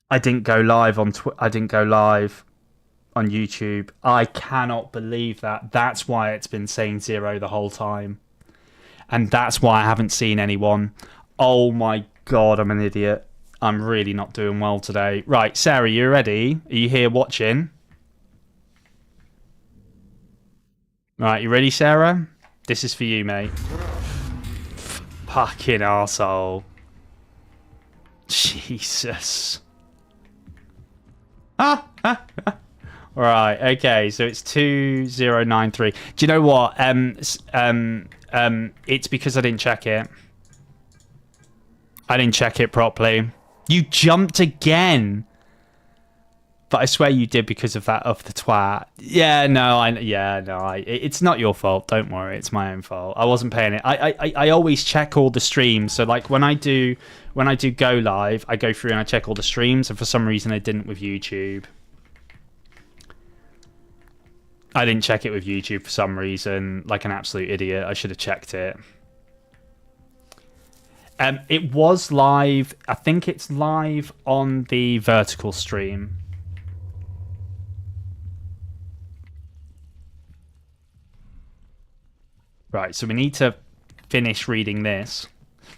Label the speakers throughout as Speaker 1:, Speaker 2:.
Speaker 1: I didn't go live on I didn't go live on YouTube. I cannot believe that. That's why it's been saying 0 the whole time. And that's why I haven't seen anyone. Oh my god, I'm an idiot. I'm really not doing well today. Right, Sarah, you ready? Are you here watching? Right, you ready, Sarah? This is for you, mate. Fucking arsehole. Jesus. Ah! Right, okay, so it's 2093. Do you know what? It's because I didn't check it. I didn't check it properly. You jumped again. But I swear you did because of that of the twat. It's not your fault. Don't worry, it's my own fault. I wasn't paying it. I always check all the streams. So like when I do go live, I go through and I check all the streams. And for some reason, I didn't with YouTube. I didn't check it with YouTube for some reason, like an absolute idiot. I should have checked it. It was live. I think it's live on the vertical stream. Right, so we need to finish reading this.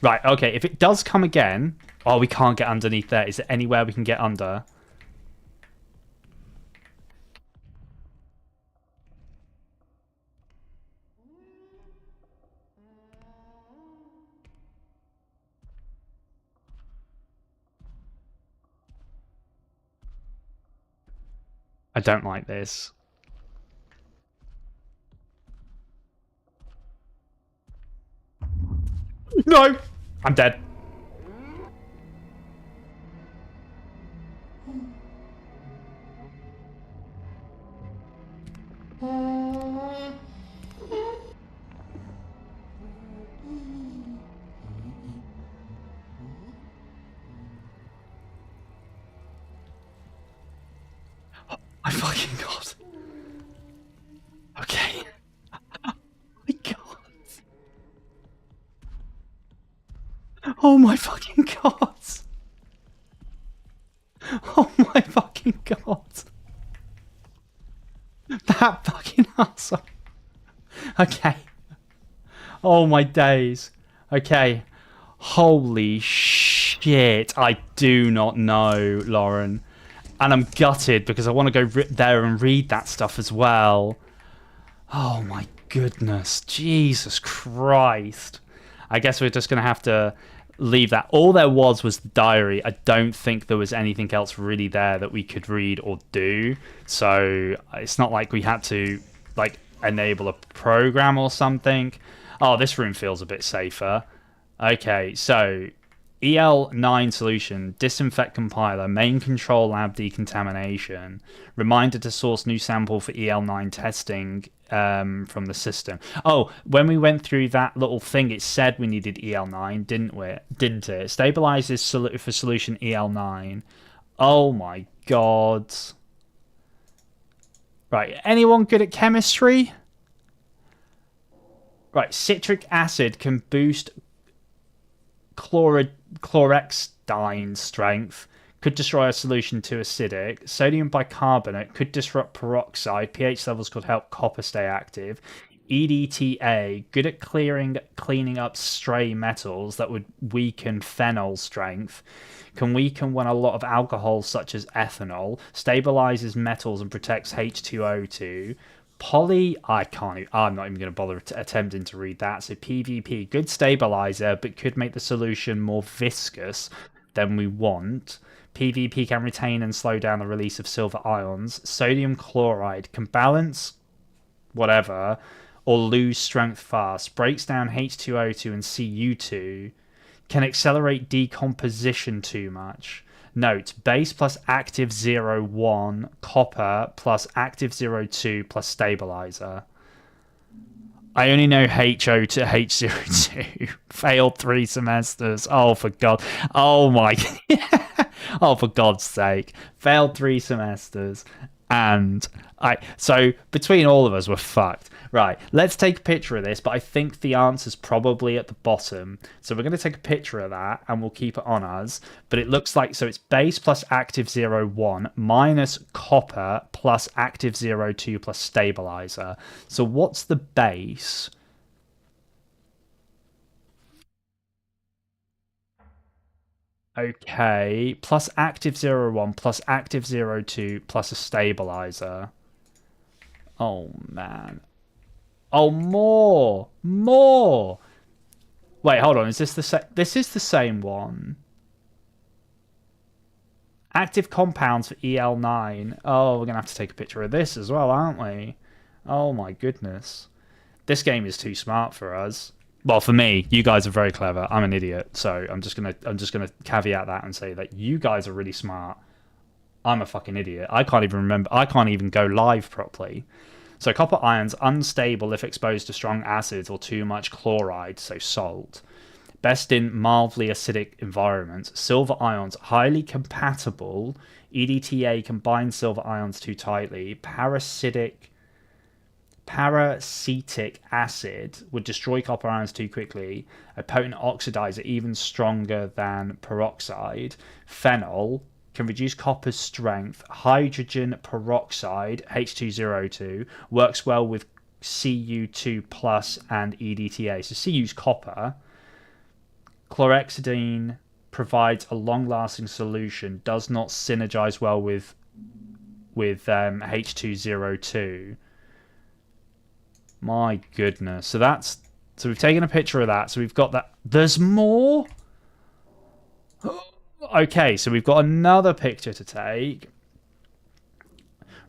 Speaker 1: Right, okay, if it does come again... Oh, we can't get underneath there. Is there anywhere we can get under? I don't like this. No! I'm dead. My fucking god. Okay. My god. Oh my fucking god. Oh my fucking god. That fucking asshole. Okay. Oh my days. Okay. Holy shit. I do not know, Lauren. And I'm gutted because I want to go there and read that stuff as well. Oh my goodness. Jesus Christ. I guess we're just going to have to leave that. All there was the diary. I don't think there was anything else really there that we could read or do. So it's not like we had to like enable a program or something. Oh, this room feels a bit safer. Okay, so EL9 solution, disinfect compiler, main control lab decontamination, reminder to source new sample for EL9 testing from the system. Oh, when we went through that little thing, it said we needed EL9, didn't we? Didn't it? Stabilizes for solution EL9. Oh my god. Right, anyone good at chemistry? Right, citric acid can boost chlorexidine strength, could destroy a solution too acidic. Sodium bicarbonate could disrupt peroxide. pH levels could help copper stay active. EDTA, good at cleaning up stray metals that would weaken phenol strength. Can weaken when a lot of alcohol, such as ethanol, stabilizes metals and protects H2O2. I'm not even going to bother attempting to read that. So PvP, good stabilizer, but could make the solution more viscous than we want. PvP can retain and slow down the release of silver ions. Sodium chloride can balance whatever or lose strength fast. Breaks down H2O2 and Cu2. Can accelerate decomposition too much. Note, base plus active 01, copper plus active 02 plus stabilizer. I only know HO to H02. Failed 3 semesters. Oh, for God. Oh, my. Oh, for God's sake. Failed 3 semesters. And so between all of us, we're fucked. Right, let's take a picture of this, but I think the answer's probably at the bottom. So we're going to take a picture of that and we'll keep it on us. But it looks like, so it's base plus active 01 minus copper plus active 02 plus stabilizer. So what's the base? Okay, plus active 01 plus active 02 plus a stabilizer. Oh man. Oh, more. Wait, hold on. Is this the same? This is the same one. Active compounds for EL9. Oh, we're gonna have to take a picture of this as well, aren't we? Oh my goodness. This game is too smart for us. Well, for me, you guys are very clever. I'm an idiot, so I'm just gonna caveat that and say that you guys are really smart. I'm a fucking idiot. I can't even remember. I can't even go live properly. So copper ions unstable if exposed to strong acids or too much chloride, so salt. Best in mildly acidic environments. Silver ions highly compatible. EDTA combines silver ions too tightly. Paracetic acid would destroy copper ions too quickly. A potent oxidizer even stronger than peroxide. Phenol can reduce copper's strength. Hydrogen peroxide, H202, works well with Cu2 plus and EDTA. So Cu's copper. Chlorhexidine provides a long-lasting solution, does not synergize well with H202. My goodness. So we've taken a picture of that. So we've got that. There's more? Okay, so we've got another picture to take.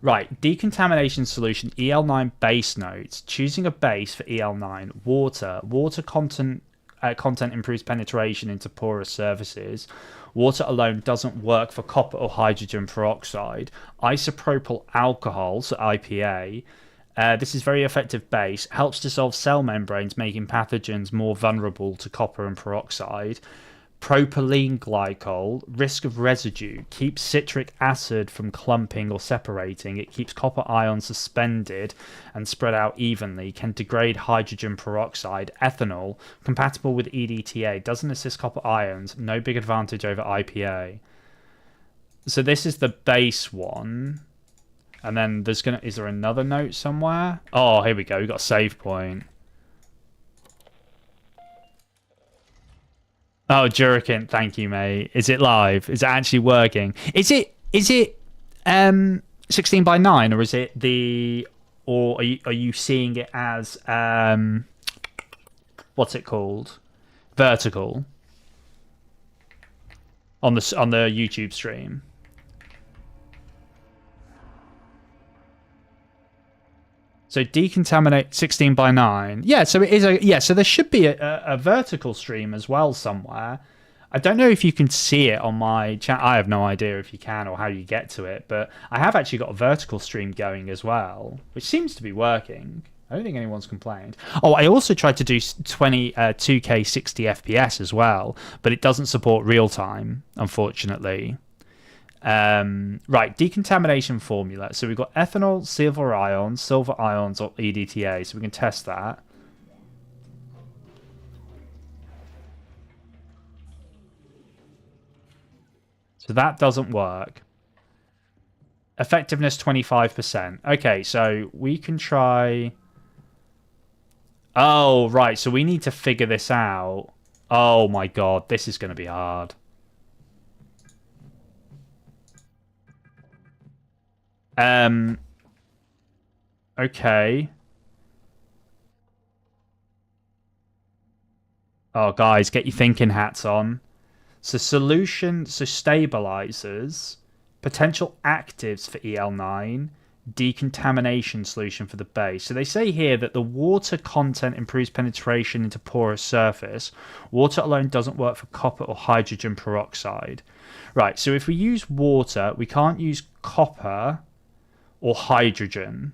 Speaker 1: Right, decontamination solution, EL9 base notes. Choosing a base for EL9, water. Water content improves penetration into porous surfaces. Water alone doesn't work for copper or hydrogen peroxide. Isopropyl alcohol, so IPA. This is very effective base. Helps dissolve cell membranes, making pathogens more vulnerable to copper and peroxide. Propylene glycol, risk of residue, keeps citric acid from clumping or separating. It keeps copper ions suspended and spread out evenly, can degrade hydrogen peroxide. Ethanol, compatible with EDTA, doesn't assist copper ions, no big advantage over IPA. So this is the base one. And then is there another note somewhere? Oh, here we go, we've got a save point. Oh, Jurikin, thank you, mate. Is it live? Is it actually working? Is it 16 by 9 or is it are you seeing it as what's it called? Vertical on the YouTube stream. So decontaminate 16 by 9. Yeah, so it is so there should be a vertical stream as well somewhere. I don't know if you can see it on my chat. I have no idea if you can or how you get to it, but I have actually got a vertical stream going as well, which seems to be working. I don't think anyone's complained. Oh, I also tried to do 2K 60 FPS as well, but it doesn't support real time, unfortunately. Right, decontamination formula. So we've got ethanol, silver ions, or EDTA. So we can test that. So that doesn't work. Effectiveness 25%. Okay, so we can try. Oh, right. So we need to figure this out. Oh my god, this is going to be hard. Okay. Oh, guys, get your thinking hats on. So stabilizers, potential actives for EL9, decontamination solution for the base. So they say here that the water content improves penetration into porous surface. Water alone doesn't work for copper or hydrogen peroxide. Right, so if we use water, we can't use copper or hydrogen.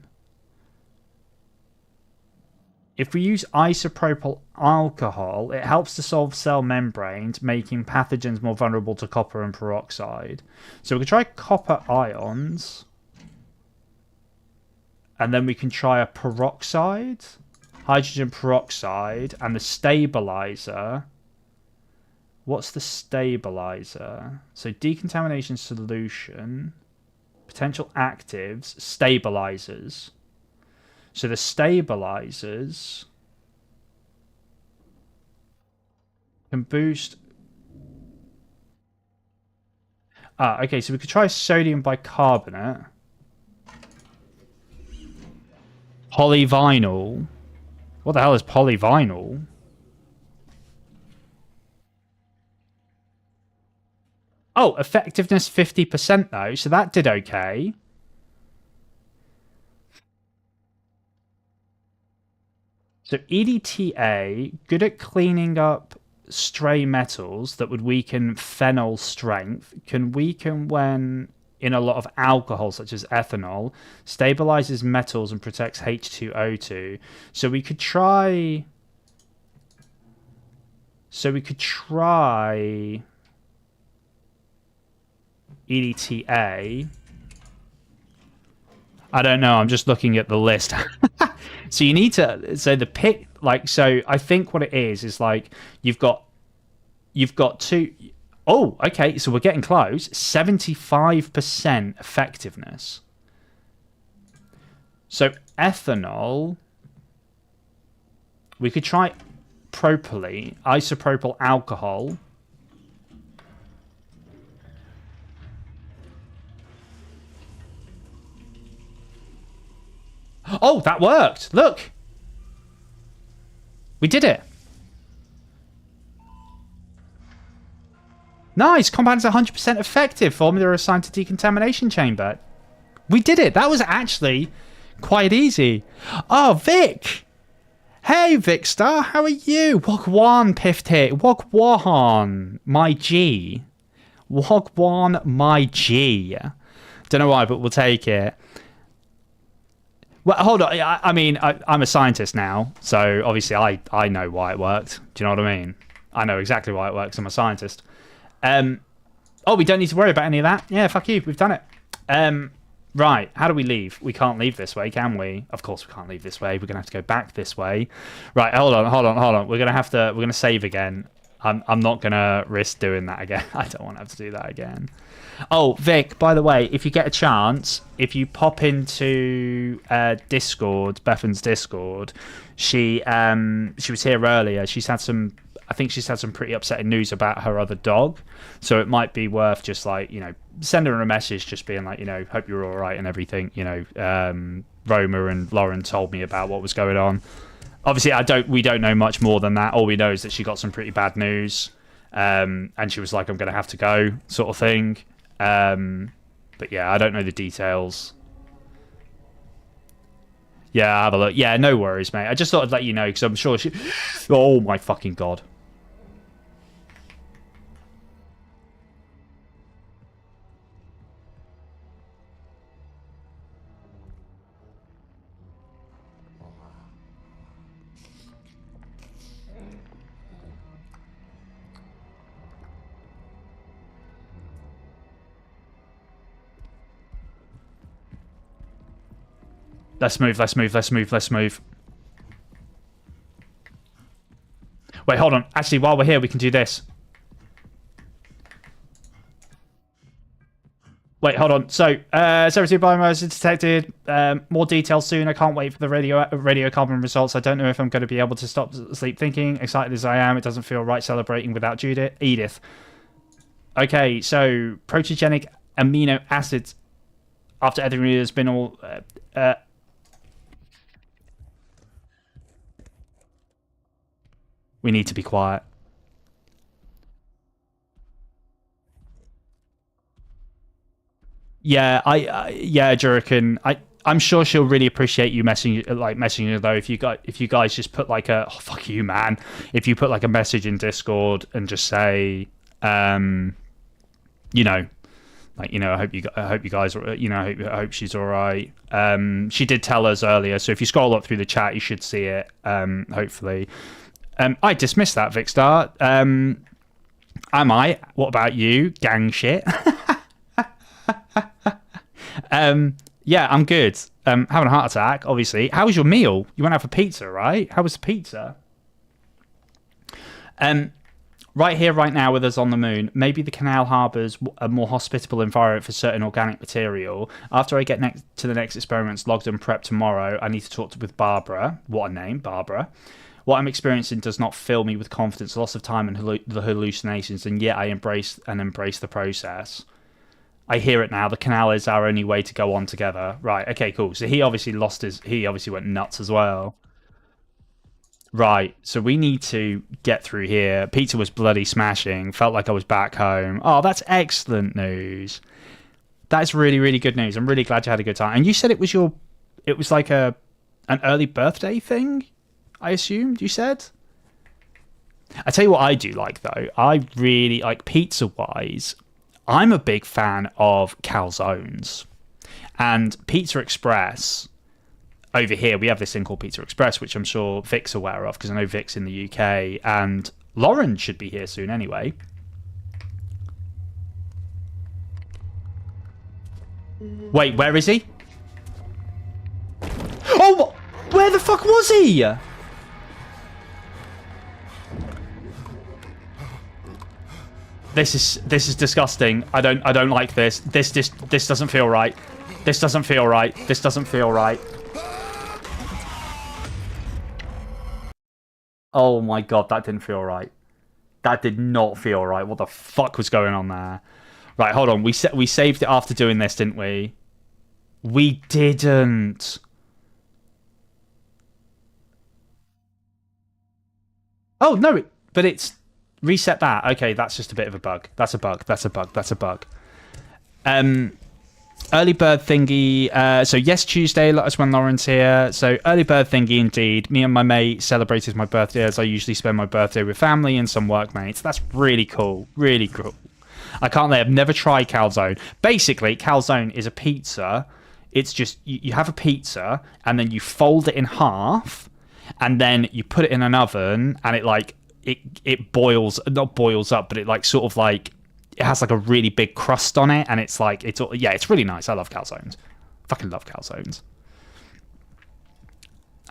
Speaker 1: If we use isopropyl alcohol, it helps dissolve cell membranes, making pathogens more vulnerable to copper and peroxide. So we can try copper ions. and then we can try a peroxide, hydrogen peroxide, and the stabilizer. What's the stabilizer? So decontamination solution, potential actives, stabilizers. So the stabilizers can boost. Okay, so we could try sodium bicarbonate. Polyvinyl. What the hell is polyvinyl? Oh, effectiveness 50% though, so that did okay. So EDTA, good at cleaning up stray metals that would weaken phenol strength, can weaken when in a lot of alcohol such as ethanol, stabilizes metals and protects H2O2. So we could try EDTA. I don't know, I'm just looking at the list. So you need to, so the pick, like, so I think what it is like you've got two. Oh, okay, so we're getting close. 75% effectiveness. So ethanol, we could try propylene, isopropyl alcohol. Oh, that worked. Look. We did it. Nice. Compound's 100% effective. Formula assigned to decontamination chamber. We did it. That was actually quite easy. Oh, Vic. Hey, Vicstar. How are you? Wagwan piffed here. Wagwan, my G. Wagwan, my G. Don't know why, but we'll take it. Well, hold on. I mean, I'm a scientist now, so obviously I know why it worked. Do you know what I mean? I know exactly why it works. I'm a scientist. Oh, we don't need to worry about any of that. Yeah, fuck you. We've done it. Right. How do we leave? We can't leave this way, can we? Of course we can't leave this way. We're going to have to go back this way. Right. Hold on. We're going to save again. I'm not going to risk doing that again. I don't want to have to do that again. Oh, Vic, by the way, if you get a chance, if you pop into Discord, Bethan's Discord, she was here earlier. I think she's had some pretty upsetting news about her other dog. So it might be worth just like, send her a message just being like, hope you're all right and everything. Roma and Lauren told me about what was going on. Obviously, we don't know much more than that. All we know is that she got some pretty bad news. And she was like, I'm going to have to go sort of thing. But yeah, I don't know the details. Yeah, have a look. Yeah, no worries, mate. I just thought I'd let you know because I'm sure she... Oh my fucking god. Let's move. Wait, hold on. Actually, while we're here, we can do this. Wait, hold on. So, Severity biomass is detected. More details soon. I can't wait for the radiocarbon results. I don't know if I'm going to be able to stop sleep thinking. Excited as I am, it doesn't feel right celebrating without Edith. Okay, so protogenic amino acids after everything has been all... we need to be quiet. Yeah, Jurican. I'm sure she'll really appreciate you messaging her though. If you guys just put like a fuck you, man. If you put like a message in Discord and just say, I hope you guys, I hope she's all right. She did tell us earlier, so if you scroll up through the chat, you should see it. Hopefully. I dismissed that, Vicstar. Am I? What about you? Gang shit. Yeah, I'm good. Having a heart attack, obviously. How was your meal? You went out for pizza, right? How was the pizza? Um, right here, right now, with us on the moon, maybe the canal harbours a more hospitable environment for certain organic material. After I get next to the next experiments logged and prepped tomorrow, I need to talk with Barbara. What a name, Barbara. What I'm experiencing does not fill me with confidence, loss of time, and the hallucinations, and yet I embrace the process. I hear it now. The canal is our only way to go on together. Right. Okay. Cool. So he obviously lost his. He obviously went nuts as well. Right. So we need to get through here. Pizza was bloody smashing. Felt like I was back home. Oh, that's excellent news. That's really, really good news. I'm really glad you had a good time. And you said it was your. It was like an early birthday thing. I assumed you said. I tell you what I do like though. I really like pizza wise. I'm a big fan of calzones and Pizza Express. Over here, we have this thing called Pizza Express, which I'm sure Vic's aware of because I know Vic's in the UK, and Lauren should be here soon anyway. Wait, where is he? Oh, where the fuck was he? This is disgusting. I don't like this. This doesn't feel right. This doesn't feel right. This doesn't feel right. Oh my god, that didn't feel right. That did not feel right. What the fuck was going on there? Right, hold on. We saved it after doing this, didn't we? We didn't. Oh no, but it's reset that. Okay, that's just a bit of a bug. That's a bug. That's a bug. That's a bug. Um, Early bird thingy. So yes, Tuesday. That's when Lauren's here. So early bird thingy indeed. Me and my mate celebrated my birthday as I usually spend my birthday with family and some workmates. That's really cool. Really cool. I can't lie. I've never tried calzone. Basically, calzone is a pizza. It's just you have a pizza and then you fold it in half and then you put it in an oven and it boils, not boils up, but it like sort of like it has like a really big crust on it and it's like it's really nice. I love calzones. Fucking love calzones.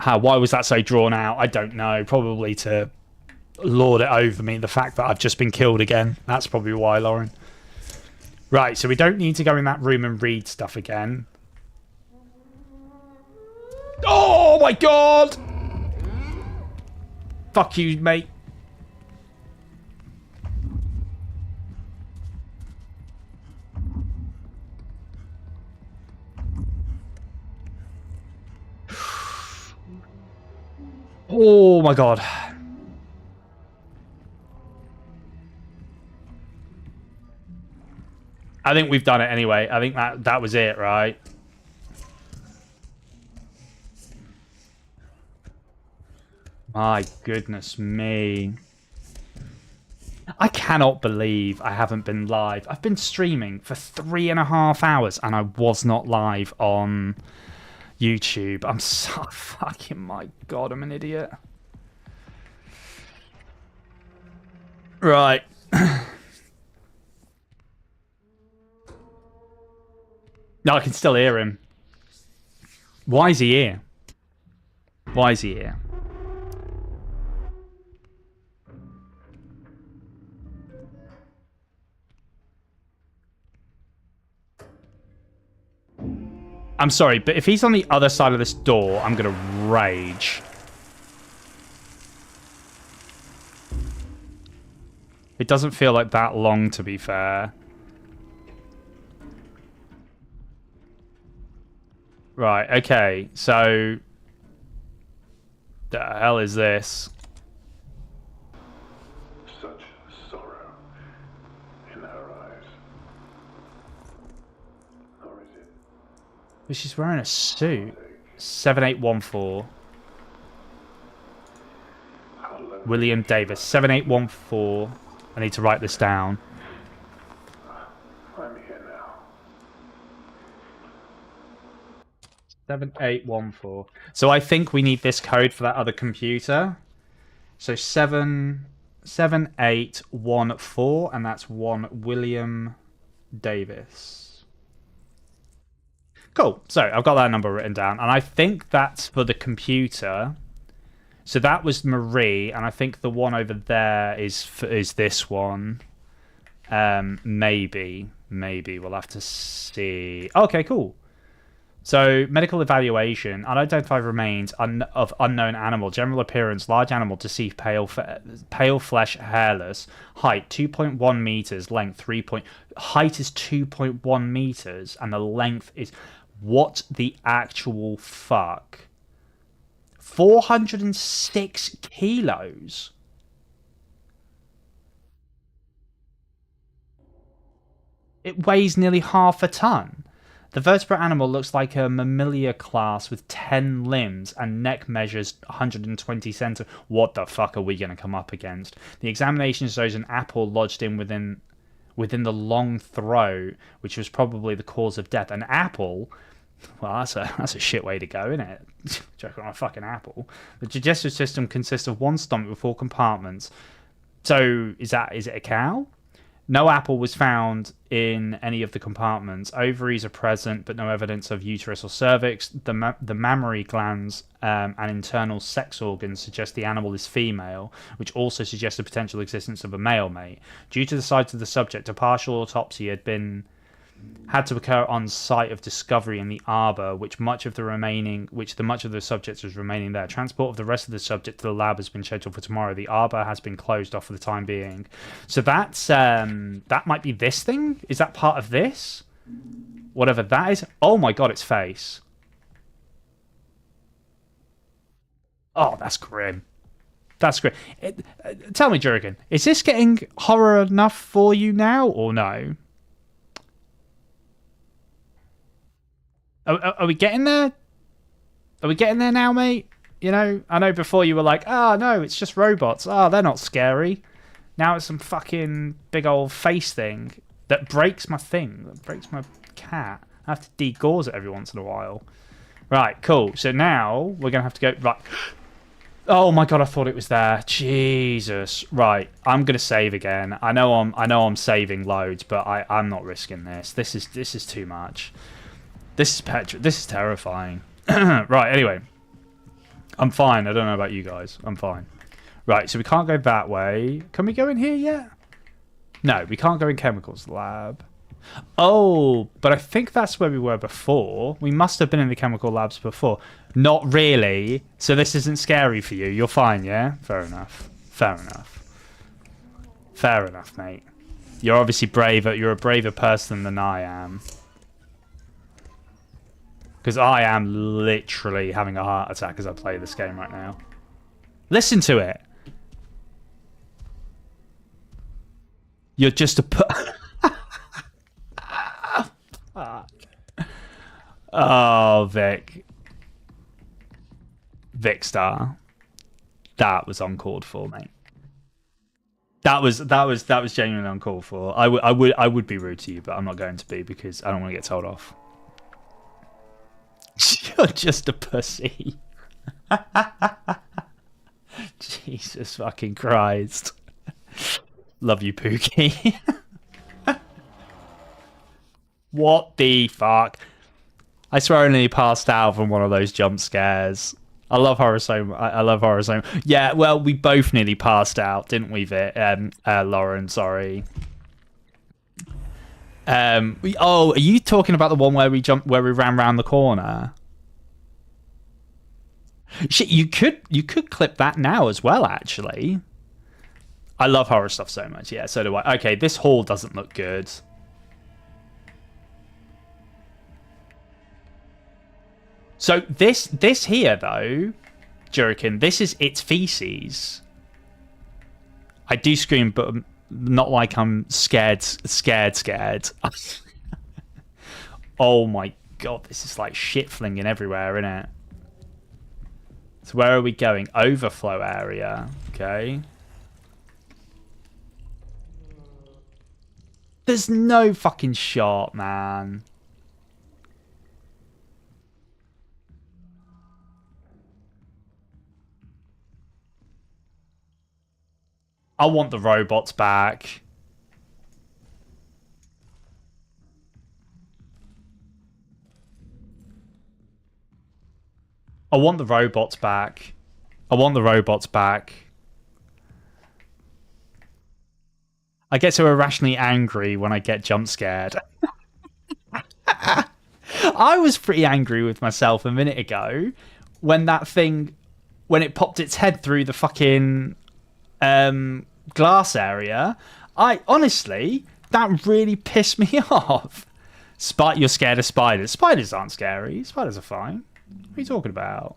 Speaker 1: Why was that so drawn out? I don't know. Probably to lord it over me, the fact that I've just been killed again. That's probably why, Lauren. Right, so we don't need to go in that room and read stuff again. Oh my god! Fuck you, mate. Oh my god. I think we've done it anyway. I think that was it, right? My goodness me. I cannot believe I haven't been live. I've been streaming for 3.5 hours and I was not live on YouTube. I'm so fucking, my god, I'm an idiot. Right. No, I can still hear him. Why is he here? Why is he here? I'm sorry, but if he's on the other side of this door, I'm gonna rage. It doesn't feel like that long, to be fair. Right, okay, so... the hell is this?
Speaker 2: Such sorrow in her eyes. Or is it?
Speaker 1: But she's wearing a suit. 7814. William Davis. 7814. I need to write this down.
Speaker 2: I'm here now.
Speaker 1: 7814. So I think we need this code for that other computer. So 7814, and that's one William Davis. Cool. So I've got that number written down, and I think that's for the computer. So that was Marie, and I think the one over there is this one. Maybe we'll have to see. Okay, cool. So medical evaluation: unidentified remains of unknown animal. General appearance: large animal, deceased, pale flesh, hairless. Height 2.1 meters. Length 3. Height is 2.1 meters, and the length is what the actual fuck? 406 kilos. It weighs nearly half a ton. The vertebrate animal looks like a mammalia class with 10 limbs, and neck measures 120 centimeters. What the fuck are we going to come up against? The examination shows an apple lodged in within the long throat, which was probably the cause of death. An apple? Well, that's a shit way to go, isn't it? Joke on a fucking apple. The digestive system consists of one stomach with 4 compartments. So is it a cow? No apple was found in any of the compartments. Ovaries are present, but no evidence of uterus or cervix. The mammary glands and internal sex organs suggest the animal is female, which also suggests the potential existence of a male mate. Due to the size of the subject, a partial autopsy had to occur on site of discovery in the arbor, which the much of the subject was remaining there. Transport of the rest of the subject to the lab has been scheduled for tomorrow. The arbor has been closed off for the time being. So that's that might be this thing. Is that part of this? Whatever that is. Oh my god, its face. Oh, that's grim. That's grim. Tell me, Jurgen, is this getting horror enough for you now, or no? Are we getting there? Are we getting there now, mate? You know, I know before you were like, no, it's just robots. They're not scary. Now it's some fucking big old face thing that breaks my thing, that breaks my cat. I have to degauze it every once in a while. Right, cool. So now we're going to have to go... Right. Oh my god, I thought it was there. Jesus. Right, I'm going to save again. I know I'm saving loads, but I'm not risking this. This is too much. This is terrifying. Right, anyway. I'm fine. I don't know about you guys. I'm fine. Right, so we can't go that way. Can we go in here yet? No, we can't go in chemicals lab. Oh, but I think that's where we were before. We must have been in the chemical labs before. Not really. So this isn't scary for you. You're fine, yeah? Fair enough. Fair enough. Fair enough, mate. You're obviously braver. You're a braver person than I am. Because I am literally having a heart attack as I play this game right now. Listen to it. You're just a... Fuck. Oh, Vic. Vic Star. That was uncalled for, mate. That was genuinely uncalled for. I would be rude to you, but I'm not going to be because I don't want to get told off. You're just a pussy. Jesus fucking Christ. Love you, Pookie. What the fuck? I swear I nearly passed out from one of those jump scares. I love horror so much. I love horror so much. Yeah, well, we both nearly passed out, didn't we, Lauren? Sorry. Are you talking about the one where we ran around the corner? Shit, you could clip that now as well, actually. I love horror stuff so much. Yeah, so do I. Okay, this hall doesn't look good. So this here though, Jurikin, this is its feces. I do scream, but not like I'm scared. Oh my god, this is like shit flinging everywhere, isn't it? So where are we going? Overflow area. Okay. There's no fucking shot, man. I want the robots back. I want the robots back. I want the robots back. I get so irrationally angry when I get jump scared. I was pretty angry with myself a minute ago when that thing, when it popped its head through the fucking glass area. I honestly, that really pissed me off. You're scared of spiders. Spiders aren't scary. Spiders are fine. What are you talking about?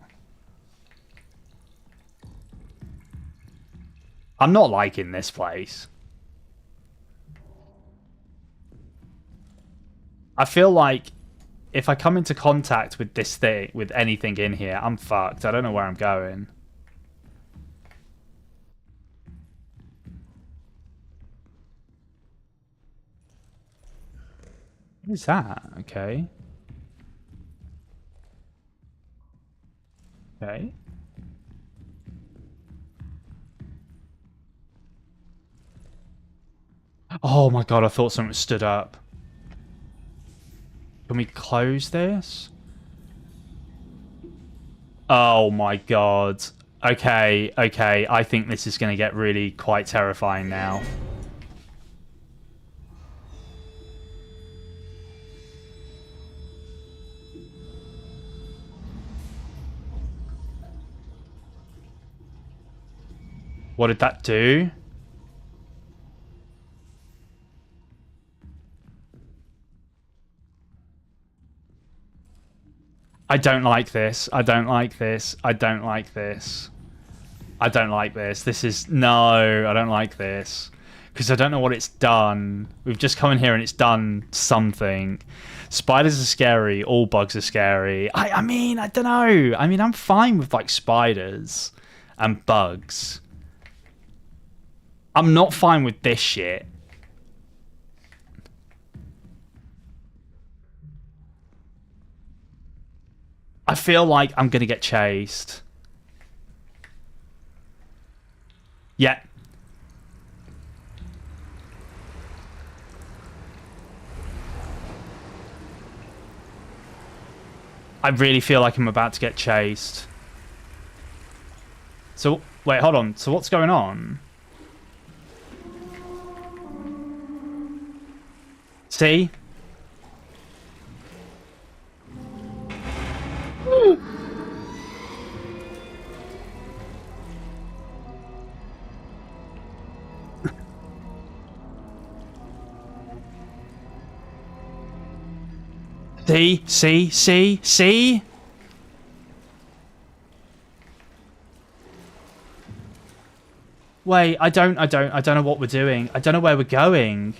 Speaker 1: I'm not liking this place. I feel like if I come into contact with this thing, with anything in here, I'm fucked. I don't know where I'm going. What is that? Okay. Okay. Oh my god, I thought something stood up. Can we close this? Oh my god. Okay, okay. I think this is going to get really quite terrifying now. What did that do? I don't like this. I don't like this. I don't like this. I don't like this. This is... No, I don't like this. Because I don't know what it's done. We've just come in here and it's done something. Spiders are scary. All bugs are scary. I mean, I don't know. I mean, I'm fine with, like, spiders and bugs. I'm not fine with this shit. I feel like I'm going to get chased. Yeah. I really feel like I'm about to get chased. So, wait, hold on. So what's going on? See? See? Wait, I don't know what we're doing. I don't know where we're going.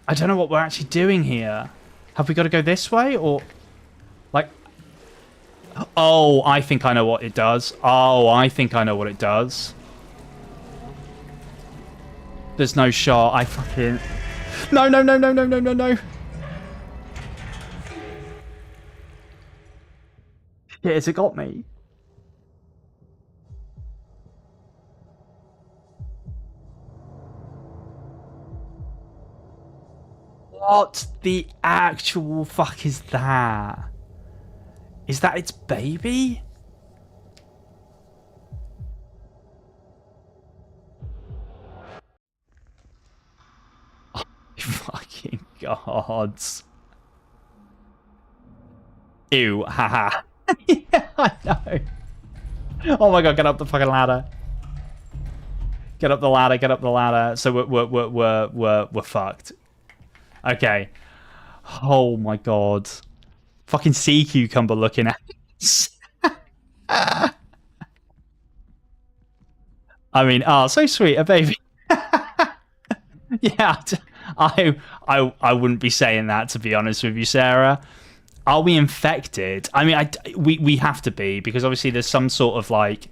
Speaker 1: I don't know what we're actually doing here. Have we got to go this way or... Like... Oh, I think I know what it does. Oh, I think I know what it does. There's no shot. I fucking... No. Yeah, has it got me? What the actual fuck is that? Is that its baby? Oh, fucking gods. Ew, haha. Yeah, I know. Oh my god, get up the fucking ladder. Get up the ladder. So we're fucked. Okay. Oh my god. Fucking sea cucumber looking at us. I mean, oh, so sweet, a baby. Yeah, I wouldn't be saying that, to be honest with you, Sarah. Are we infected? I mean, we have to be, because obviously there's some sort of like...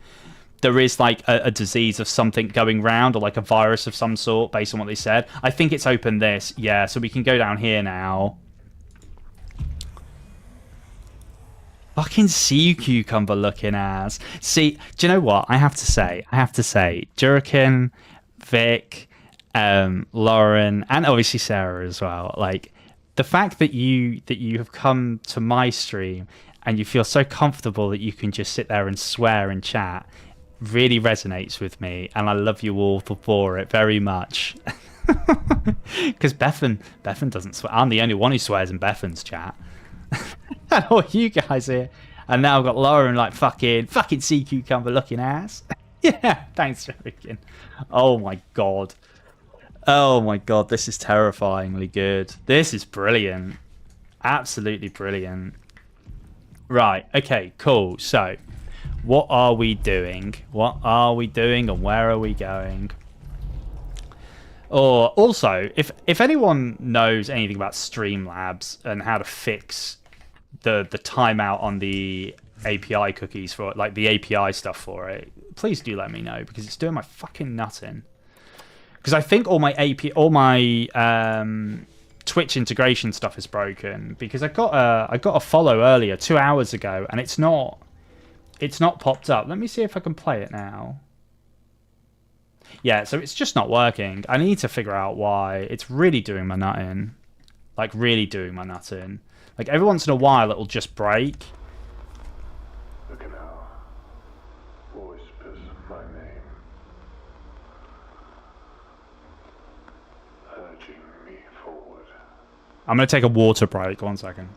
Speaker 1: There is like a disease of something going round, or like a virus of some sort, based on what they said. I think it's opened this. Yeah, so we can go down here now. Fucking sea cucumber looking ass. See, do you know what? I have to say, Juriken, Vic, Lauren, and obviously Sarah as well. Like, the fact that you have come to my stream and you feel so comfortable that you can just sit there and swear and chat really resonates with me, and I love you all for it very much. Because Bethan doesn't swear. I'm the only one who swears in Bethan's chat. And all you guys here, and now I've got Lauren like fucking sea cucumber looking ass. Yeah, thanks, Jerrican. Oh my god. Oh my god, this is terrifyingly good. This is brilliant. Absolutely brilliant. Right, okay, cool. So, what are we doing? What are we doing and where are we going? Or also, if anyone knows anything about Streamlabs and how to fix the timeout on the API cookies for it, like the API stuff for it, please do let me know, because it's doing my fucking nut in. Because I think all my Twitch integration stuff is broken, because I got a follow earlier 2 hours ago and it's not popped up. Let me see if I can play it now. Yeah, so it's just not working. I need to figure out why. It's really doing my nut in. Like, really doing my nut in. Like, every once in a while, it'll just break.
Speaker 2: The canal whispers my name, urging me forward.
Speaker 1: I'm going to take a water break. 1 second.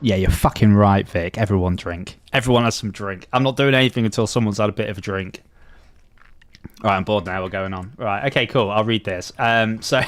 Speaker 1: Yeah, you're fucking right, Vic. Everyone drink. Everyone has some drink. I'm not doing anything until someone's had a bit of a drink. All right, I'm bored now. We're going on. Right, okay, cool. I'll read this. So,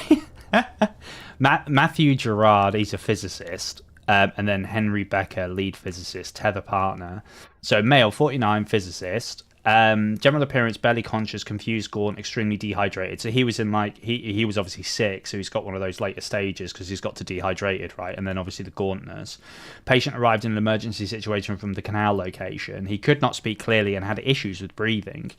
Speaker 1: Matthew Gerard, he's a physicist. And then Henry Becker, lead physicist, tether partner. So, male, 49, physicist. General appearance, barely conscious, confused, gaunt, extremely dehydrated. So he was in like he was obviously sick, so he's got one of those later stages because he's got to dehydrated, right? And then obviously the gauntness. Patient arrived in an emergency situation from the canal location. He could not speak clearly and had issues with breathing.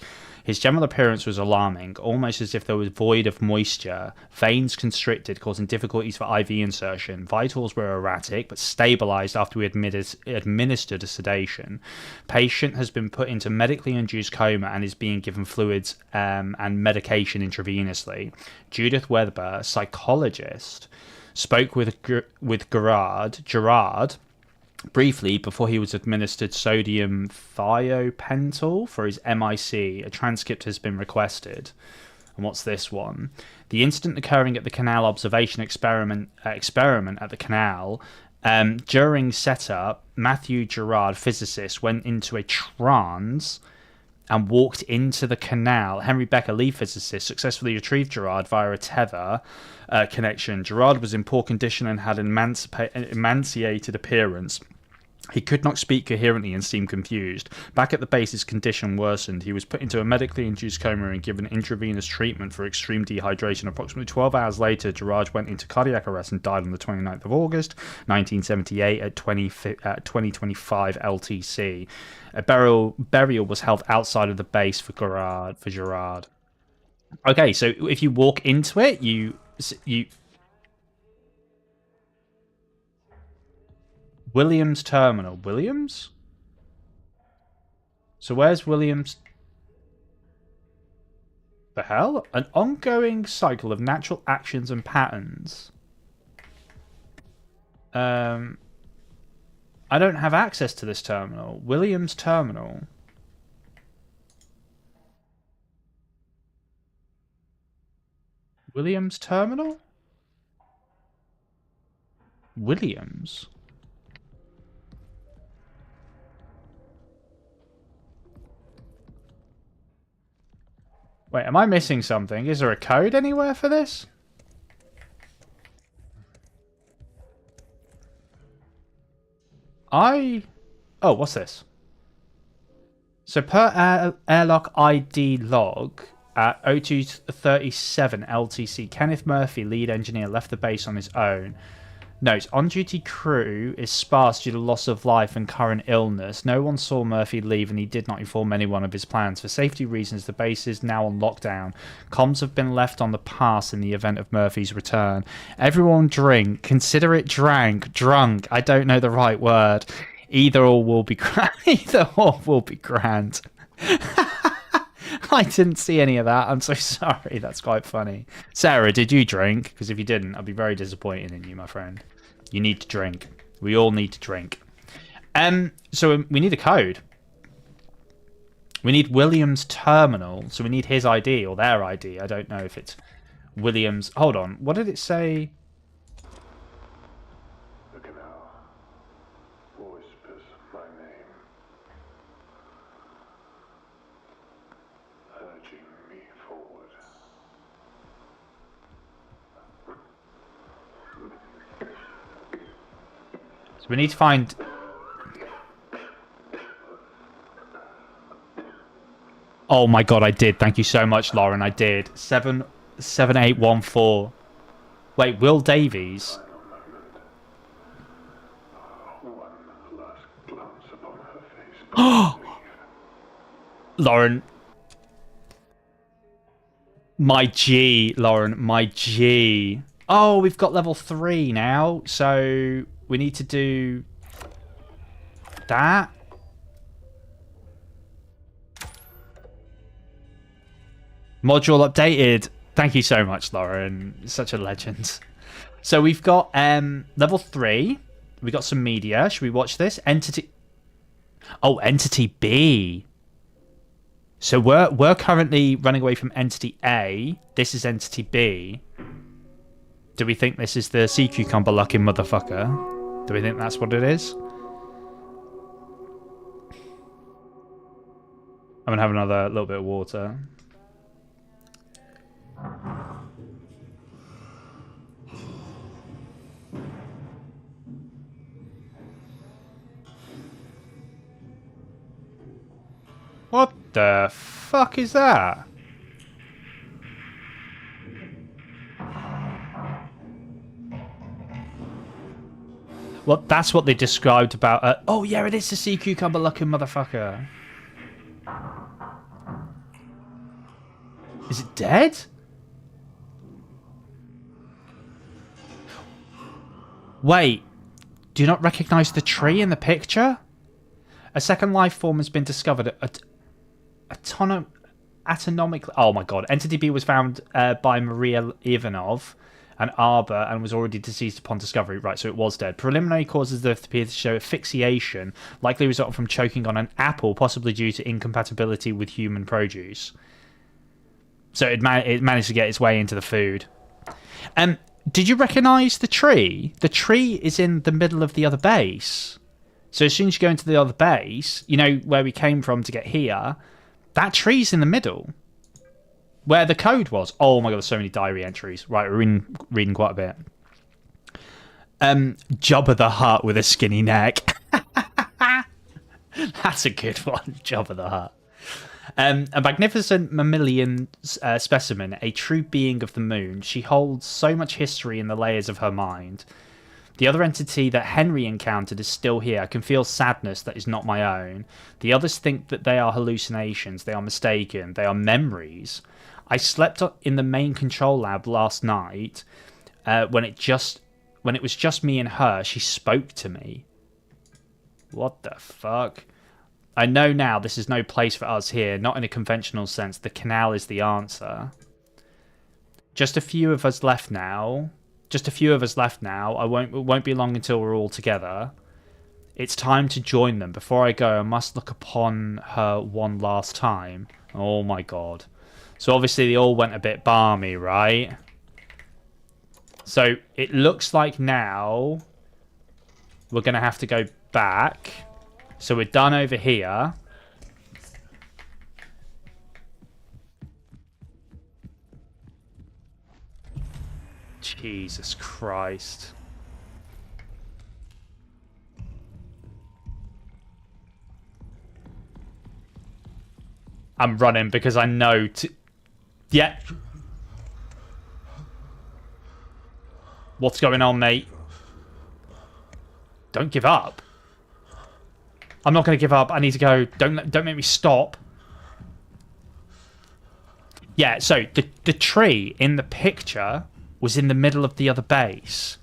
Speaker 1: His general appearance was alarming, almost as if there was void of moisture, veins constricted, causing difficulties for IV insertion. Vitals were erratic, but stabilized after we administered a sedation. Patient has been put into medically induced coma and is being given fluids and medication intravenously. Judith Weber, psychologist, spoke with Gerard briefly before he was administered sodium thiopental for his MIC. A transcript has been requested. And what's this one? The incident occurring at the canal observation experiment at the canal. During setup, Matthew Gerard, physicist, went into a trance and walked into the canal. Henry Becker, lead physicist, successfully retrieved Gerard via a tether connection. Gerard was in poor condition and had an emaciated appearance. He could not speak coherently and seemed confused. Back at the base, his condition worsened. He was put into a medically induced coma and given intravenous treatment for extreme dehydration. Approximately 12 hours later, Gerard went into cardiac arrest and died on the 29th of August, 1978 at 2025 LTC. A burial was held outside of the base for Gerard. Okay, so if you walk into it, you Williams Terminal. Williams? So where's Williams? The hell? An ongoing cycle of natural actions and patterns. I don't have access to this terminal. Williams Terminal. Williams Terminal? Williams? Wait, am I missing something? Is there a code anywhere for this? Oh, what's this? So per airlock ID log at 0237 LTC, Kenneth Murphy, lead engineer, left the base on his own. Note, on-duty crew is sparse due to loss of life and current illness. No one saw Murphy leave and he did not inform anyone of his plans. For safety reasons, the base is now on lockdown. Comms have been left on the pass in the event of Murphy's return. Everyone drink. Consider it drunk. I don't know the right word. Either or will be Either or will be grand. I didn't see any of that. I'm so sorry. That's quite funny. Sarah, did you drink? Because if you didn't, I'd be very disappointed in you, my friend. You need to drink. We all need to drink. So we need a code. We need William's terminal. So we need his ID or their ID. I don't know if it's William's. Hold on. What did it say?
Speaker 2: The canal whispers my name, urging me forward.
Speaker 1: So we need to find... Oh my god, I did. Thank you so much, Lauren. I did. 77814. Wait, Will Davies?
Speaker 2: One last glance upon her face.
Speaker 1: Lauren. My G, Lauren. My G. Oh, we've got level 3 now. So we need to do that. Module updated. Thank you so much, Lauren. Such a legend. So we've got level 3. We got some media. Should we watch this? Entity. Oh, Entity B. So we're currently running away from Entity A. This is Entity B. Do we think this is the sea cucumber looking motherfucker? Do we think that's what it is? I'm gonna have another little bit of water. What the fuck is that? Well, that's what they described about... oh, yeah, it is the sea cucumber looking motherfucker. Is it dead? Wait, do you not recognize the tree in the picture? A second life form has been discovered. Atonomically. Oh my god. Entity B was found by Maria Ivanov, an arbor, and was already deceased upon discovery. Right, so it was dead. Preliminary causes of appear to show asphyxiation, likely resulting from choking on an apple, possibly due to incompatibility with human produce. So it managed to get its way into the food. Did you recognise the tree? The tree is in the middle of the other base. So as soon as you go into the other base, you know where we came from to get here, that tree's in the middle. Where the code was. Oh my god, there's so many diary entries. Right, we're reading quite a bit. Jabba the Hutt with a skinny neck. That's a good one, Jabba the Hutt. A magnificent mammalian specimen, a true being of the moon. She holds so much history in the layers of her mind. The other entity that Henry encountered is still here. I can feel sadness that is not my own. The others think that they are hallucinations. They are mistaken. They are memories. I slept in the main control lab last night. When it was just me and her, she spoke to me. What the fuck? I know now this is no place for us here, not in a conventional sense. The canal is the answer. Just a few of us left now. It won't be long until we're all together. It's time to join them. Before I go, I must look upon her one last time. Oh my god. So obviously they all went a bit balmy, right? So it looks like now we're going to have to go back. So we're done over here. Jesus Christ. I'm running because I know to... Yeah. What's going on, mate? Don't give up. I'm not going to give up. I need to go. Don't make me stop. Yeah, so the tree in the picture was in the middle of the other base.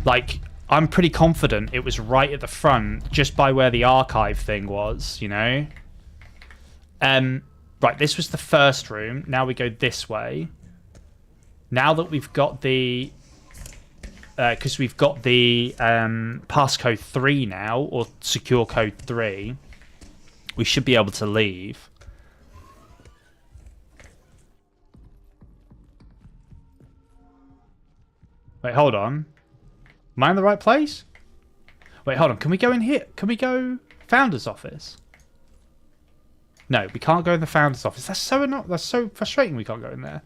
Speaker 1: Like, I'm pretty confident it was right at the front, just by where the archive thing was, you know? Right, this was the first room. Now we go this way. Now that we've got the... Because we've got the passcode 3 now, or secure code 3, we should be able to leave. Wait, hold on. Am I in the right place? Wait, hold on. Can we go in here? Can we go founder's office? No, we can't go in the founder's office. That's so frustrating we can't go in there.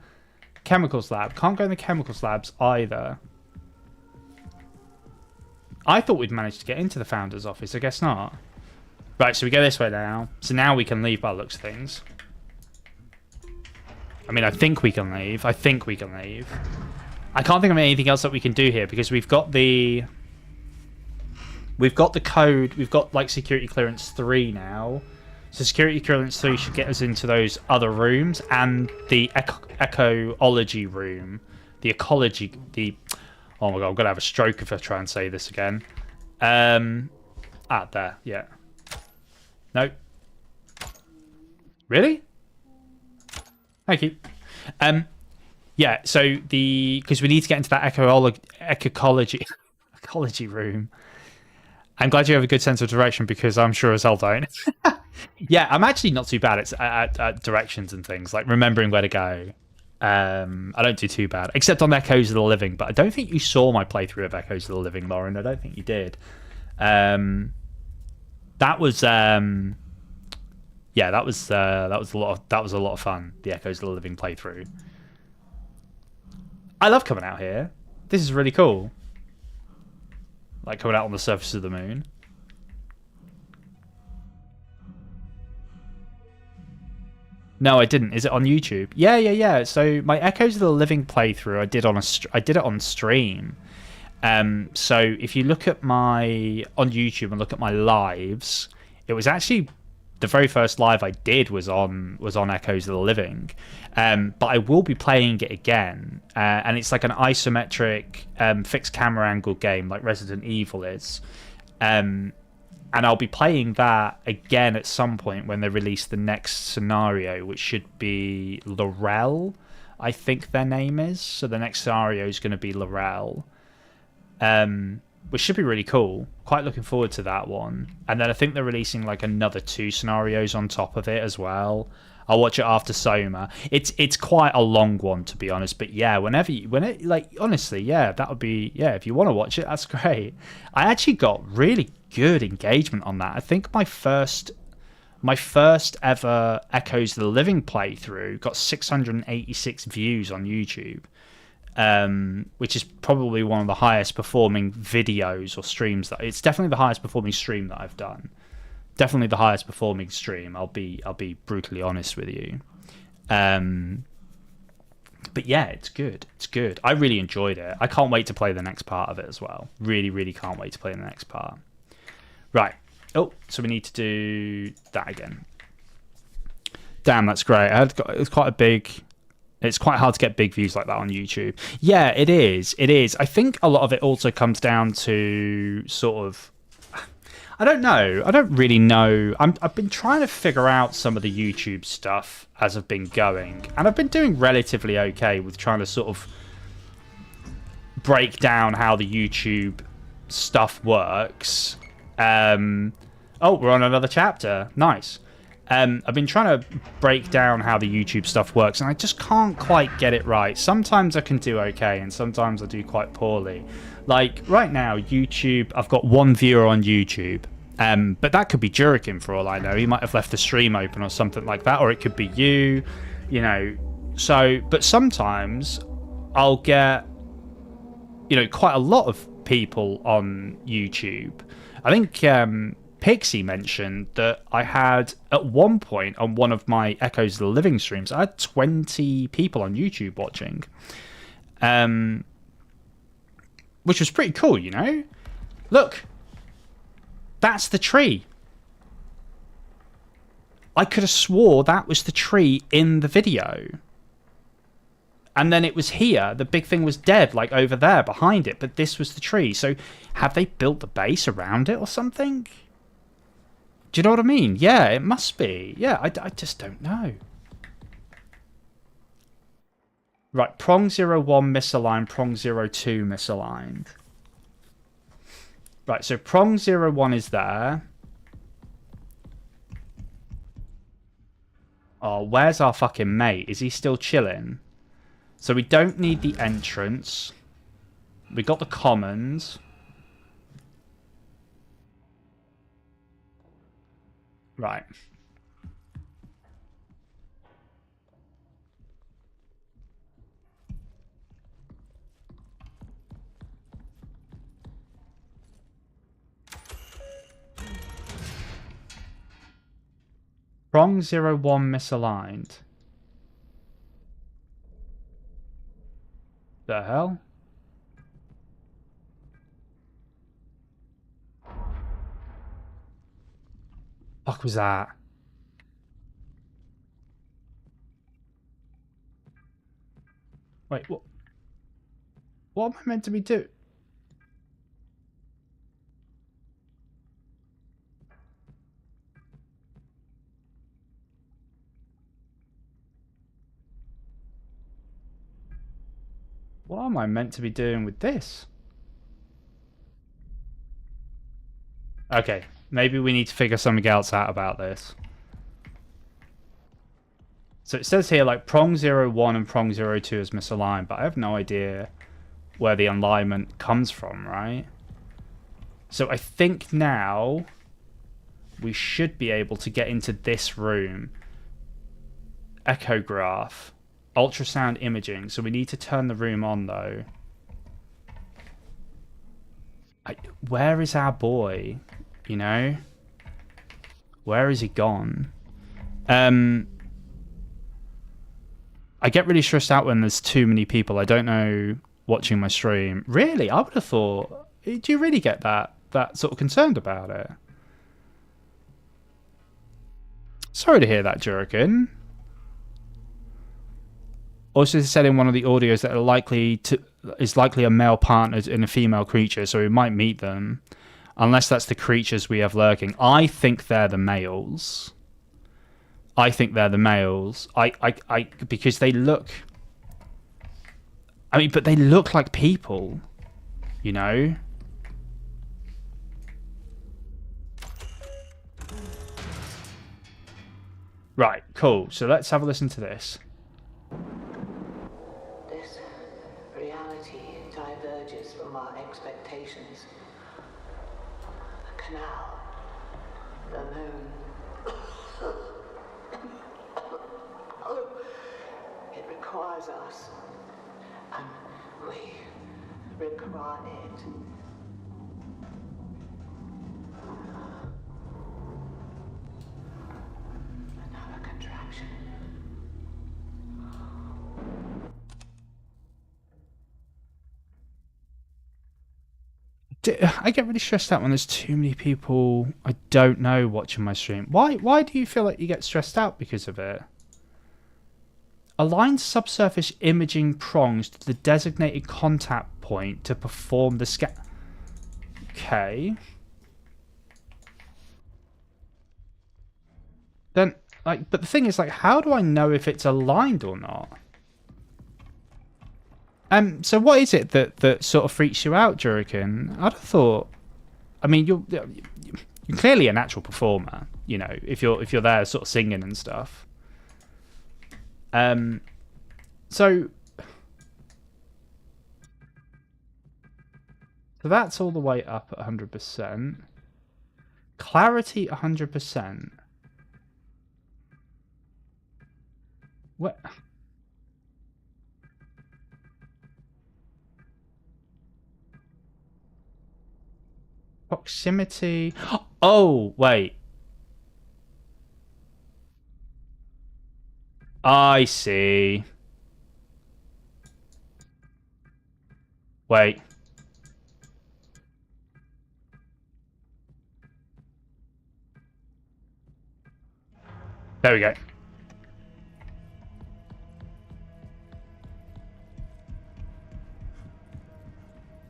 Speaker 1: Chemicals lab. Can't go in the chemicals labs either. I thought we'd managed to get into the founder's office. I guess not. Right, so we go this way now. So now we can leave by the looks of things. I mean, I think we can leave. I think we can leave. I can't think of anything else that we can do here because we've got the code. We've got like security clearance 3 now. So security clearance 3 should get us into those other rooms and the ecology room. The ecology... Oh my god, I'm going to have a stroke if I try and say this again. There, yeah. No. Really? Thank you. Yeah, so because we need to get into that ecology room. I'm glad you have a good sense of direction because I'm sure as hell don't. Yeah, I'm actually not too bad at directions and things, like remembering where to go. I don't do too bad, except on Echoes of the Living, but I don't think you saw my playthrough of Echoes of the Living, Lauren. I don't think you did. That was a lot of fun, the Echoes of the Living playthrough. I love coming out here. This is really cool. Like coming out on the surface of the moon. No, I didn't. Is it on YouTube? Yeah. So my Echoes of the Living playthrough, I did it on stream. So if you look at on YouTube and look at my lives, it was actually the very first live I did was on Echoes of the Living. But I will be playing it again, and it's like an isometric fixed camera angle game like Resident Evil is. And I'll be playing that again at some point when they release the next scenario, which should be Laurel, I think their name is. So the next scenario is going to be Laurel, which should be really cool. Quite looking forward to that one. And then I think they're releasing like another 2 scenarios on top of it as well. I'll watch it after Soma. It's quite a long one, to be honest. But yeah, honestly, yeah, that would be, yeah, if you want to watch it, that's great. I actually got really good engagement on that. I think my first ever Echoes of the Living playthrough got 686 views on YouTube, which is probably one of the highest performing videos or streams. It's definitely the highest performing stream that I've done. Definitely the highest performing stream. I'll be brutally honest with you. But yeah, it's good. It's good. I really enjoyed it. I can't wait to play the next part of it as well. Really, really can't wait to play the next part. Right. Oh, so we need to do that again. Damn, that's great. It's quite a big... It's quite hard to get big views like that on YouTube. Yeah, it is. It is. I think a lot of it also comes down to sort of... I don't know. I don't really know. I've been trying to figure out some of the YouTube stuff as I've been going. And I've been doing relatively okay with trying to sort of break down how the YouTube stuff works. Oh, we're on another chapter. Nice. I've been trying to break down how the YouTube stuff works, and I just can't quite get it right. Sometimes I can do okay, and sometimes I do quite poorly. Like, right now, YouTube, I've got 1 viewer on YouTube, but that could be Jurikin for all I know. He might have left the stream open or something like that, or it could be you know. So, but sometimes I'll get, quite a lot of people on YouTube. I think Pixie mentioned that I had, at one point on one of my Echoes of the Living streams, I had 20 people on YouTube watching. Which was pretty cool, Look! That's the tree. I could have swore that was the tree in the video. And then it was here. The big thing was dead, like over there behind it. But this was the tree. So have they built the base around it or something? Do you know what I mean? Yeah, it must be. Yeah, I just don't know. Right, prong 01 misaligned, prong 02 misaligned. Right, so prong 01 is there. Oh, where's our fucking mate? Is he still chilling? So we don't need the entrance. We got the commons. Right. Prong 01 misaligned. The hell? Fuck was that? Wait, what? What am I meant to be doing? What am I meant to be doing with this? Okay, maybe we need to figure something else out about this. So it says here like prong 01 and prong 02 is misaligned, but I have no idea where the alignment comes from, right? So I think now we should be able to get into this room. Echograph. Ultrasound imaging. So we need to turn the room on, though. Where is our boy? You know? Where is he gone? I get really stressed out when there's too many people. I don't know watching my stream. Really? I would have thought... Do you really get that sort of concerned about it? Sorry to hear that, Juriken. Also, it said in one of the audios that is likely a male partner in a female creature, so we might meet them. Unless that's the creatures we have lurking. I think they're the males. Because they look... I mean, but they look like people. You know? Right, cool. So let's have a listen to this.
Speaker 3: This reality diverges from our expectations. The canal, the moon. It requires us, and we require it. Another contraction.
Speaker 1: I get really stressed out when there's too many people I don't know watching my stream. Why do you feel like you get stressed out because of it? Align subsurface imaging prongs to the designated contact point to perform the scan. Okay. Then, like, but the thing is, like, how do I know if it's aligned or not? So what is it that sort of freaks you out, Juriken? I'd have thought. I mean, you're clearly a natural performer. You know, if you're there, sort of singing and stuff. So that's all the way up at 100%. Clarity 100%. What? Proximity. Oh, wait. I see. Wait. There we go.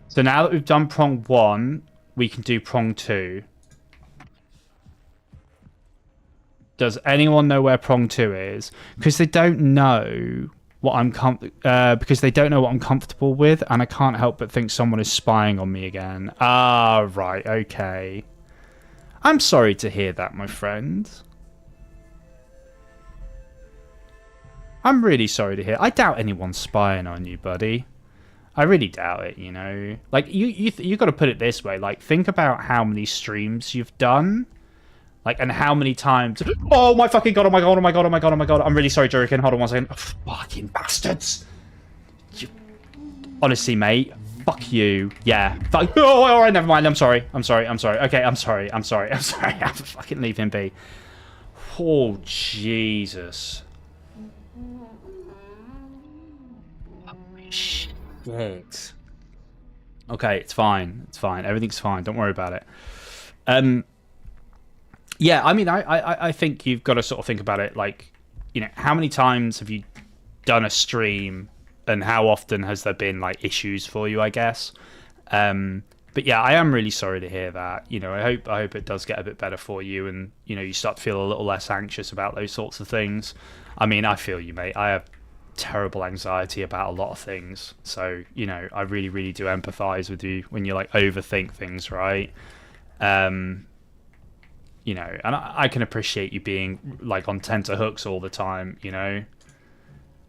Speaker 1: So now that we've done prong 1, we can do prong 2. Does anyone know where prong 2 is? Because they don't know what I'm because they don't know what I'm comfortable with, and I can't help but think someone is spying on me again. Ah, right, okay. I'm sorry to hear that, my friend. I'm really sorry to hear. I doubt anyone's spying on you, buddy. I really doubt it, you know. Like, you got to put it this way. Like, think about how many streams you've done. Like, and how many times... Oh, my fucking god, oh my god, oh my god, oh my god, oh my god. I'm really sorry, Juriken. Hold on one second. Oh, fucking bastards. Honestly, mate. Fuck you. Yeah. Fuck... Oh, alright, never mind. I'm sorry. I'm sorry. I'm sorry. Okay, I'm sorry. I'm sorry. I'm sorry. I'm fucking leave him be. Oh, Jesus. Shit. Okay, it's fine. It's fine. Everything's fine. Don't worry about it. Yeah, I mean, I think you've got to sort of think about it like, you know, how many times have you done a stream and how often has there been like issues for you, I guess. But yeah, I am really sorry to hear that. You know, I hope it does get a bit better for you and, you know, you start to feel a little less anxious about those sorts of things. I mean, I feel you, mate. I have terrible anxiety about a lot of things. So, you know, I really, really do empathize with you when you like overthink things, right? You know, and I can appreciate you being like on tenterhooks all the time, you know.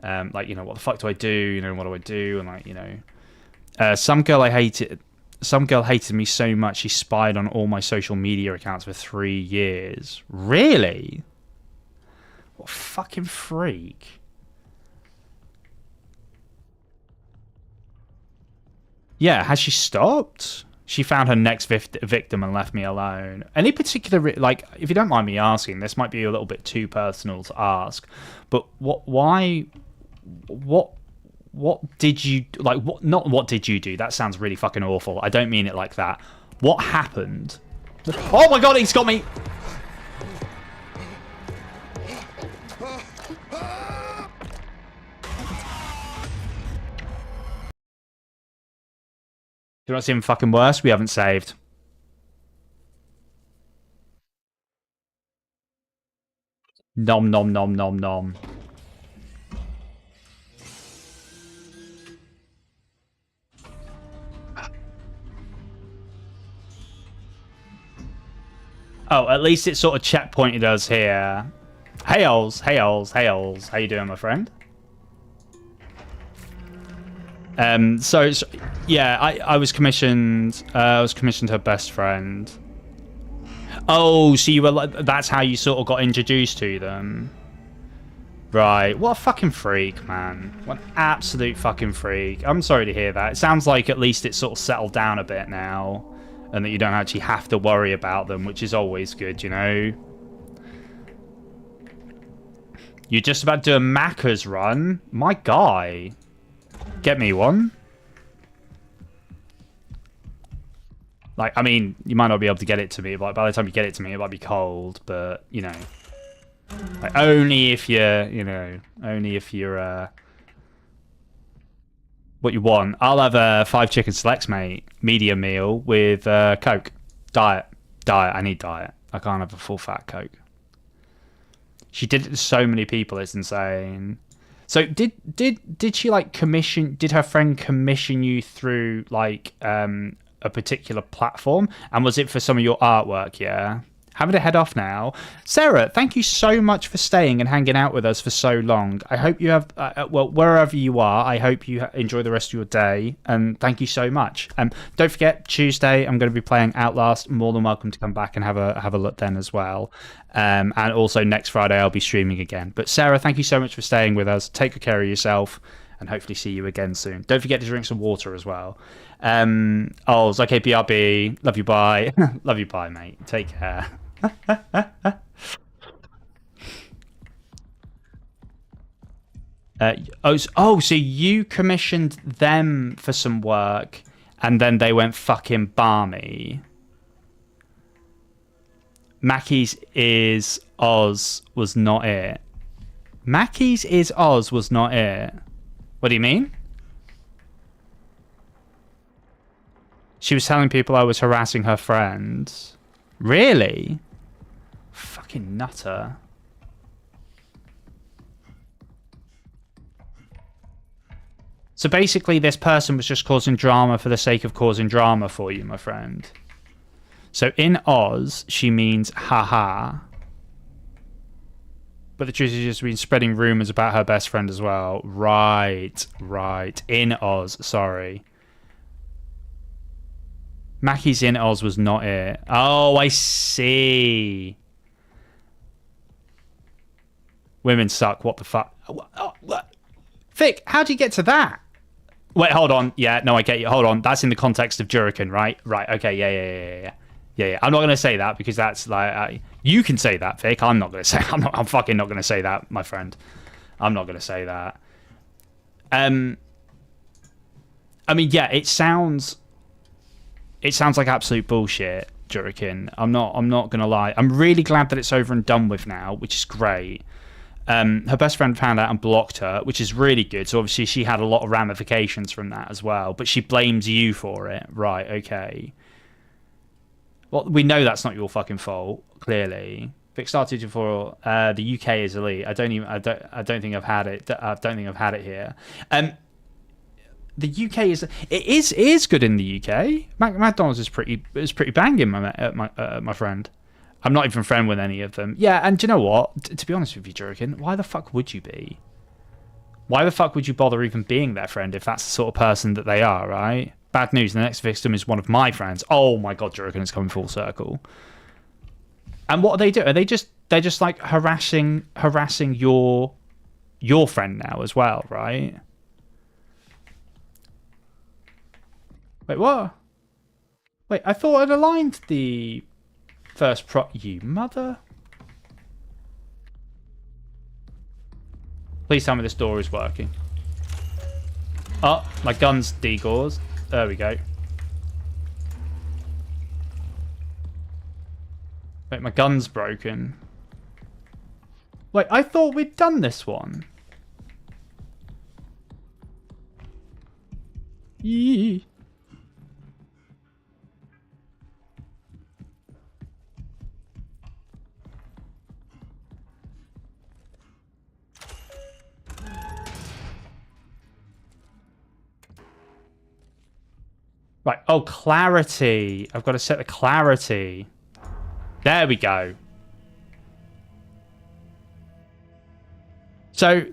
Speaker 1: Like, you know, what the fuck do I do? You know, what do I do? And like, you know, some girl hated me so much she spied on all my social media accounts for 3 years. Really? What a fucking freak. Yeah, has she stopped? She found her next victim and left me alone. Any particular, like, if you don't mind me asking, this might be a little bit too personal to ask, but what did you, like, not what did you do? That sounds really fucking awful. I don't mean it like that. What happened? Oh my god, he's got me! Do you know what's even fucking worse? We haven't saved. Nom nom nom nom nom. Oh, at least it sort of checkpointed us here. Hey-ols, hey-ols, hey-ols. How you doing, my friend? So yeah, I was commissioned. I was commissioned her best friend. Oh, so you were like, that's how you sort of got introduced to them, right? What a fucking freak, man! What an absolute fucking freak. I'm sorry to hear that. It sounds like at least it's sort of settled down a bit now, and that you don't actually have to worry about them, which is always good, you know. You're just about to do a Macca's run, my guy. Get me one. Like, I mean, you might not be able to get it to me, but by the time you get it to me, it might be cold. But, you know, like, only if you're, you know, only if you're, what you want. I'll have a 5 chicken selects, mate. Medium meal with Coke. Diet. I need diet. I can't have a full fat Coke. She did it to so many people, it's insane. So did she like commission? Did her friend commission you through like a particular platform? And was it for some of your artwork? Yeah. Having to head off now. Sarah, thank you so much for staying and hanging out with us for so long. I hope you have, well, wherever you are, I hope you enjoy the rest of your day. And thank you so much. Don't forget, Tuesday, I'm going to be playing Outlast. More than welcome to come back and have a look then as well. And also next Friday, I'll be streaming again. But Sarah, thank you so much for staying with us. Take good care of yourself and hopefully see you again soon. Don't forget to drink some water as well. Oh, it's okay, BRB. Love you, bye. Love you, bye, mate. Take care. So you commissioned them for some work and then they went fucking balmy. Mackey's is Oz was not it. Mackie's is Oz was not it. What do you mean? She was telling people I was harassing her friends. Really? Fucking nutter. So basically this person was just causing drama for the sake of causing drama for you, my friend. So in Oz, she means haha. But the truth is just been spreading rumours about her best friend as well. Right. In Oz, sorry. Mackie's in Oz was not it. Oh, I see. Women suck, what the fuck? What? Vic, how'd you get to that? Wait, hold on. Yeah, no, I get you. Hold on. That's in the context of Juriken, right? Right, okay, yeah. I'm not going to say that because that's like... you can say that, Vic. I'm not going to say... I'm fucking not going to say that, my friend. I'm not going to say that. I mean, yeah, it sounds like absolute bullshit, Juriken. I'm not going to lie. I'm really glad that it's over and done with now, which is great. Her best friend found out and blocked her, which is really good. So obviously she had a lot of ramifications from that as well. But she blames you for it. Right, okay. Well, we know that's not your fucking fault, clearly. Vic started for the UK is elite. I don't think I've had it. I don't think I've had it here. The UK is good in the UK. McDonald's is pretty banging, my friend. I'm not even friend with any of them. Yeah, and do you know what? To be honest with you, Juriken, why the fuck would you be? Why the fuck would you bother even being their friend if that's the sort of person that they are, right? Bad news, the next victim is one of my friends. Oh my god, Juriken is coming full circle. And what are they doing? They're just like harassing your friend now as well, right? Wait, what? Wait, I thought I'd aligned the first you mother. Please tell me this door is working. Oh, my gun's degaussed. There we go. Wait, my gun's broken. Wait, I thought we'd done this one. Yee. Right, oh, clarity. I've got to set the clarity. There we go. So,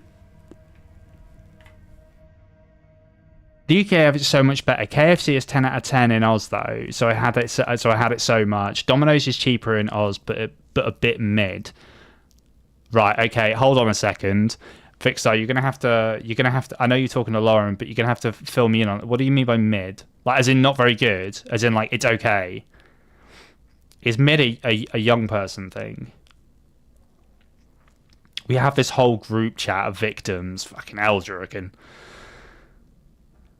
Speaker 1: the UK have it so much better. KFC is 10 out of 10 in Oz though, so I had it so much. Domino's is cheaper in Oz, but a bit mid. Right, okay, hold on a second. Fixstar, you're gonna have to. I know you're talking to Lauren, but you're gonna have to fill me in on. What do you mean by mid? Like, as in not very good? As in like it's okay? Is mid a young person thing? We have this whole group chat of victims. Fucking hell, Juriken.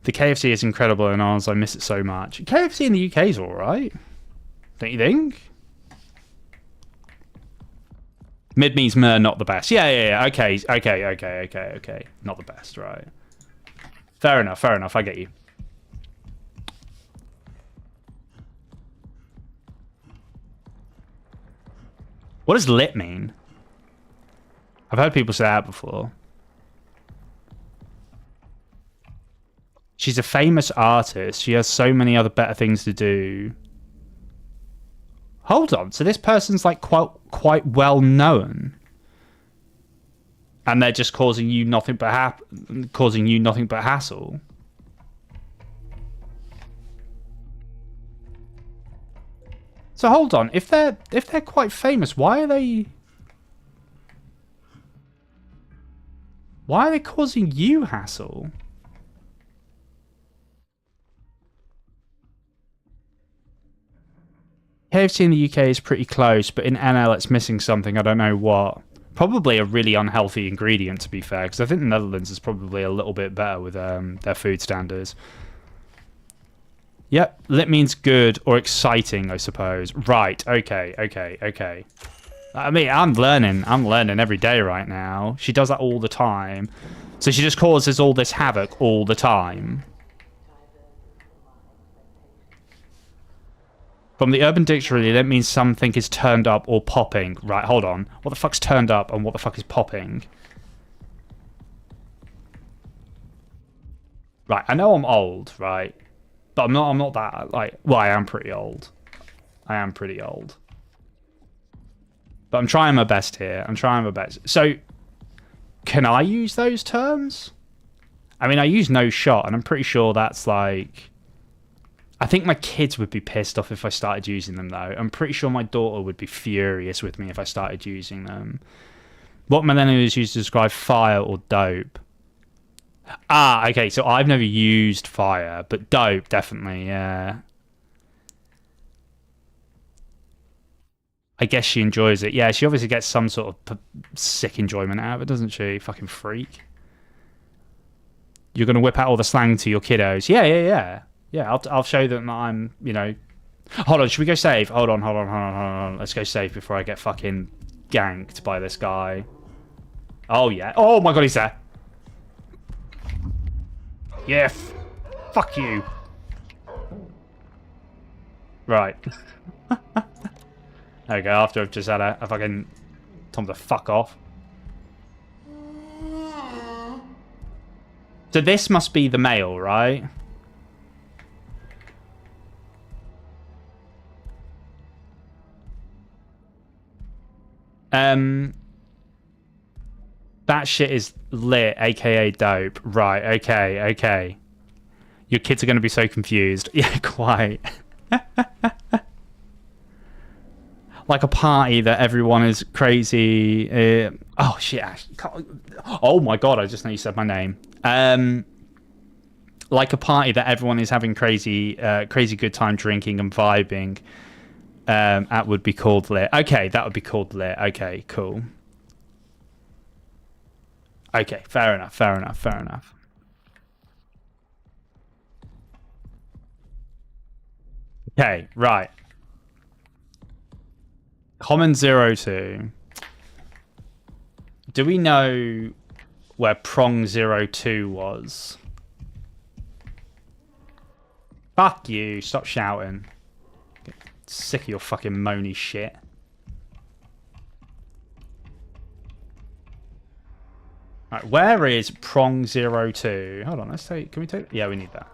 Speaker 1: The KFC is incredible in ours. I miss it so much. KFC in the UK is all right, don't you think? Mid means not the best. Yeah. Okay. Not the best, right? Fair enough. I get you. What does lit mean? I've heard people say that before. She's a famous artist. She has so many other better things to do. Hold on. So this person's like quite well known, and they're just causing you nothing but hassle. So hold on. If they're quite famous, why are they causing you hassle? KFC in the UK is pretty close, but in NL it's missing something. I don't know what. Probably a really unhealthy ingredient, to be fair, because I think the Netherlands is probably a little bit better with their food standards. Yep, lit means good or exciting, I suppose. Right, okay. I mean, I'm learning every day right now. She does that all the time. So she just causes all this havoc all the time. From the Urban Dictionary, that means something is turned up or popping. Right, hold on. What the fuck's turned up and what the fuck is popping? Right, I know I'm old, right? But I'm not that, like... Well, I am pretty old. I am pretty old. But I'm trying my best here. I'm trying my best. So, can I use those terms? I mean, I use no shot, and I'm pretty sure that's like... I think my kids would be pissed off if I started using them, though. I'm pretty sure my daughter would be furious with me if I started using them. What millennials is used to describe fire or dope? Ah, okay, so I've never used fire, but dope, definitely, yeah. I guess she enjoys it. Yeah, she obviously gets some sort of sick enjoyment out of it, doesn't she? Fucking freak. You're going to whip out all the slang to your kiddos. Yeah. Yeah, I'll show them that I'm, you know... Hold on, should we go save? Hold on. Let's go save before I get fucking ganked by this guy. Oh, yeah. Oh, my God, he's there. Yeah, fuck you. Right. There we go, after I've just had a fucking... Tom to fuck off. So this must be the male, right? That shit is lit, aka dope. Right, okay. Your kids are going to be so confused. Yeah, quite. Like a party that everyone is crazy. Oh, shit. Oh, my God, I just know you said my name. Like a party that everyone is having crazy good time drinking and vibing. That would be called lit. Okay, that would be called lit. Okay, cool. Okay, fair enough. Okay, right. Common 02. Do we know where prong 02 was? Fuck you, stop shouting. Get sick of your fucking moany shit. Right, where is prong 02? Hold on, let's take... Can we take... Yeah, we need that.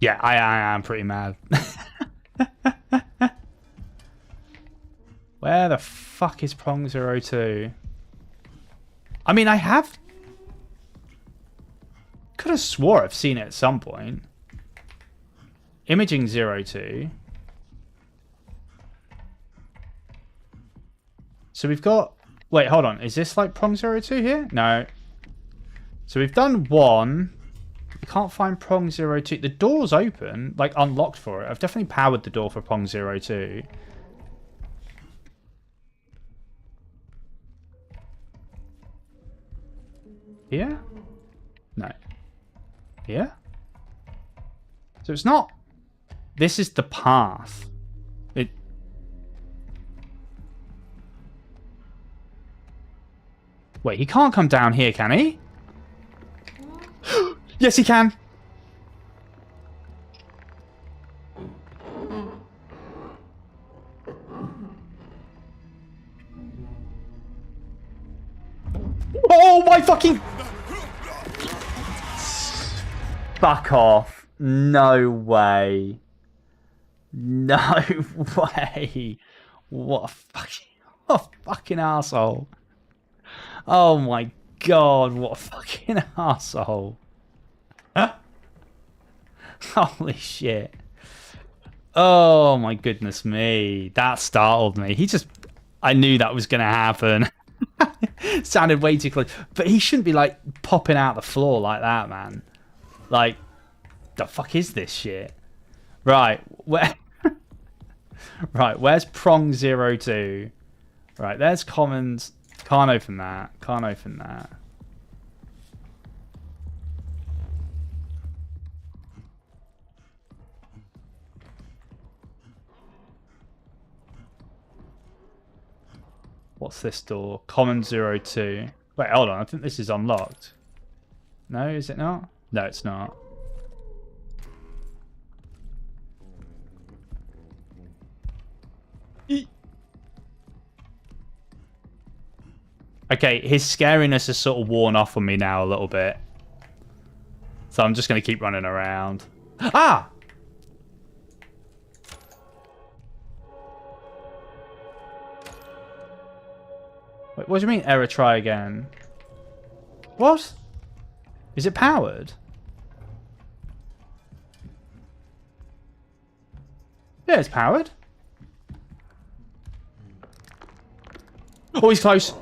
Speaker 1: Yeah, I am pretty mad. Where the fuck is prong 02? I mean, I have... Could have swore I've seen it at some point. Imaging 02. So we've got... Wait, hold on. Is this like prong 02 here? No. So we've done one. We can't find prong 02. The door's open, like unlocked for it. I've definitely powered the door for prong 02. Here? No. Here? So it's not... This is the path. It... Wait, he can't come down here, can he? Yes, he can. Oh my fucking... Fuck off. No way. No way. What a fucking asshole. Oh my God, what a fucking asshole. Holy shit. Oh my goodness me. That startled me. I knew that was going to happen. Sounded way too close. But he shouldn't be like popping out the floor like that, man. Like, the fuck is this shit? Right, where... Right, where's prong 02? Right, there's commons. Can't open that. Can't open that. What's this door? Common 02. Wait, hold on. I think this is unlocked. No, is it not? No, it's not. Okay, his scariness has sort of worn off on me now a little bit. So I'm just going to keep running around. Ah! Wait, what do you mean error try again? What? Is it powered? Yeah, it's powered. Oh, he's close.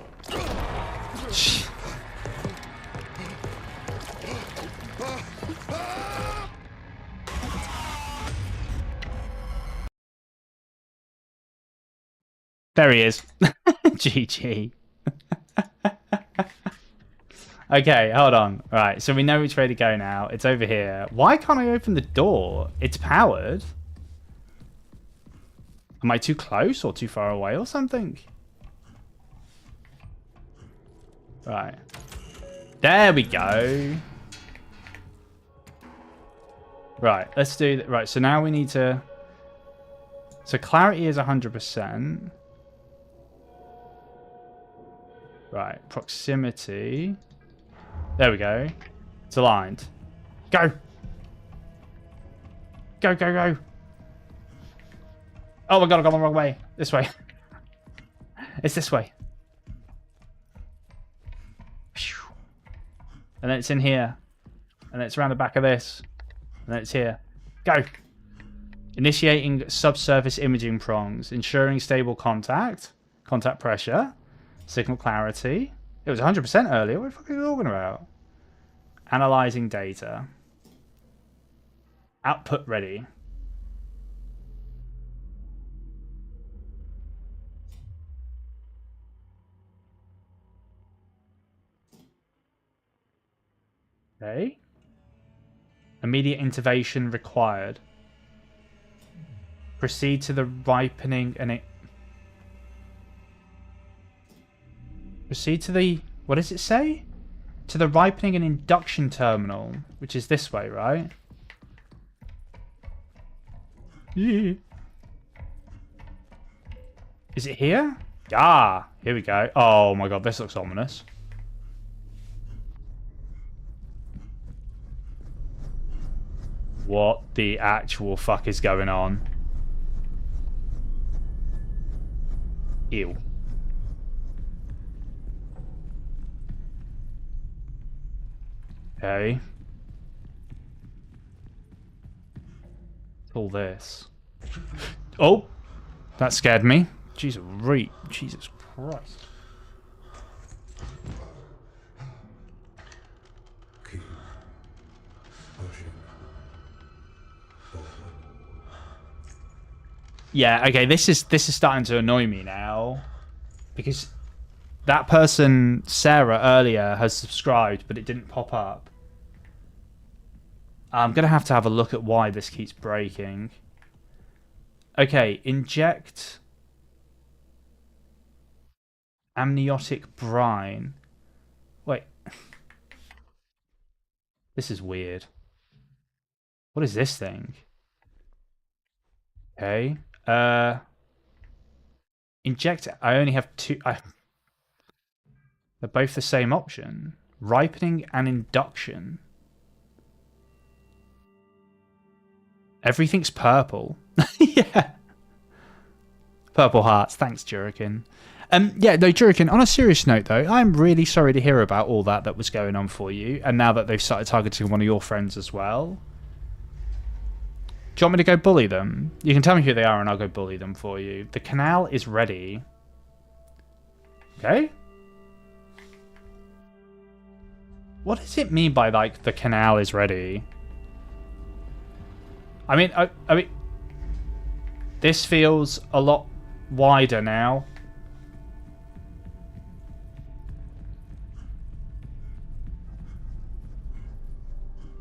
Speaker 1: There he is. GG. Okay, hold on. Right, so we know which way to go now. It's over here. Why can't I open the door? It's powered. Am I too close or too far away or something? Right. There we go. Right, let's do that. Right, so now we need to... So clarity is 100%. Right, proximity. There we go. It's aligned. Go! Go, go, go! Oh my god, I've gone the wrong way. This way. It's this way. And then it's in here. And then it's around the back of this. And then it's here. Go! Initiating subsurface imaging prongs. Ensuring stable contact. Contact pressure. Signal clarity. It was 100% earlier. What the fuck are you talking about? Analyzing data. Output ready. Okay. Immediate intervention required. Proceed to the ripening and it. Proceed to the. What does it say? To the ripening and induction terminal, which is this way, right? Yeah. Is it here? Ah, here we go. Oh my god, this looks ominous. What the actual fuck is going on? Ew. Okay. All this. Oh! That scared me. Jesus Christ. Yeah, okay, this is starting to annoy me now. Because that person, Sarah, earlier has subscribed, but it didn't pop up. I'm going to have a look at why this keeps breaking. Okay, inject amniotic brine. Wait. This is weird. What is this thing? Okay. Inject. I only have two. They're both the same option. Ripening and induction. Everything's purple. Yeah. Purple hearts. Thanks, Juriken. Yeah, no, Juriken, on a serious note, though, I'm really sorry to hear about all that was going on for you. And now that they've started targeting one of your friends as well. Do you want me to go bully them? You can tell me who they are and I'll go bully them for you. The canal is ready. Okay. What does it mean by, like, the canal is ready? I mean, this feels a lot wider now.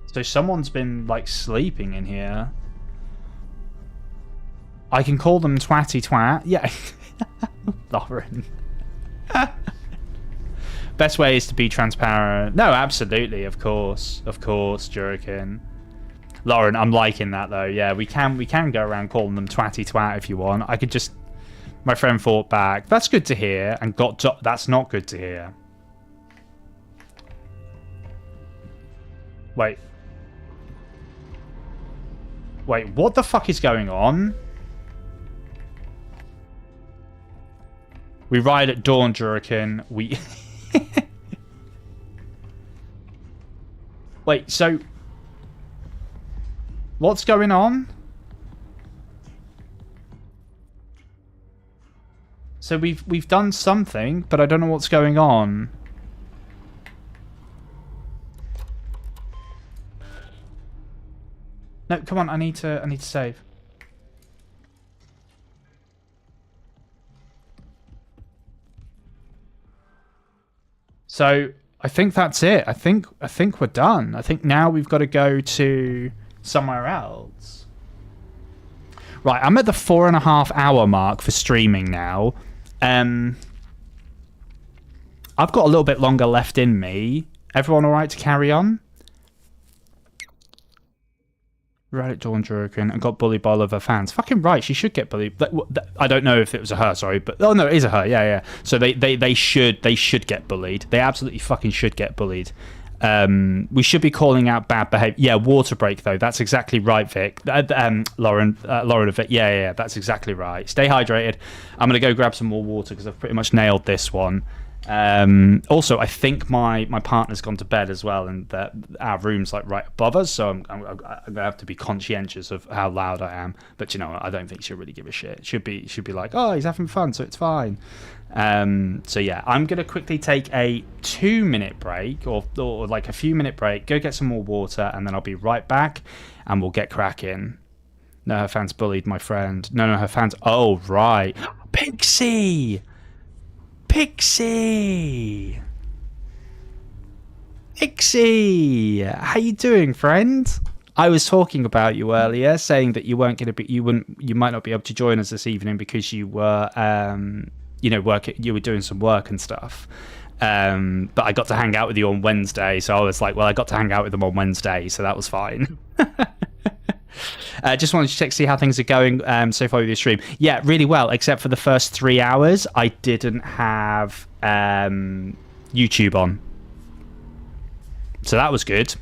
Speaker 1: So someone's been, like, sleeping in here. I can call them twatty twat. Yeah. Lauren. Best way is to be transparent. No, absolutely, of course, Jurikin. Lauren, I'm liking that though. Yeah, we can go around calling them twatty twat if you want. I could just. My friend fought back. That's good to hear, and that's not good to hear. Wait, what the fuck is going on? We ride at dawn, Jurikin. We. Wait, so what's going on? So we've done something, but I don't know what's going on. No, come on, I need to save. So I think that's it. I think we're done. I think now we've got to go to somewhere else. Right, I'm at the 4.5 hour mark for streaming now. I've got a little bit longer left in me. Everyone all right to carry on? Right at Dawn Jurikin and got bullied by all of her fans. Fucking right, she should get bullied. I don't know if it was a her, sorry, but oh no, it is a her. Yeah. So they should get bullied. They absolutely fucking should get bullied. We should be calling out bad behavior. Yeah, water break though. That's exactly right, Vic. Lauren, Vic. Yeah, that's exactly right. Stay hydrated. I'm gonna go grab some more water because I've pretty much nailed this one. Also, I think my partner's gone to bed as well, and our room's like right above us, so I'm gonna have to be conscientious of how loud I am. But you know, I don't think she'll really give a shit. Should be like, oh, he's having fun, so it's fine. So yeah, I'm gonna quickly take a 2-minute break or like a few minute break, go get some more water, and then I'll be right back, and we'll get cracking. No, her fans bullied my friend. No, her fans. Oh right, Pixie, how you doing, friend? I was talking about you earlier, saying that you might not be able to join us this evening because you were, you were doing some work and stuff. But I got to hang out with you on Wednesday, so I was like, well, I got to hang out with them on Wednesday, so that was fine. Just wanted to check, see how things are going so far with your stream. Yeah, really well, except for the first 3 hours, I didn't have YouTube on. So that was good.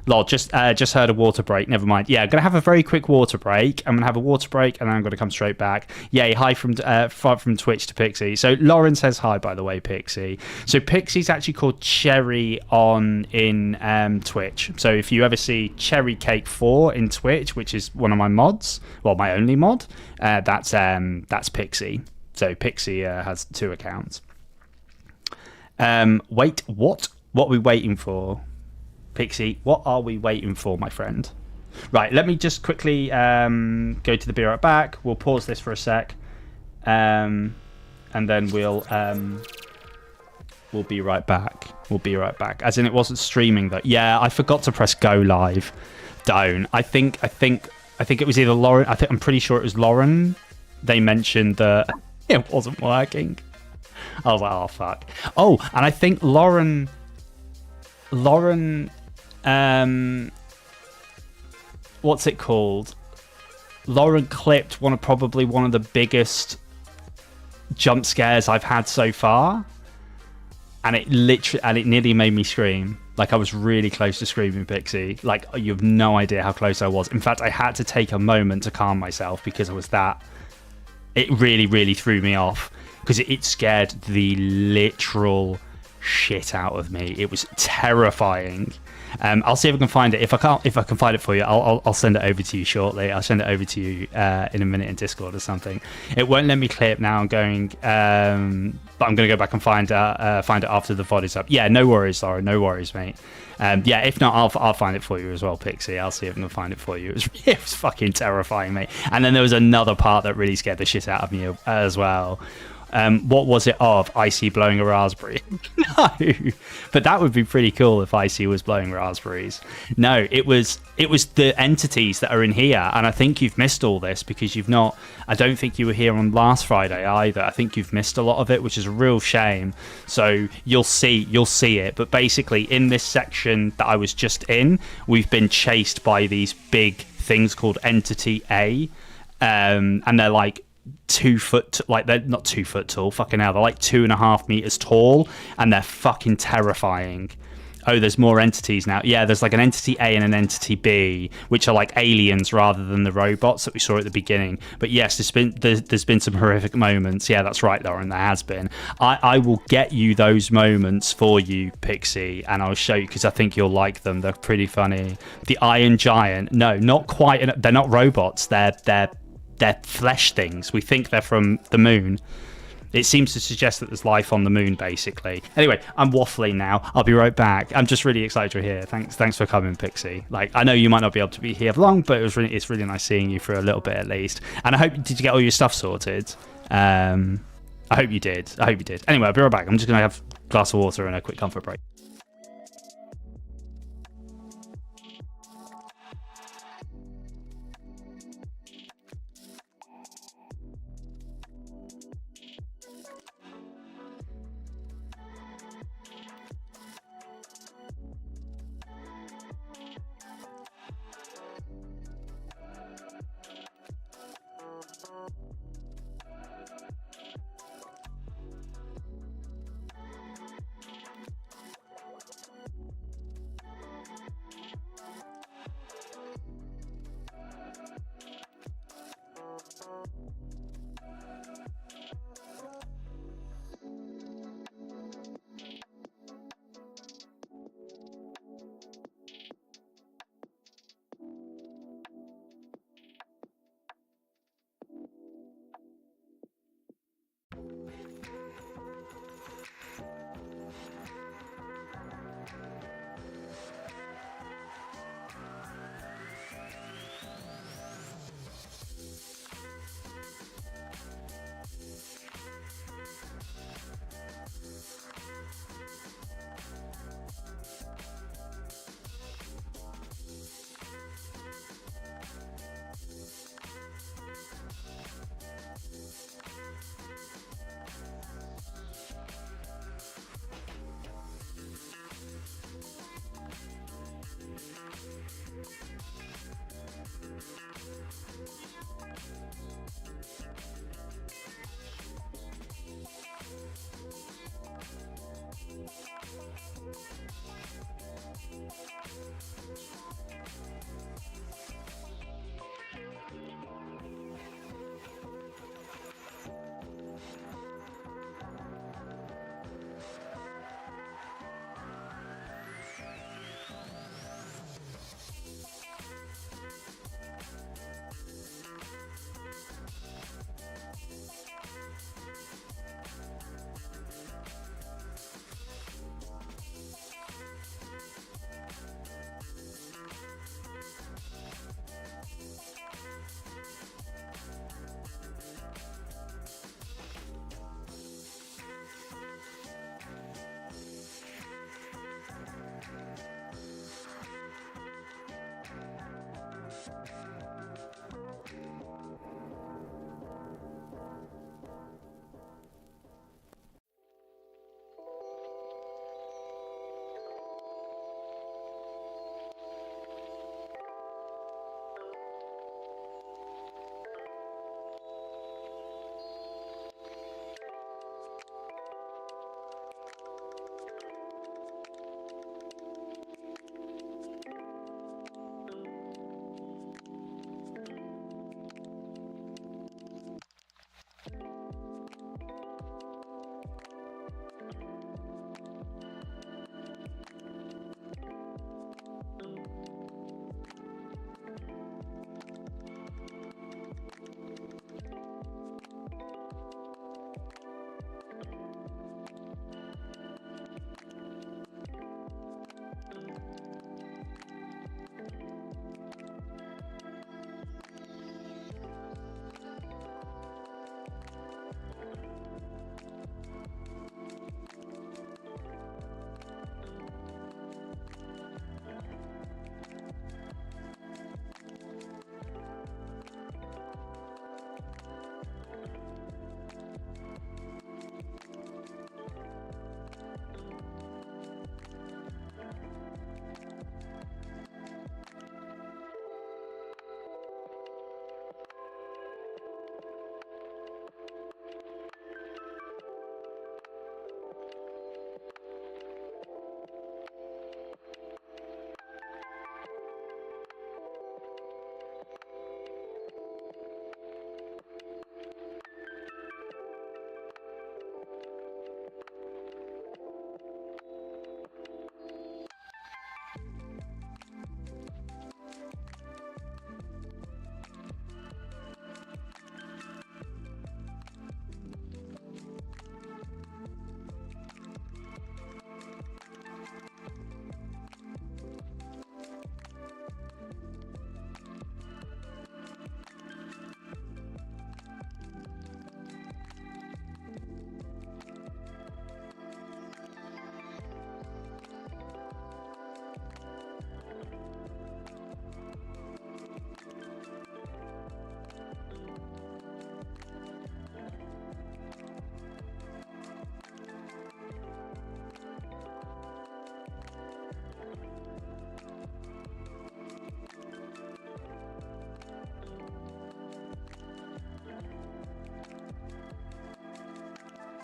Speaker 1: Lol, just heard a water break. Never mind. Yeah, I'm going to have a very quick water break. I'm going to have a water break, and then I'm going to come straight back. Yay, hi from Twitch to Pixie. So Lauren says hi, by the way, Pixie. So Pixie's actually called Cherry in Twitch. So if you ever see Cherry Cake 4 in Twitch, which is one of my mods, well, my only mod, that's Pixie. So Pixie has 2 accounts. Wait, what? What are we waiting for? Pixie, what are we waiting for, my friend? Right, let me just quickly go to the Be Right Back. We'll pause this for a sec. And then we'll be right back. We'll be right back. As in, it wasn't streaming, though. Yeah, I forgot to press go live. Don't. I think it was either Lauren. I'm pretty sure it was Lauren. They mentioned that it wasn't working. I was like, oh, fuck. Oh, and I think Lauren, what's it called? Lauren clipped probably one of the biggest jump scares I've had so far, and it nearly made me scream. Like, I was really close to screaming, Pixie. Like, you have no idea how close I was. In fact, I had to take a moment to calm myself because it really, really threw me off because it scared the literal shit out of me. It was terrifying. I'll see if I can find it. If I can find it for you, I'll send it over to you shortly. I'll send it over to you in a minute in Discord or something. It won't let me clip now. I'm going, but I'm going to go back and find it after the VOD is up. Yeah, no worries, Laura. No worries, mate. Yeah, if not, I'll find it for you as well, Pixie. I'll see if I can find it for you. It was fucking terrifying, mate. And then there was another part that really scared the shit out of me as well. What was it of? Icy blowing a raspberry? No, but that would be pretty cool if Icy was blowing raspberries. No, it was the entities that are in here, and I think you've missed all this because you've not. I don't think you were here on last Friday either. I think you've missed a lot of it, which is a real shame. So you'll see it. But basically, in this section that I was just in, we've been chased by these big things called Entity A, and they're like 2 foot, like they're not 2 foot tall, fucking hell, they're like 2.5 meters tall, and they're fucking terrifying. Oh, there's more entities now. Yeah, there's like an Entity A and an Entity B, which are like aliens rather than the robots that we saw at the beginning. But yes, there's been some horrific moments. Yeah, that's right, Lauren, there has been. I will get you those moments for you, Pixie, and I'll show you because I think you'll like them. They're pretty funny. The Iron Giant, no, not quite. They're not robots. They're flesh things. We think they're from the moon. It seems to suggest that there's life on the moon, basically. Anyway, I'm waffling now. I'll be right back. I'm just really excited you're here. Thanks for coming, Pixie. Like, I know you might not be able to be here for long, but it's really nice seeing you for a little bit at least. And I hope, did you get all your stuff sorted? I hope you did. Anyway, I'll be right back. I'm just going to have a glass of water and a quick comfort break.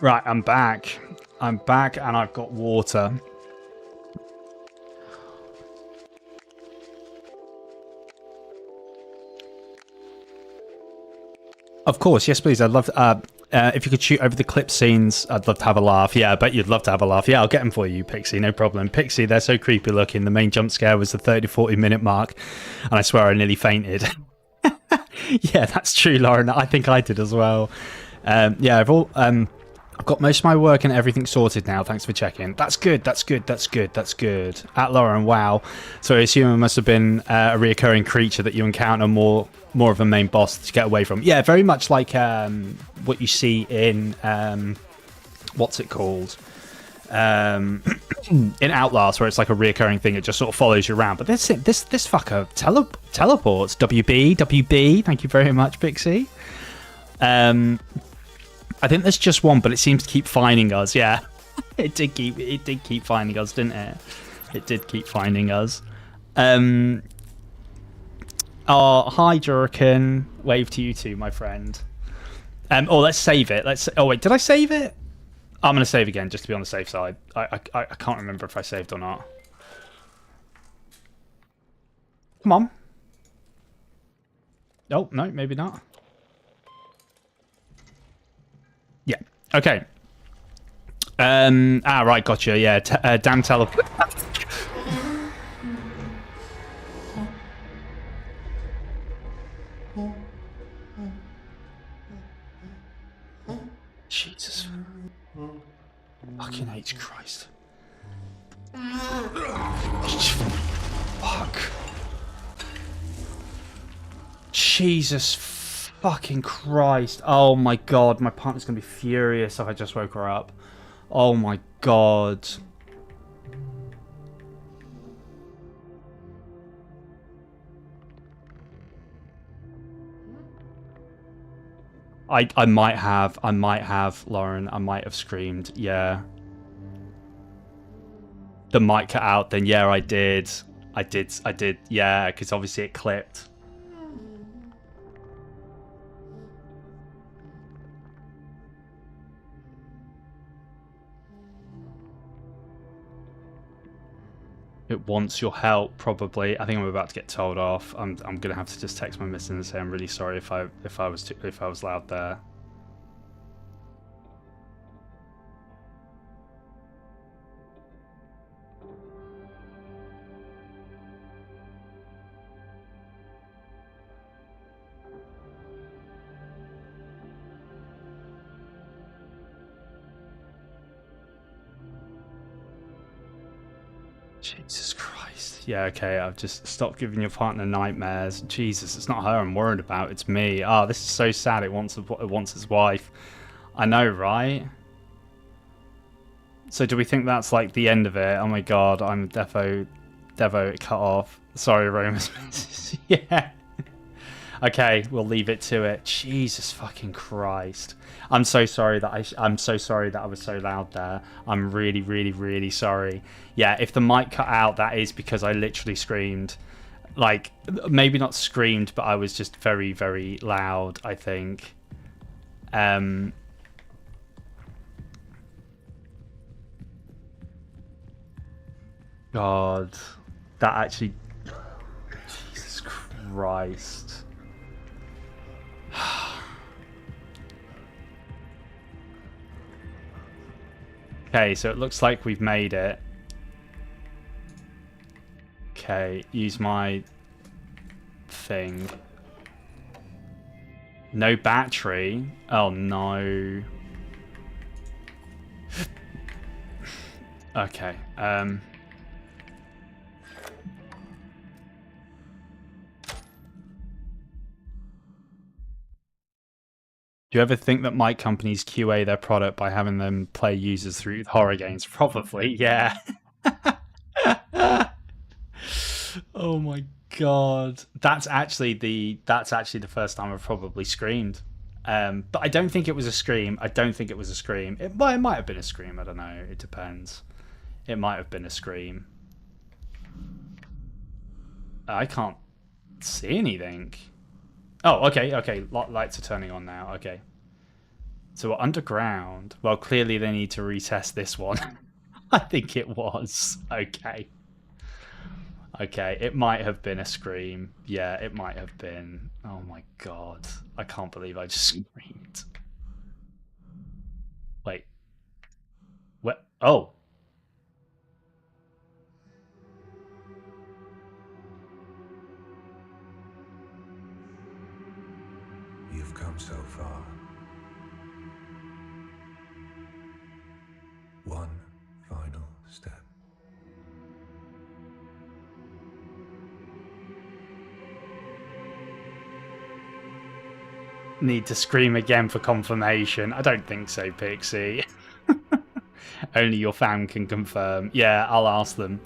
Speaker 1: Right, I'm back. I'm back and I've got water. Of course, yes, please. I'd love if you could shoot over the clip scenes. I'd love to have a laugh. Yeah, I bet you'd love to have a laugh. Yeah, I'll get them for you, Pixie. No problem. Pixie, they're so creepy looking. The main jump scare was the 30-40 minute mark, and I swear I nearly fainted. Yeah, that's true, Lauren. I think I did as well. Yeah, I've got most of my work and everything sorted now. Thanks for checking. That's good. That's good. That's good. That's good. At Lauren, wow. So I assume it must have been a reoccurring creature that you encounter more of a main boss to get away from. Yeah, very much like what you see in what's it called? In Outlast, where it's like a reoccurring thing. It just sort of follows you around. But this fucker teleports. WB. Thank you very much, Pixie. I think there's just one, but it seems to keep finding us. Yeah, it did keep finding us, didn't it? It did keep finding us. Oh, hi, Jurican. Wave to you too, my friend. Oh, let's save it. Oh wait, did I save it? I'm gonna save again just to be on the safe side. I can't remember if I saved or not. Come on. Oh no, maybe not. Yeah. Okay. Right, gotcha. Yeah. Damn teleport. Jesus. Fucking H Christ. Fuck. Jesus fucking Christ. Oh my god, my partner's gonna be furious if I just woke her up. Oh my god. I might have, Lauren. I might have screamed. Yeah. The mic cut out, then yeah, I did. Yeah, because obviously it clipped. It wants your help, probably. I think I'm about to get told off. I'm gonna have to just text my missus and say I'm really sorry if I was loud there. Jesus Christ. Yeah, okay, I've just stopped giving your partner nightmares. Jesus, it's not her I'm worried about, it's me. Oh, this is so sad. It wants its wife. I know, right? So do we think that's like the end of it? Oh my god, I'm Devo it cut off. Sorry, Romus. Yeah. Okay, we'll leave it to it. Jesus fucking Christ. I'm so sorry that I was so loud there. I'm really, really, really sorry. Yeah, if the mic cut out, that is because I literally screamed. Like, maybe not screamed, but I was just very, very loud, I think. God. That actually... Jesus Christ. Okay, so it looks like we've made it. Okay, use my thing. No battery? Oh no. Okay, do you ever think that mic companies QA their product by having them play users through horror games? Probably, yeah. Oh my god. That's actually the first time I've probably screamed. But I don't think it was a scream. It might have been a scream, I don't know. It depends. It might have been a scream. I can't see anything. Oh, okay. Lights are turning on now. Okay. So we're underground. Well, clearly they need to retest this one. I think it was. Okay. Okay, it might have been a scream. Yeah, it might have been. Oh my god. I can't believe I just screamed. Wait. What? Oh.
Speaker 4: You've come so far. One final step.
Speaker 1: Need to scream again for confirmation. I don't think so, Pixie. Only your fam can confirm. Yeah, I'll ask them.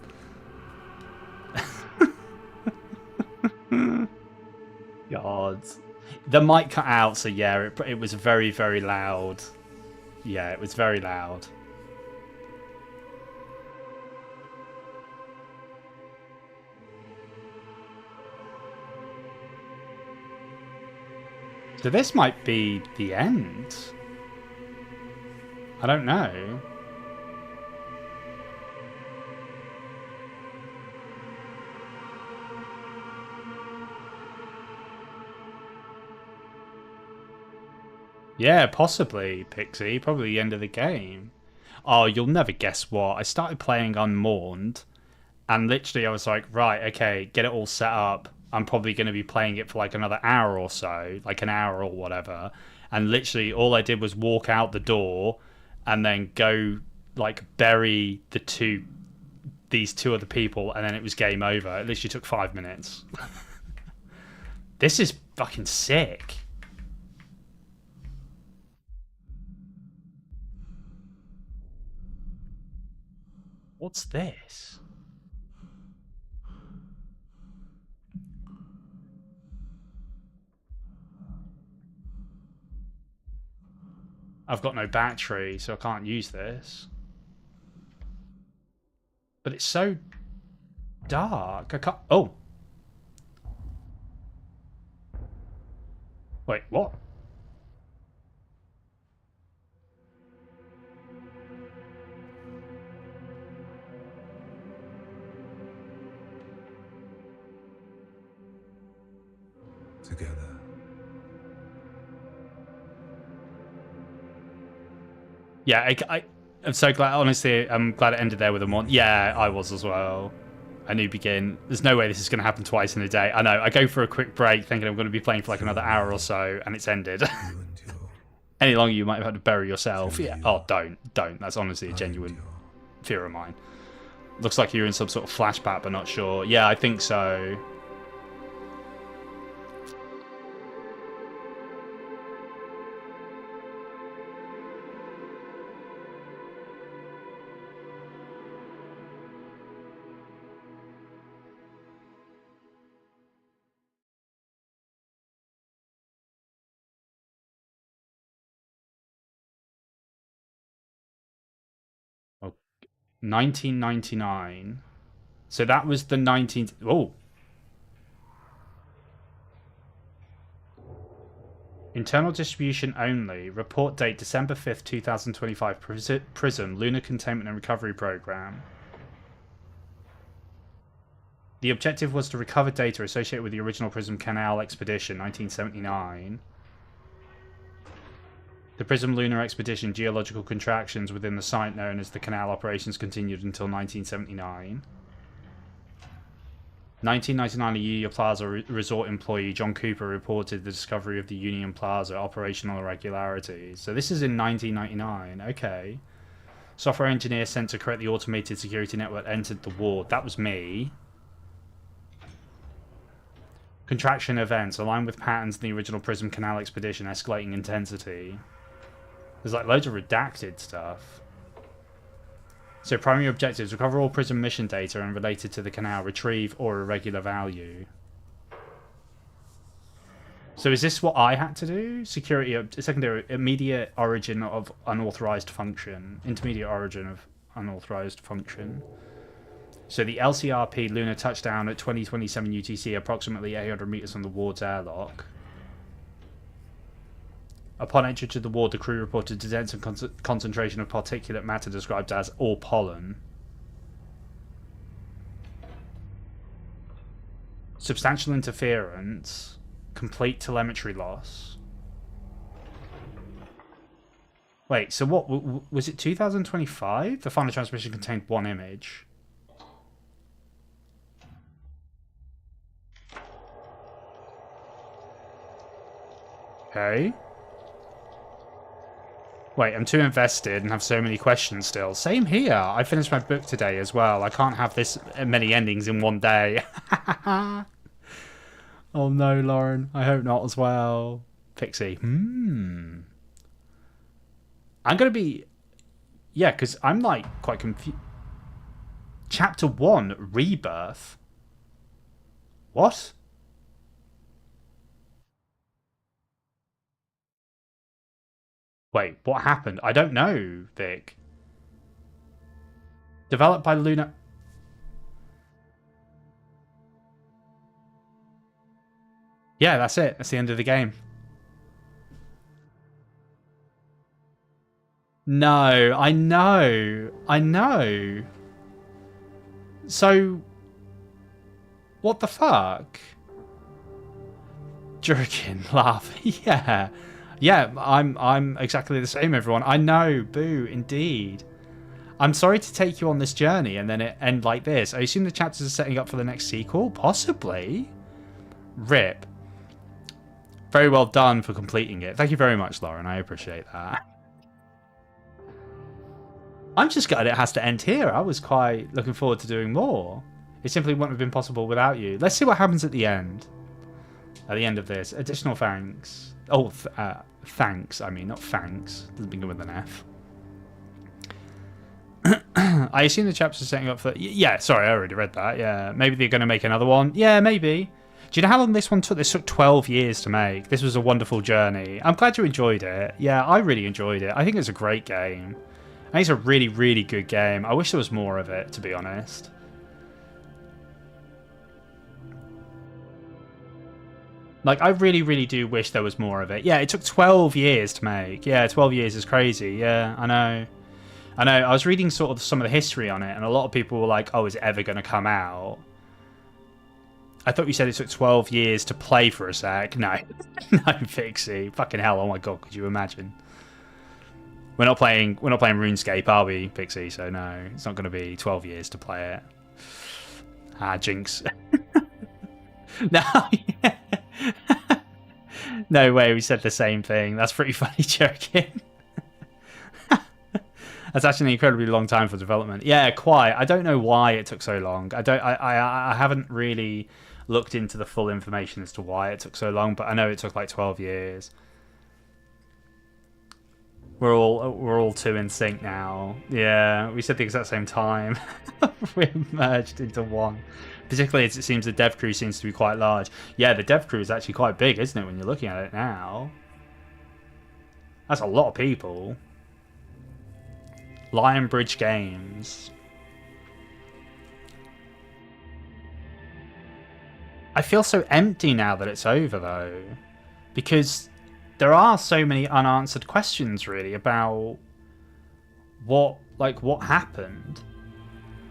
Speaker 1: God. The mic cut out, so yeah, it was very, very loud. Yeah, it was very loud. So this might be the end. I don't know. Yeah, possibly, Pixie. Probably the end of the game. Oh, you'll never guess what. I started playing Unmourned, and literally I was like, right, okay, get it all set up. I'm probably going to be playing it for like another hour or so, like an hour or whatever. And literally all I did was walk out the door and then go like bury these two other people, and then it was game over. It literally took 5 minutes. This is fucking sick. What's this? I've got no battery, so I can't use this. But it's so dark. I can't... Oh. Wait, what?
Speaker 4: Together.
Speaker 1: Yeah, I'm so glad. Honestly, I'm glad it ended there with a mon. Yeah, I was as well. A new begin. There's no way this is going to happen twice in a day. I know. I go for a quick break thinking I'm going to be playing for like another hour or so, and it's ended. Any longer, you might have had to bury yourself. Yeah. Oh, don't. That's honestly a genuine fear of mine. Looks like you're in some sort of flashback, but not sure. Yeah, I think so. Oh, 1999. So that was the 19th. Oh. Internal distribution only. Report date December 5th, 2025. PRISM, Lunar Containment and Recovery Program. The objective was to recover data associated with the original PRISM Canal expedition, 1979. The PRISM Lunar Expedition geological contractions within the site known as the Canal operations continued until 1979. 1999, a Union Plaza resort employee, John Cooper, reported the discovery of the Union Plaza operational irregularities. So this is in 1999. Okay. Software engineer sent to correct the automated security network entered the ward. That was me. Contraction events align with patterns in the original Prism Canal expedition, escalating intensity. There's like loads of redacted stuff. So primary objectives: recover all Prism mission data and related to the canal, retrieve or irregular value. So is this what I had to do? Security, secondary, immediate origin of unauthorized function, intermediate origin of unauthorized function. So the LCRP lunar touchdown at 2027 UTC, approximately 800 meters from the ward's airlock. Upon entry to the ward, the crew reported a dense concentration of particulate matter described as all pollen. Substantial interference. Complete telemetry loss. Wait, so what? Was it 2025? The final transmission contained one image. Okay. Wait, I'm too invested and have so many questions still. Same here. I finished my book today as well. I can't have this many endings in one day. Oh no, Lauren. I hope not as well. Pixie. I'm going to be... Yeah, because I'm like quite confused. Chapter 1, Rebirth. What? Wait, what happened? I don't know, Vic. Developed by Lunar... Yeah, that's it. That's the end of the game. No, I know. I know. So... What the fuck? Jerkin, laugh. Yeah. Yeah, I'm exactly the same, everyone. I know, boo, indeed. I'm sorry to take you on this journey and then it end like this. I assume the chapters are setting up for the next sequel? Possibly. Rip. Very well done for completing it. Thank you very much, Lauren. I appreciate that. I'm just gutted it has to end here. I was quite looking forward to doing more. It simply wouldn't have been possible without you. Let's see what happens at the end. At the end of this. Additional thanks. Oh, thanks. I mean, not thanks. Doesn't begin with an F. I assume the chapters are setting up for... Yeah, sorry, I already read that. Yeah, maybe they're going to make another one. Yeah, maybe. Do you know how long this one took? This took 12 years to make. This was a wonderful journey. I'm glad you enjoyed it. Yeah, I really enjoyed it. I think it's a great game. I think it's a really, really good game. I wish there was more of it, to be honest. Like, I really, really do wish there was more of it. Yeah, it took 12 years to make. Yeah, 12 years is crazy. Yeah, I know. I know. I was reading sort of some of the history on it, and a lot of people were like, oh, is it ever going to come out? I thought you said it took 12 years to play for a sec. No. No, Pixie. Fucking hell, oh my god, could you imagine? We're not playing RuneScape, are we, Pixie? So no, it's not going to be 12 years to play it. Ah, jinx. No, yeah. No way, we said the same thing. That's pretty funny, joking. That's actually an incredibly long time for development. Yeah, quite. I don't know why it took so long. I haven't really looked into the full information as to why it took so long, but I know it took like 12 years. We're all two in sync now. Yeah, we said the exact same time. We're merged into one. Particularly as it seems the dev crew seems to be quite large. Yeah, the dev crew is actually quite big, isn't it, when you're looking at it now? That's a lot of people. Lionbridge Games. I feel so empty now that it's over, though. Because there are so many unanswered questions, really, about what happened.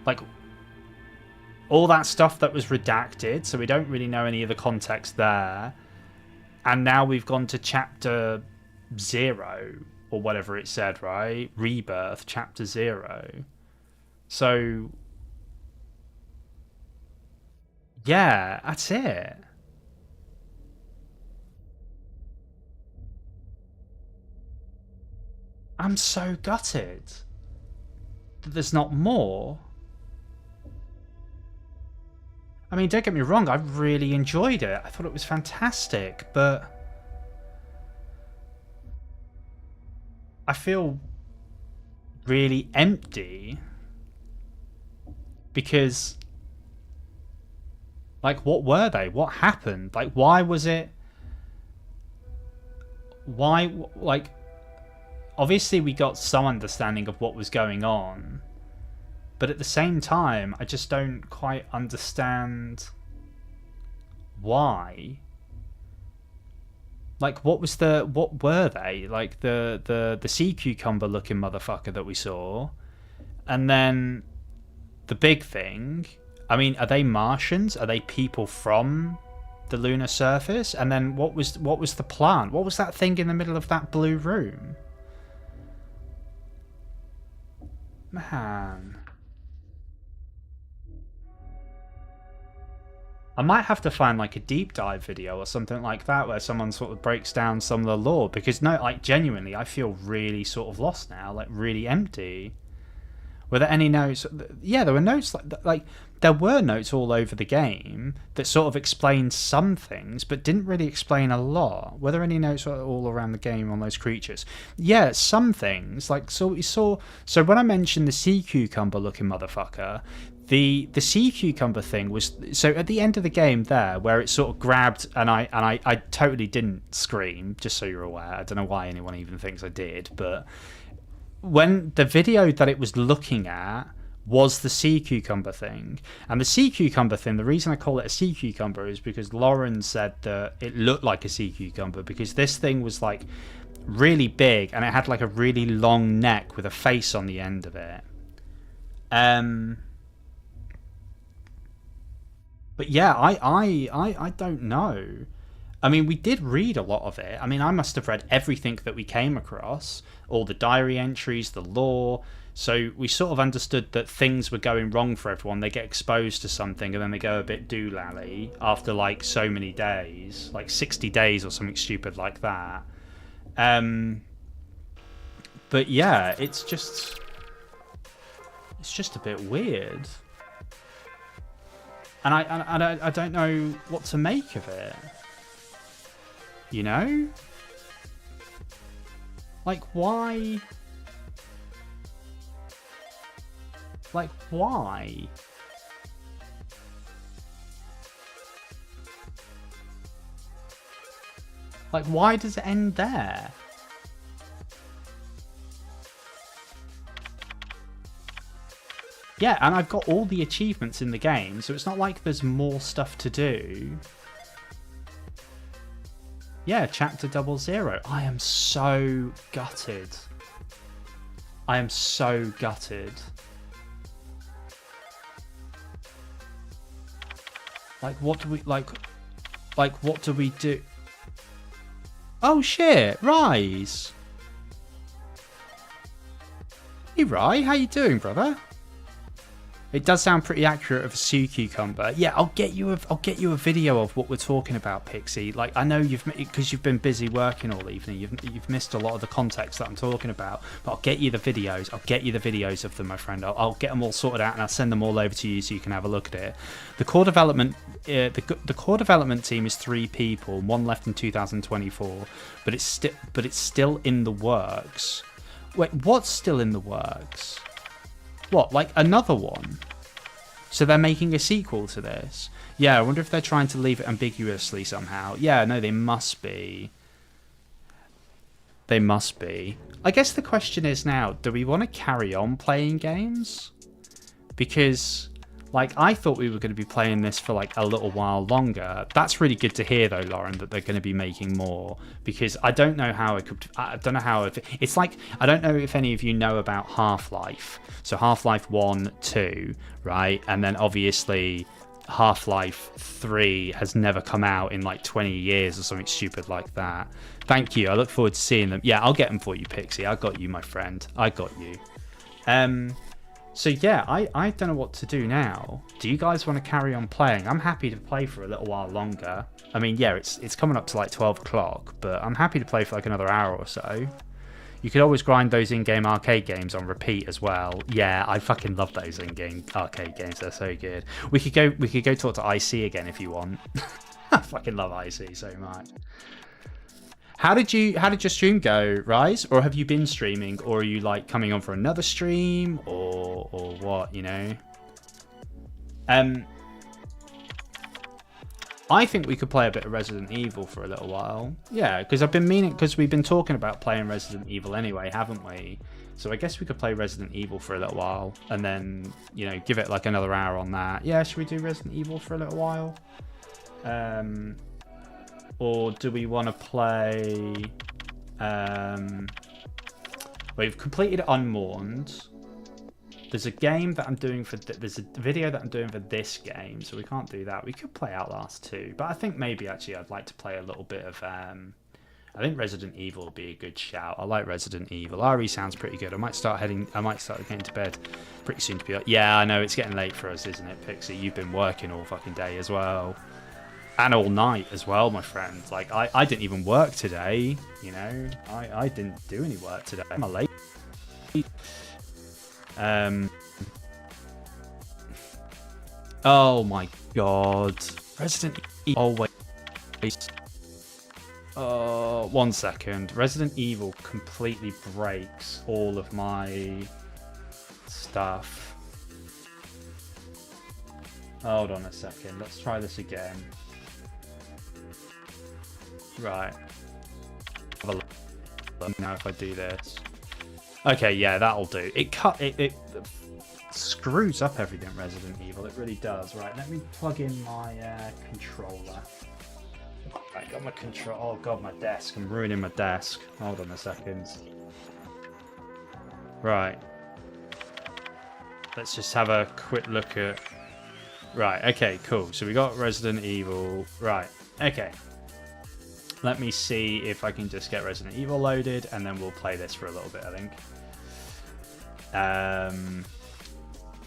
Speaker 1: Like, all that stuff that was redacted, so we don't really know any of the context there. And now we've gone to chapter 0, or whatever it said, right? Rebirth, chapter 0. So, yeah, that's it. I'm so gutted that there's not more. I mean, don't get me wrong, I really enjoyed it. I thought it was fantastic, but I feel really empty because, like, what were they? What happened? Like, why was it? Why, like, obviously we got some understanding of what was going on. But at the same time, I just don't quite understand why. Like, what were they? Like the sea cucumber looking motherfucker that we saw, and then the big thing. I mean, are they Martians? Are they people from the lunar surface? And then what was the plant? What was that thing in the middle of that blue room? Man. I might have to find like a deep dive video or something like that where someone sort of breaks down some of the lore, because no, like genuinely I feel really sort of lost now, like really empty. Were there any notes? Yeah, there were notes like there were notes all over the game that sort of explained some things but didn't really explain a lot. Were there any notes all around the game on those creatures? Yeah, some things. Like, so we saw. So when I mentioned the sea cucumber looking motherfucker, the sea cucumber thing was, so at the end of the game there where it sort of grabbed, and I totally didn't scream, just so you're aware. I don't know why anyone even thinks I did, but when the video that it was looking at was the sea cucumber thing. And the sea cucumber thing, the reason I call it a sea cucumber is because Lauren said that it looked like a sea cucumber because this thing was like really big and it had like a really long neck with a face on the end of it. But yeah, I don't know. I mean, we did read a lot of it. I mean, I must have read everything that we came across, all the diary entries, the lore. So we sort of understood that things were going wrong for everyone. They get exposed to something and then they go a bit doolally after like so many days, like 60 days or something stupid like that. But yeah, it's just a bit weird. And I don't know what to make of it. You know? Like, why? Like, why? Like, why does it end there? Yeah, and I've got all the achievements in the game, so it's not like there's more stuff to do. Yeah, chapter 00. I am so gutted. I am so gutted. Like, what do we like? What do we do? Oh shit, Rise. Hey, Rye, how you doing, brother? It does sound pretty accurate of a sea cucumber. Yeah, I'll get you a video of what we're talking about, Pixie. Like, I know because you've been busy working all evening. You've missed a lot of the context that I'm talking about. But I'll get you the videos. I'll get you the videos of them, my friend. I'll get them all sorted out and I'll send them all over to you so you can have a look at it. The core development, the core development team is 3 people. 1 left in 2024, but it's still in the works. Wait, what's still in the works? What, like another one? So they're making a sequel to this? Yeah, I wonder if they're trying to leave it ambiguously somehow. Yeah, no, they must be. They must be. I guess the question is now, do we want to carry on playing games? Because, like, I thought we were going to be playing this for, like, a little while longer. That's really good to hear, though, Lauren, that they're going to be making more. Because I don't know how it could... I don't know how... It's like... I don't know if any of you know about Half-Life. So Half-Life 1, 2, right? And then, obviously, Half-Life 3 has never come out in, like, 20 years or something stupid like that. Thank you. I look forward to seeing them. Yeah, I'll get them for you, Pixie. I got you, my friend. I got you. So yeah, I don't know what to do now. Do you guys want to carry on playing? I'm happy to play for a little while longer. I mean, yeah, it's coming up to like 12 o'clock, but I'm happy to play for like another hour or so. You could always grind those in-game arcade games on repeat as well. Yeah, I fucking love those in-game arcade games. They're so good. We could go talk to IC again if you want. I fucking love IC so much. How did your stream go, Rise? Or have you been streaming, or are you like coming on for another stream, or what? You know. I think we could play a bit of Resident Evil for a little while. Yeah, because we've been talking about playing Resident Evil anyway, haven't we? So I guess we could play Resident Evil for a little while, and then give it like another hour on that. Yeah, should we do Resident Evil for a little while? or do we want to play? We've completed Unmourned. There's a game that I'm doing for. There's a video that I'm doing for this game, so we can't do that. We could play Outlast 2, but I think maybe actually I'd like to play a little bit of. I think Resident Evil would be a good shout. I like Resident Evil. RE sounds pretty good. I might start getting to bed pretty soon to be like, yeah, I know it's getting late for us, isn't it, Pixie? You've been working all fucking day as well. And all night as well, my friend. Like, I didn't even work today, you know? I didn't do any work today. I'm a late. Oh my god. Resident Evil always. Oh, 1 second. Resident Evil completely breaks all of my stuff. Hold on a second. Let's try this again. Right. Have a look now if I do this. Okay, yeah, that'll do. It screws up everything, Resident Evil. It really does. Right, let me plug in my controller. I got my control. Oh god, my desk. I'm ruining my desk. Hold on a second. Right. Let's just have a quick look at. Right. Okay. Cool. So we got Resident Evil. Right. Okay. Let me see if I can just get Resident Evil loaded, and then we'll play this for a little bit. I think.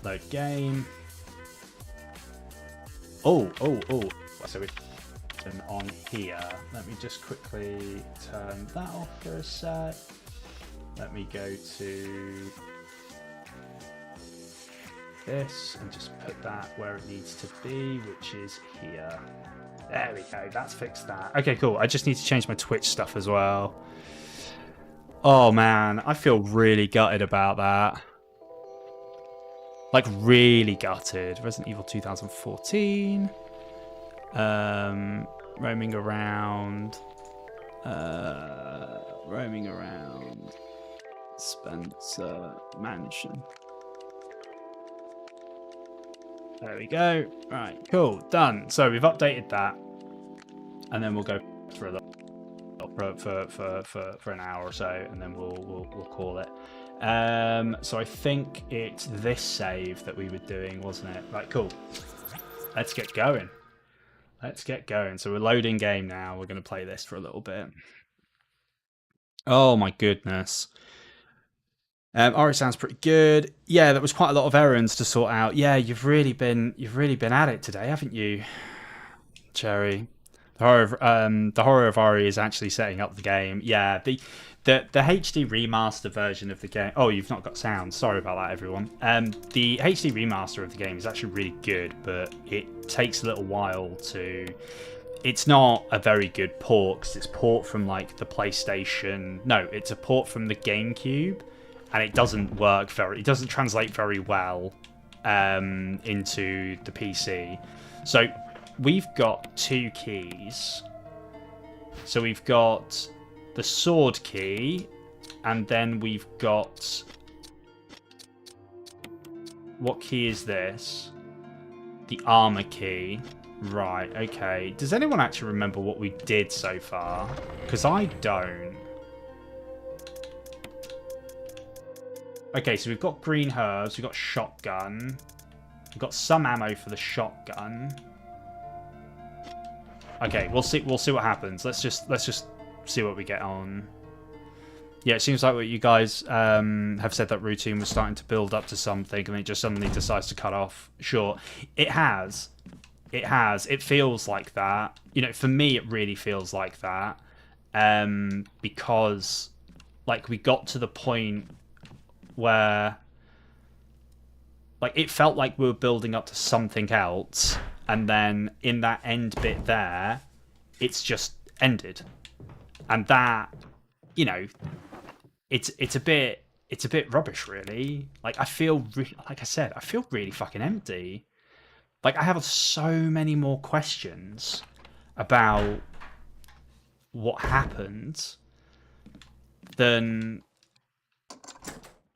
Speaker 1: Load game. Oh. So we. On here, let me just quickly turn that off for a sec. Let me go to this and just put that where it needs to be, which is here. There we go, that's fixed that. Okay, cool. I just need to change my Twitch stuff as well. Oh man, I feel really gutted about that. Like really gutted. Resident Evil 2014. Roaming around Spencer Mansion. There we go. Right, cool, done. So we've updated that, and then we'll go for a little for an hour or so, and then we'll call it. So I think it's this save that we were doing, wasn't it? Right, cool. Let's get going. So we're loading game now. We're going to play this for a little bit. Oh my goodness. Alright, sounds pretty good. Yeah, that was quite a lot of errands to sort out. Yeah, you've really been at it today, haven't you, Cherry? The horror of Ori is actually setting up the game. Yeah, the HD remaster version of the game. Oh, you've not got sound. Sorry about that, everyone. The HD remaster of the game is actually really good, but it takes a little while to. It's not a very good port because it's port from like the PlayStation. No, it's a port from the GameCube, and it doesn't work very. It doesn't translate very well into the PC. So we've got two keys. So we've got the sword key, and then we've got... What key is this? The armor key. Right, okay. Does anyone actually remember what we did so far? Because I don't. Okay, so we've got green herbs, we've got shotgun. We've got some ammo for the shotgun. Okay, we'll see what happens. Let's just see what we get on. Yeah, it seems like what you guys have said, that routine was starting to build up to something, and it just suddenly decides to cut off short. It has. It feels like that. You know, for me, it really feels like that. Because, like, we got to the point where, like, it felt like we were building up to something else, and then in that end bit there, it's just ended. And that, you know, it's a bit rubbish, really. Like, like I said, I feel really fucking empty. Like, I have so many more questions about what happened than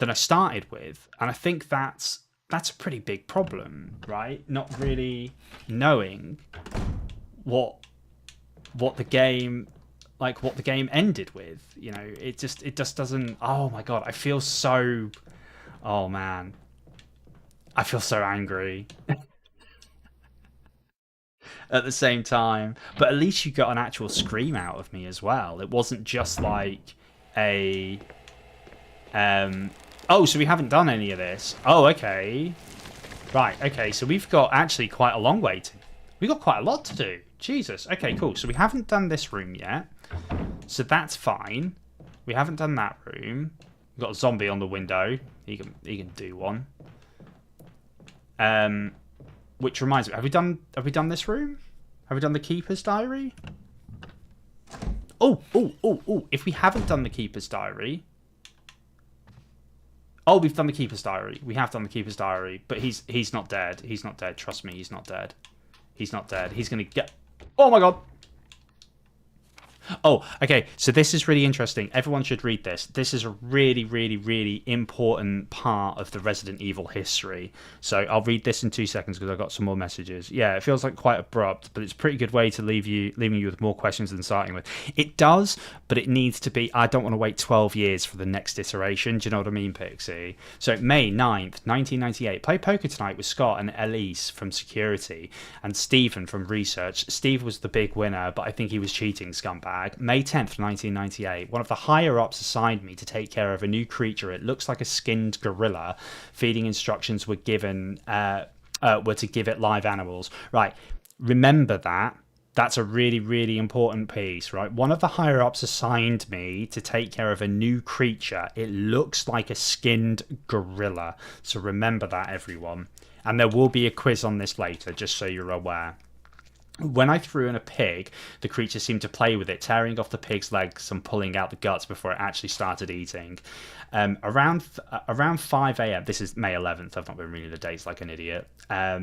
Speaker 1: I started with, and I think that's a pretty big problem, right? Not really knowing what what the game ended with. You know, it just doesn't. Oh my god, I feel so. Oh man, I feel so angry at the same time. But at least you got an actual scream out of me as well. It wasn't just like a. Oh, so we haven't done any of this. Oh, okay. Right, okay, so we've got actually quite a long way to... We've got quite a lot to do. Jesus. Okay, cool. So we haven't done this room yet. So that's fine. We haven't done that room. We've got a zombie on the window. He can do one. Which reminds me, have we done this room? Have we done the Keeper's Diary? Oh. If we haven't done the Keeper's Diary... Oh, we've done the Keeper's Diary. We have done the Keeper's Diary, but he's not dead. He's not dead. Trust me, he's not dead. He's not dead. He's gonna get... Oh my god! Oh, okay, so this is really interesting. Everyone should read this. This is a really, really, really important part of the Resident Evil history. So I'll read this in 2 seconds because I've got some more messages. Yeah, it feels like quite abrupt, but it's a pretty good way to leaving you with more questions than starting with. It does, but it needs to be... I don't want to wait 12 years for the next iteration. Do you know what I mean, Pixie? So May 9th, 1998. Play poker tonight with Scott and Elise from security and Stephen from research. Steve was the big winner, but I think he was cheating, scumbag. May 10th, 1998. One of the higher-ups assigned me to take care of a new creature. It looks like a skinned gorilla. Feeding instructions were given were to give it live animals. Right, remember that. That's a really, really important piece, right? One of the higher-ups assigned me to take care of a new creature. It looks like a skinned gorilla. So remember that, everyone. And there will be a quiz on this later, just so you're aware. When I threw in a pig, the creature seemed to play with it, tearing off the pig's legs and pulling out the guts before it actually started eating. Around 5 a.m. This is May 11th. I've not been reading the dates like an idiot. At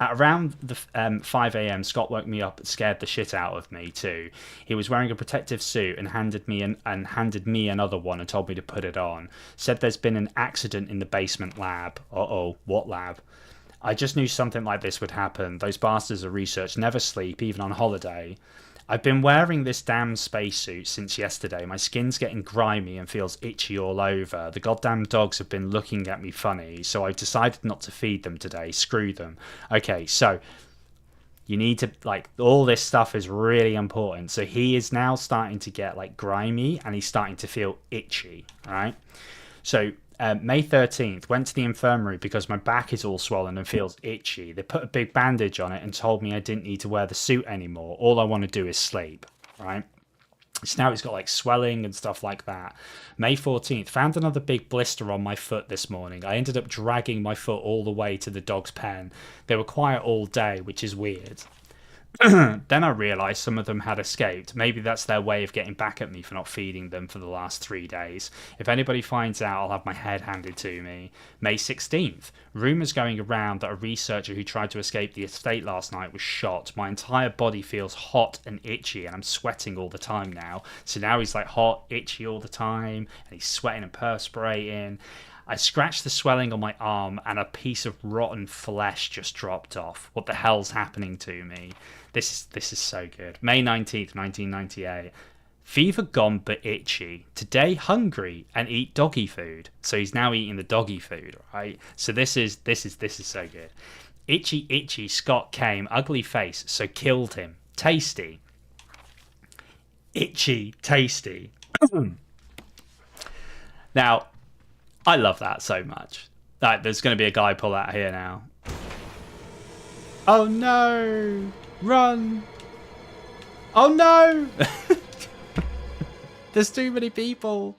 Speaker 1: around the 5 a.m., Scott woke me up and scared the shit out of me too. He was wearing a protective suit and handed me another one and told me to put it on. Said there's been an accident in the basement lab. Uh-oh, what lab? I just knew something like this would happen. Those bastards of research never sleep, even on holiday. I've been wearing this damn spacesuit since yesterday. My skin's getting grimy and feels itchy all over. The goddamn dogs have been looking at me funny, so I've decided not to feed them today. Screw them. Okay, so you need to, like, all this stuff is really important. So he is now starting to get, like, grimy and he's starting to feel itchy, right? So May 13th, went to the infirmary because my back is all swollen and feels itchy. They put a big bandage on it and told me I didn't need to wear the suit anymore. All I want to do is sleep, right? So now it's got like swelling and stuff like that. May 14th, found another big blister on my foot this morning. I ended up dragging my foot all the way to the dog's pen. They were quiet all day, which is weird. Then I realised some of them had escaped. Maybe that's their way of getting back at me for not feeding them for the last 3 days. If anybody finds out, I'll have my head handed to me. May 16th. Rumours going around that a researcher who tried to escape the estate last night was shot. My entire body feels hot and itchy and I'm sweating all the time now. So now he's like hot, itchy all the time and he's sweating and perspirating. I scratched the swelling on my arm and a piece of rotten flesh just dropped off. What the hell's happening to me? This is so good. May 19th, 1998. Fever gone but itchy. Today hungry and eat doggy food. So he's now eating the doggy food, right? So this is so good. Itchy, Scott came, ugly face, so killed him. Tasty. Itchy, tasty. Now, I love that so much. Like, there's going to be a guy pull out here now. Oh no! Run! Oh no! There's too many people.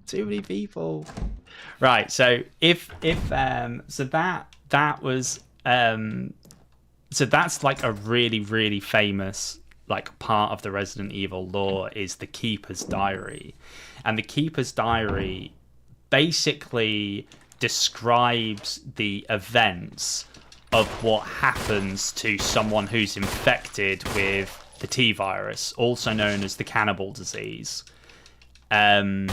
Speaker 1: Too many people. Right. So so that's like a really, really famous like part of the Resident Evil lore is the Keeper's Diary, and the Keeper's Diary basically describes the events of what happens to someone who's infected with the T-virus, also known as the cannibal disease. Oh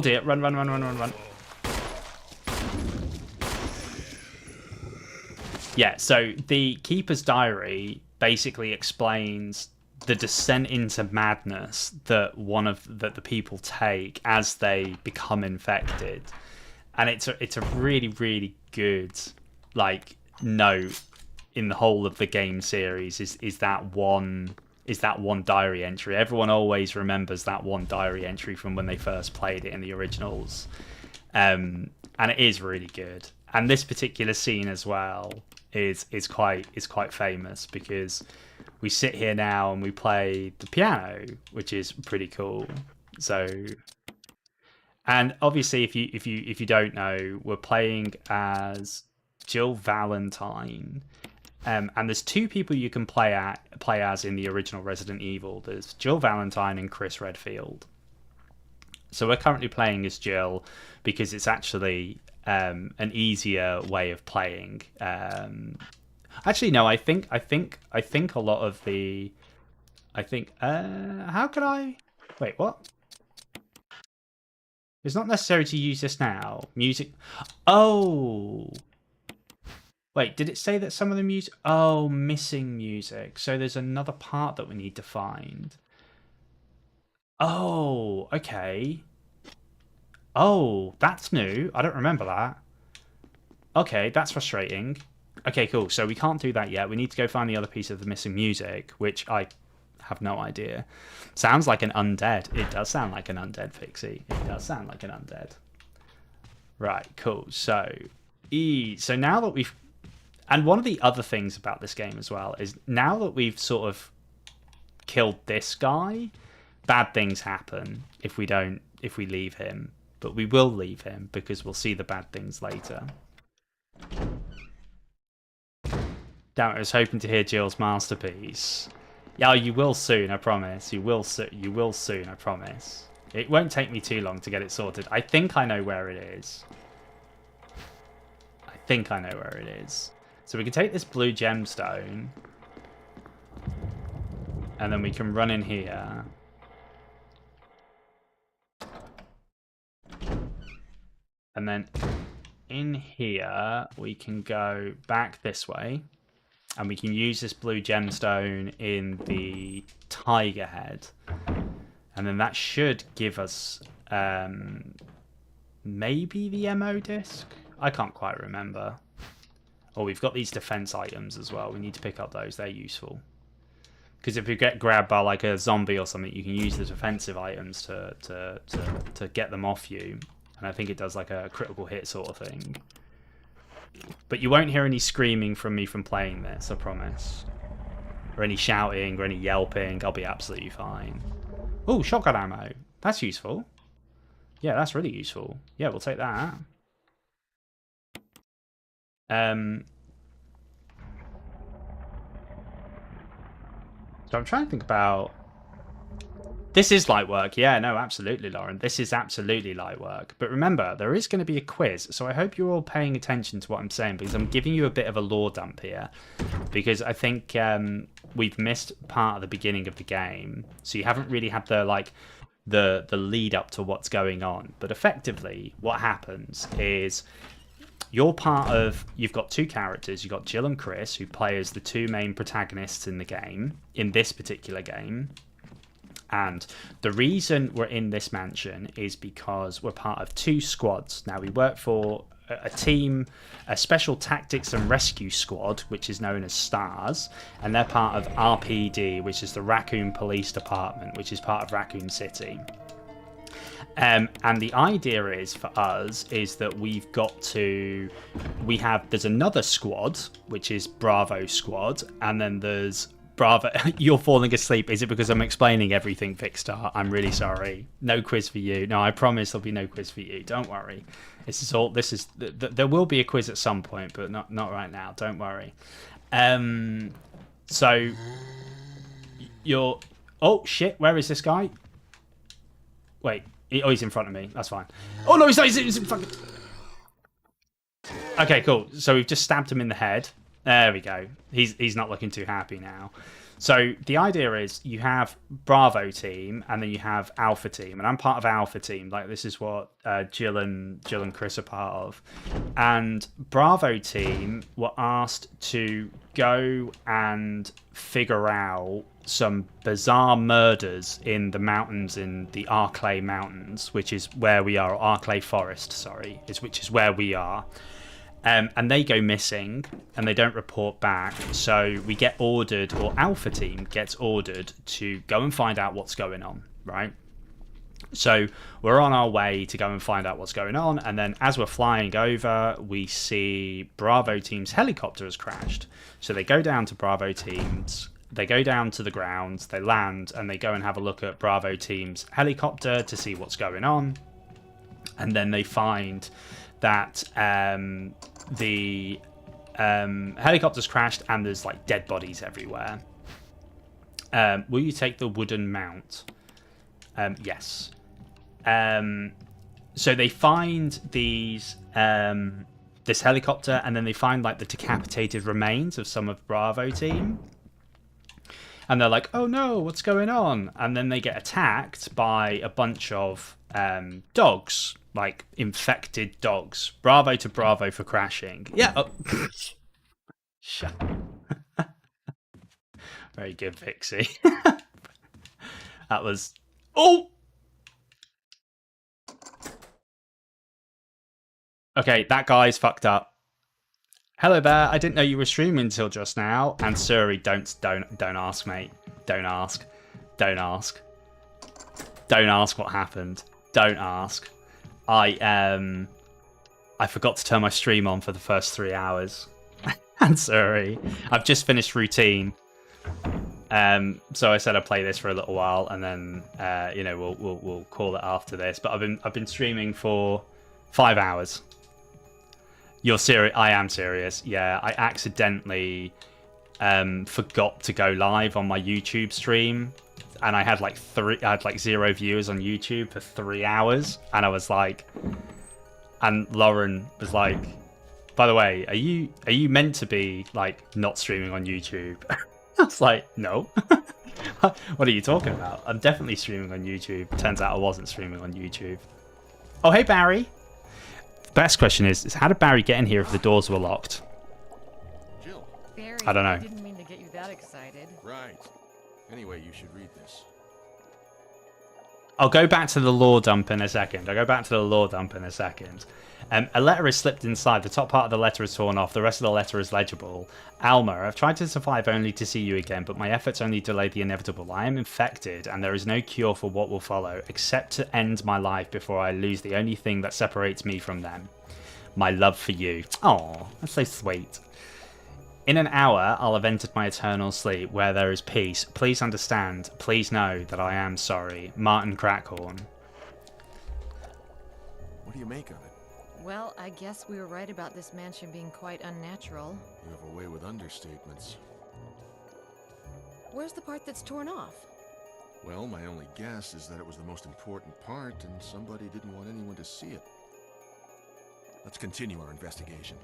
Speaker 1: dear, run. Yeah, so the Keeper's Diary basically explains the descent into madness that that the people take as they become infected, and it's a really, really good like note in the whole of the game series is that one diary entry. Everyone always remembers that one diary entry from when they first played it in the originals, and it is really good. And this particular scene as well is quite famous because we sit here now and we play the piano, which is pretty cool. So, and obviously, if you don't know, we're playing as Jill Valentine, and there's two people you can play as in the original Resident Evil. There's Jill Valentine and Chris Redfield. So we're currently playing as Jill because it's actually an easier way of playing. Actually, no. I think a lot of the. How can I? Wait, what? It's not necessary to use this now. Music. Oh. Wait, did it say that some of the music? Oh, missing music. So there's another part that we need to find. Oh, okay. Oh, that's new. I don't remember that. Okay, that's frustrating. Okay, cool. So we can't do that yet. We need to go find the other piece of the missing music, which I have no idea. Sounds like an undead. It does sound like an undead, Pixie. It does sound like an undead. Right, cool. So, so now that we've... And one of the other things about this game as well is now that we've sort of killed this guy, bad things happen if we leave him. But we will leave him because we'll see the bad things later. Damn it, I was hoping to hear Jill's masterpiece. Yeah, you will soon, I promise. You will soon, I promise. It won't take me too long to get it sorted. I think I know where it is. So we can take this blue gemstone. And then we can run in here. And then in here, we can go back this way. And we can use this blue gemstone in the tiger head. And then that should give us maybe the MO disc? I can't quite remember. Oh, we've got these defense items as well. We need to pick up those. They're useful. Because if you get grabbed by like a zombie or something, you can use the defensive items to get them off you. And I think it does like a critical hit sort of thing. But you won't hear any screaming from me from playing this, I promise. Or any shouting or any yelping. I'll be absolutely fine. Oh, shotgun ammo. That's useful. Yeah, that's really useful. Yeah, we'll take that. So I'm trying to think about... This is light work. Yeah, no, absolutely, Lauren. This is absolutely light work. But remember, there is going to be a quiz. So I hope you're all paying attention to what I'm saying, because I'm giving you a bit of a lore dump here. Because I think we've missed part of the beginning of the game. So you haven't really had the lead up to what's going on. But effectively, what happens is... You're part of... You've got two characters. You've got Jill and Chris, who play as the two main protagonists in the game. In this particular game. And the reason we're in this mansion is because we're part of two squads. Now, we work for a team, a special tactics and rescue squad, which is known as STARS, and they're part of RPD, which is the Raccoon Police Department, which is part of Raccoon City. And the idea is for us is that there's another squad, which is Bravo Squad, and then there's Bravo. You're falling asleep. Is it because I'm explaining everything, Vicstar? I'm really sorry. No quiz for you. No, I promise there'll be no quiz for you. Don't worry. There will be a quiz at some point, but not right now. Don't worry. So you're... Oh, shit. Where is this guy? Wait. He's in front of me. That's fine. Oh, no, he's not. He's in fucking... Okay, cool. So we've just stabbed him in the head. There we go. He's not looking too happy now. So the idea is you have Bravo team and then you have Alpha team, and I'm part of Alpha team. Like this is what Jill and Chris are part of. And Bravo team were asked to go and figure out some bizarre murders in the mountains, in the Arclay Mountains, which is where we are, or Arclay Forest, sorry, which is where we are. And they go missing and they don't report back. So we get ordered, or Alpha team gets ordered to go and find out what's going on, right? So we're on our way to go and find out what's going on. And then as we're flying over, we see Bravo team's helicopter has crashed. So they go down to Bravo teams. They go down to the ground, they land, and they go and have a look at Bravo team's helicopter to see what's going on. And then they find that the helicopter's crashed and there's like dead bodies everywhere. Will you take the wooden mount? Yes. So they find these this helicopter, and then they find like the decapitated remains of some of Bravo team. And they're like, oh no, what's going on? And then they get attacked by a bunch of dogs, like infected dogs. Bravo to Bravo for crashing. Yeah. Oh. Shut up. Very good, Pixie. That was... Oh! Okay, that guy's fucked up. Hello there, I didn't know you were streaming until just now. And Suri, don't ask, mate. Don't ask. Don't ask. Don't ask what happened. Don't ask. I forgot to turn my stream on for the first 3 hours. And Suri, I've just finished routine. So I said I'd play this for a little while, and then you know, we'll call it after this. But I've been streaming for 5 hours. You're serious? I am serious. Yeah, I accidentally forgot to go live on my YouTube stream, and I had like 0 viewers on YouTube for 3 hours, and I was like, and Lauren was like, by the way, are you meant to be like not streaming on YouTube? I was like, no. What are you talking about? I'm definitely streaming on YouTube. Turns out I wasn't streaming on YouTube. Oh, hey Barry. Best question is how did Barry get in here if the doors were locked?
Speaker 5: Jill.
Speaker 6: Barry,
Speaker 1: I don't know.
Speaker 6: I didn't mean to get you that excited.
Speaker 5: Right. Anyway, you should read this.
Speaker 1: I'll go back to the lore dump in a second. A letter is slipped inside. The top part of the letter is torn off. The rest of the letter is legible. Alma, I've tried to survive only to see you again, but my efforts only delay the inevitable. I am infected, and there is no cure for what will follow, except to end my life before I lose the only thing that separates me from them. My love for you. Aw, that's so sweet. In an hour, I'll have entered my eternal sleep, where there is peace. Please understand. Please know that I am sorry. Martin Crackhorn.
Speaker 5: What do you make of it?
Speaker 6: Well, I guess we were right about this mansion being quite unnatural.
Speaker 5: You have a way with understatements.
Speaker 6: Where's the part that's torn off?
Speaker 5: Well, my only guess is that it was the most important part, and somebody didn't want anyone to see it. Let's continue our investigation.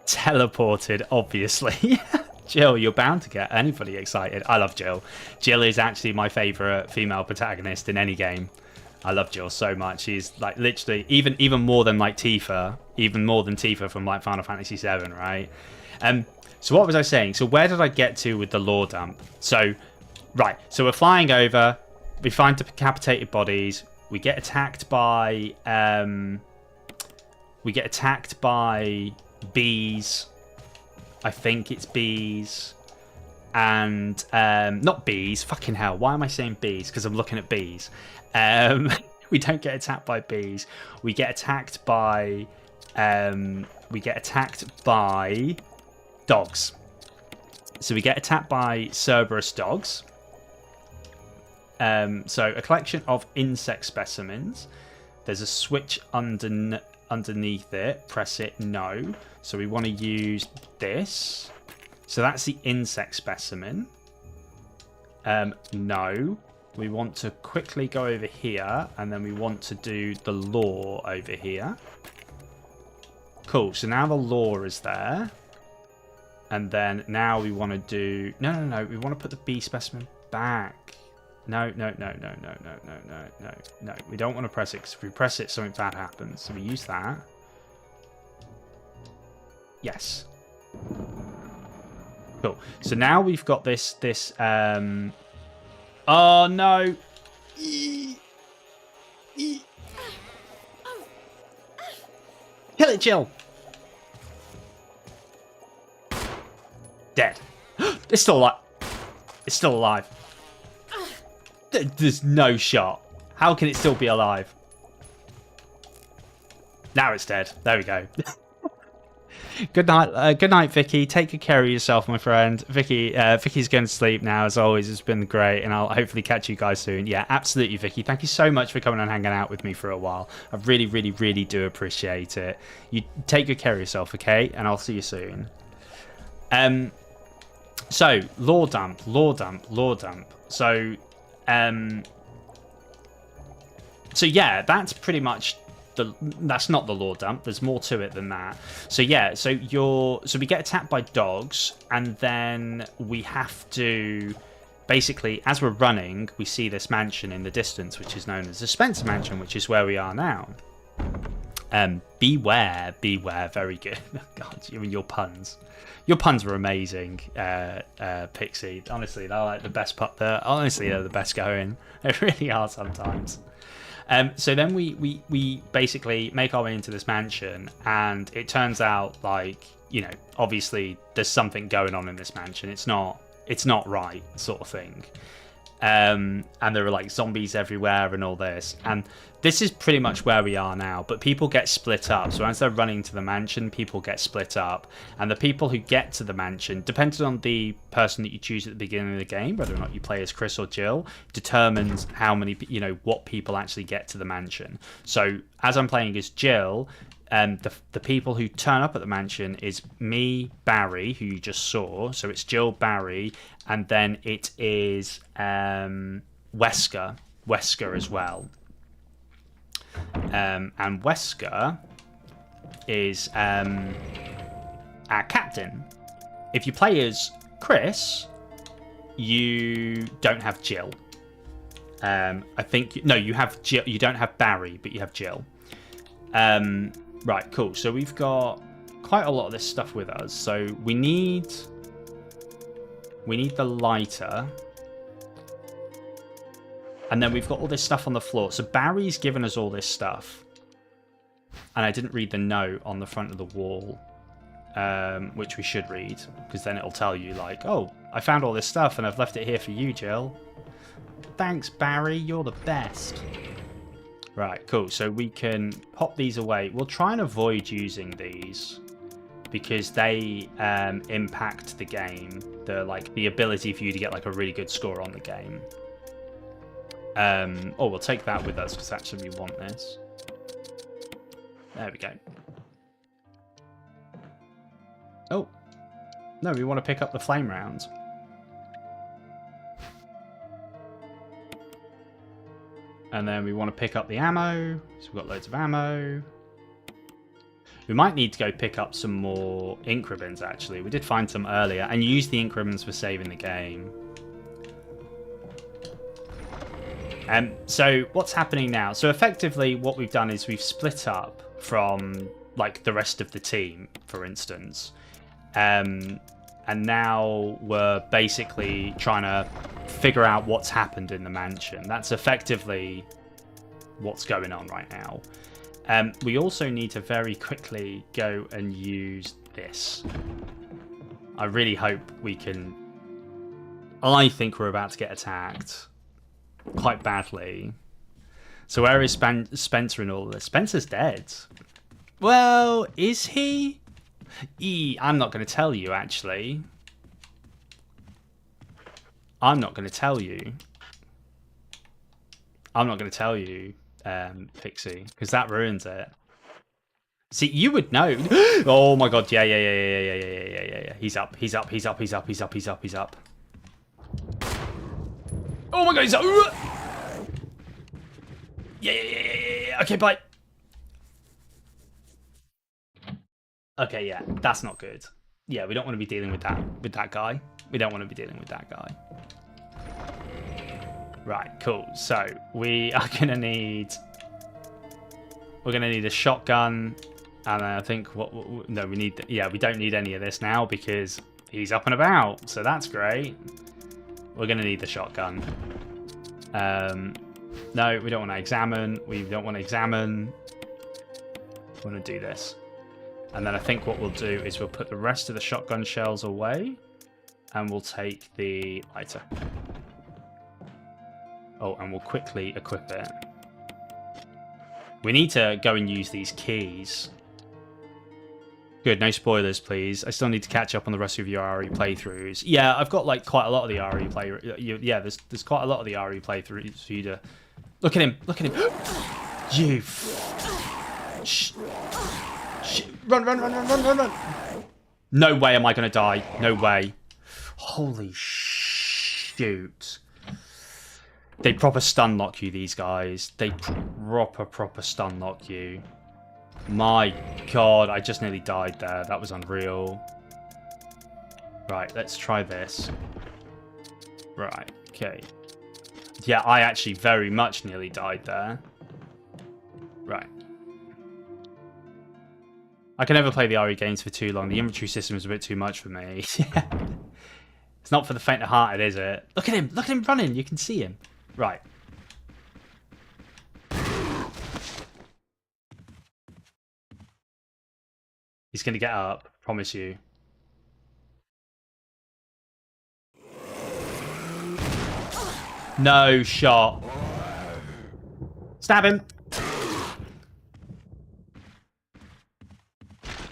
Speaker 1: Teleported, obviously. Jill, you're bound to get anybody excited. I love Jill. Jill is actually my favourite female protagonist in any game. I love Jill so much. She's like literally even more than like Tifa, even more than Tifa from like Final Fantasy VII, right? So what was I saying? So where did I get to with the lore dump? So right, so we're flying over. We find decapitated bodies. We get attacked by bees. I think it's bees. And not bees, fucking hell. Why am I saying bees? Because I'm looking at bees. We don't get attacked by bees. We get attacked by dogs. So we get attacked by Cerberus dogs. So a collection of insect specimens. There's a switch underneath it. Press it, no. So we want to use this. So that's the insect specimen. No. We want to quickly go over here, and then we want to do the lore over here. Cool. So now the lore is there. And then now we want to do... No. We want to put the B specimen back. No. We don't want to press it, because if we press it, something bad happens. So we use that. Yes. Cool. So now we've got this... Oh, no. Kill it, Jill. Dead. It's still alive. It's still alive. There's no shot. How can it still be alive? Now it's dead. There we go. Good night, Vicky. Take good care of yourself, my friend. Vicky's going to sleep now. As always, it's been great, and I'll hopefully catch you guys soon. Yeah, absolutely, Vicky. Thank you so much for coming and hanging out with me for a while. I really, really, really do appreciate it. You take good care of yourself, okay? And I'll see you soon. So lore dump. So yeah, that's pretty much. That's not the lore dump. There's more to it than that. So yeah, so we get attacked by dogs, and then we have to basically, as we're running, we see this mansion in the distance, which is known as the Spencer Mansion, which is where we are now. Beware, very good. God, your puns were amazing, Pixie. Honestly, they're like the best they're the best going. They really are sometimes. So then we basically make our way into this mansion, and it turns out, like, you know, obviously there's something going on in this mansion. It's not right, sort of thing. And there are like zombies everywhere and all this, and this is pretty much where we are now, but people get split up. So as they're running to the mansion, people get split up, and the people who get to the mansion, depending on the person that you choose at the beginning of the game, whether or not you play as Chris or Jill, determines how many, you know, what people actually get to the mansion. So as I'm playing as Jill, the people who turn up at the mansion is me, Barry, who you just saw. So it's Jill, Barry, and then it is Wesker as well. And Wesker is our captain. If you play as Chris, you don't have Jill. I think you have Jill. You don't have Barry, but you have Jill. Right, cool. So we've got quite a lot of this stuff with us. So we need the lighter. And then we've got all this stuff on the floor. So Barry's given us all this stuff. And I didn't read the note on the front of the wall, which we should read, because then it'll tell you, like, oh, I found all this stuff and I've left it here for you, Jill. Thanks, Barry. You're the best. Right, cool. So we can pop these away. We'll try and avoid using these because they impact the game. The ability for you to get like a really good score on the game. We'll take that with us because actually we want this. There we go. Oh. No, we want to pick up the flame rounds. And then we want to pick up the ammo. So we've got loads of ammo. We might need to go pick up some more ink ribbons, actually. We did find some earlier. And use the ink ribbons for saving the game. So what's happening now? So effectively what we've done is we've split up from like the rest of the team, for instance. And now we're basically trying to figure out what's happened in the mansion. That's effectively what's going on right now. We also need to very quickly go and use this. I really hope we can... I think we're about to get attacked quite badly. So where is Spencer in all this? Spencer's dead. Well, is he? I'm not going to tell you, actually. I'm not going to tell you. I'm not going to tell you, Pixie, because that ruins it. See, you would know. Oh my god, yeah. He's up. Oh my god, he's up. Yeah. Okay, bye. Okay, yeah, that's not good. Yeah, we don't want to be dealing with that guy. We don't want to be dealing with that guy. Right, cool. So we are gonna need. We're gonna need a shotgun, and I think no, we need. Yeah, we don't need any of this now because he's up and about. So that's great. We're gonna need the shotgun. No, we don't want to examine. We don't want to examine. We want to do this. And then I think what we'll do is we'll put the rest of the shotgun shells away, and we'll take the lighter. Oh, and we'll quickly equip it. We need to go and use these keys. Good, no spoilers, please. I still need to catch up on the rest of your RE playthroughs. Yeah, I've got like quite a lot of the RE play. Yeah, there's quite a lot of the RE playthroughs for you to. Look at him! Look at him! You. Shh. Run, run, run, run, run, run, run! No way am I gonna die. No way. Holy shoot. They proper stun lock you, these guys. They proper stun lock you. My god, I just nearly died there. That was unreal. Right, let's try this. Right, okay. Yeah, I actually very much nearly died there. Right. I can never play the RE games for too long. The inventory system is a bit too much for me. It's not for the faint-hearted, is it? Look at him! Look at him running! You can see him. Right. He's going to get up. Promise you. No shot. Stab him.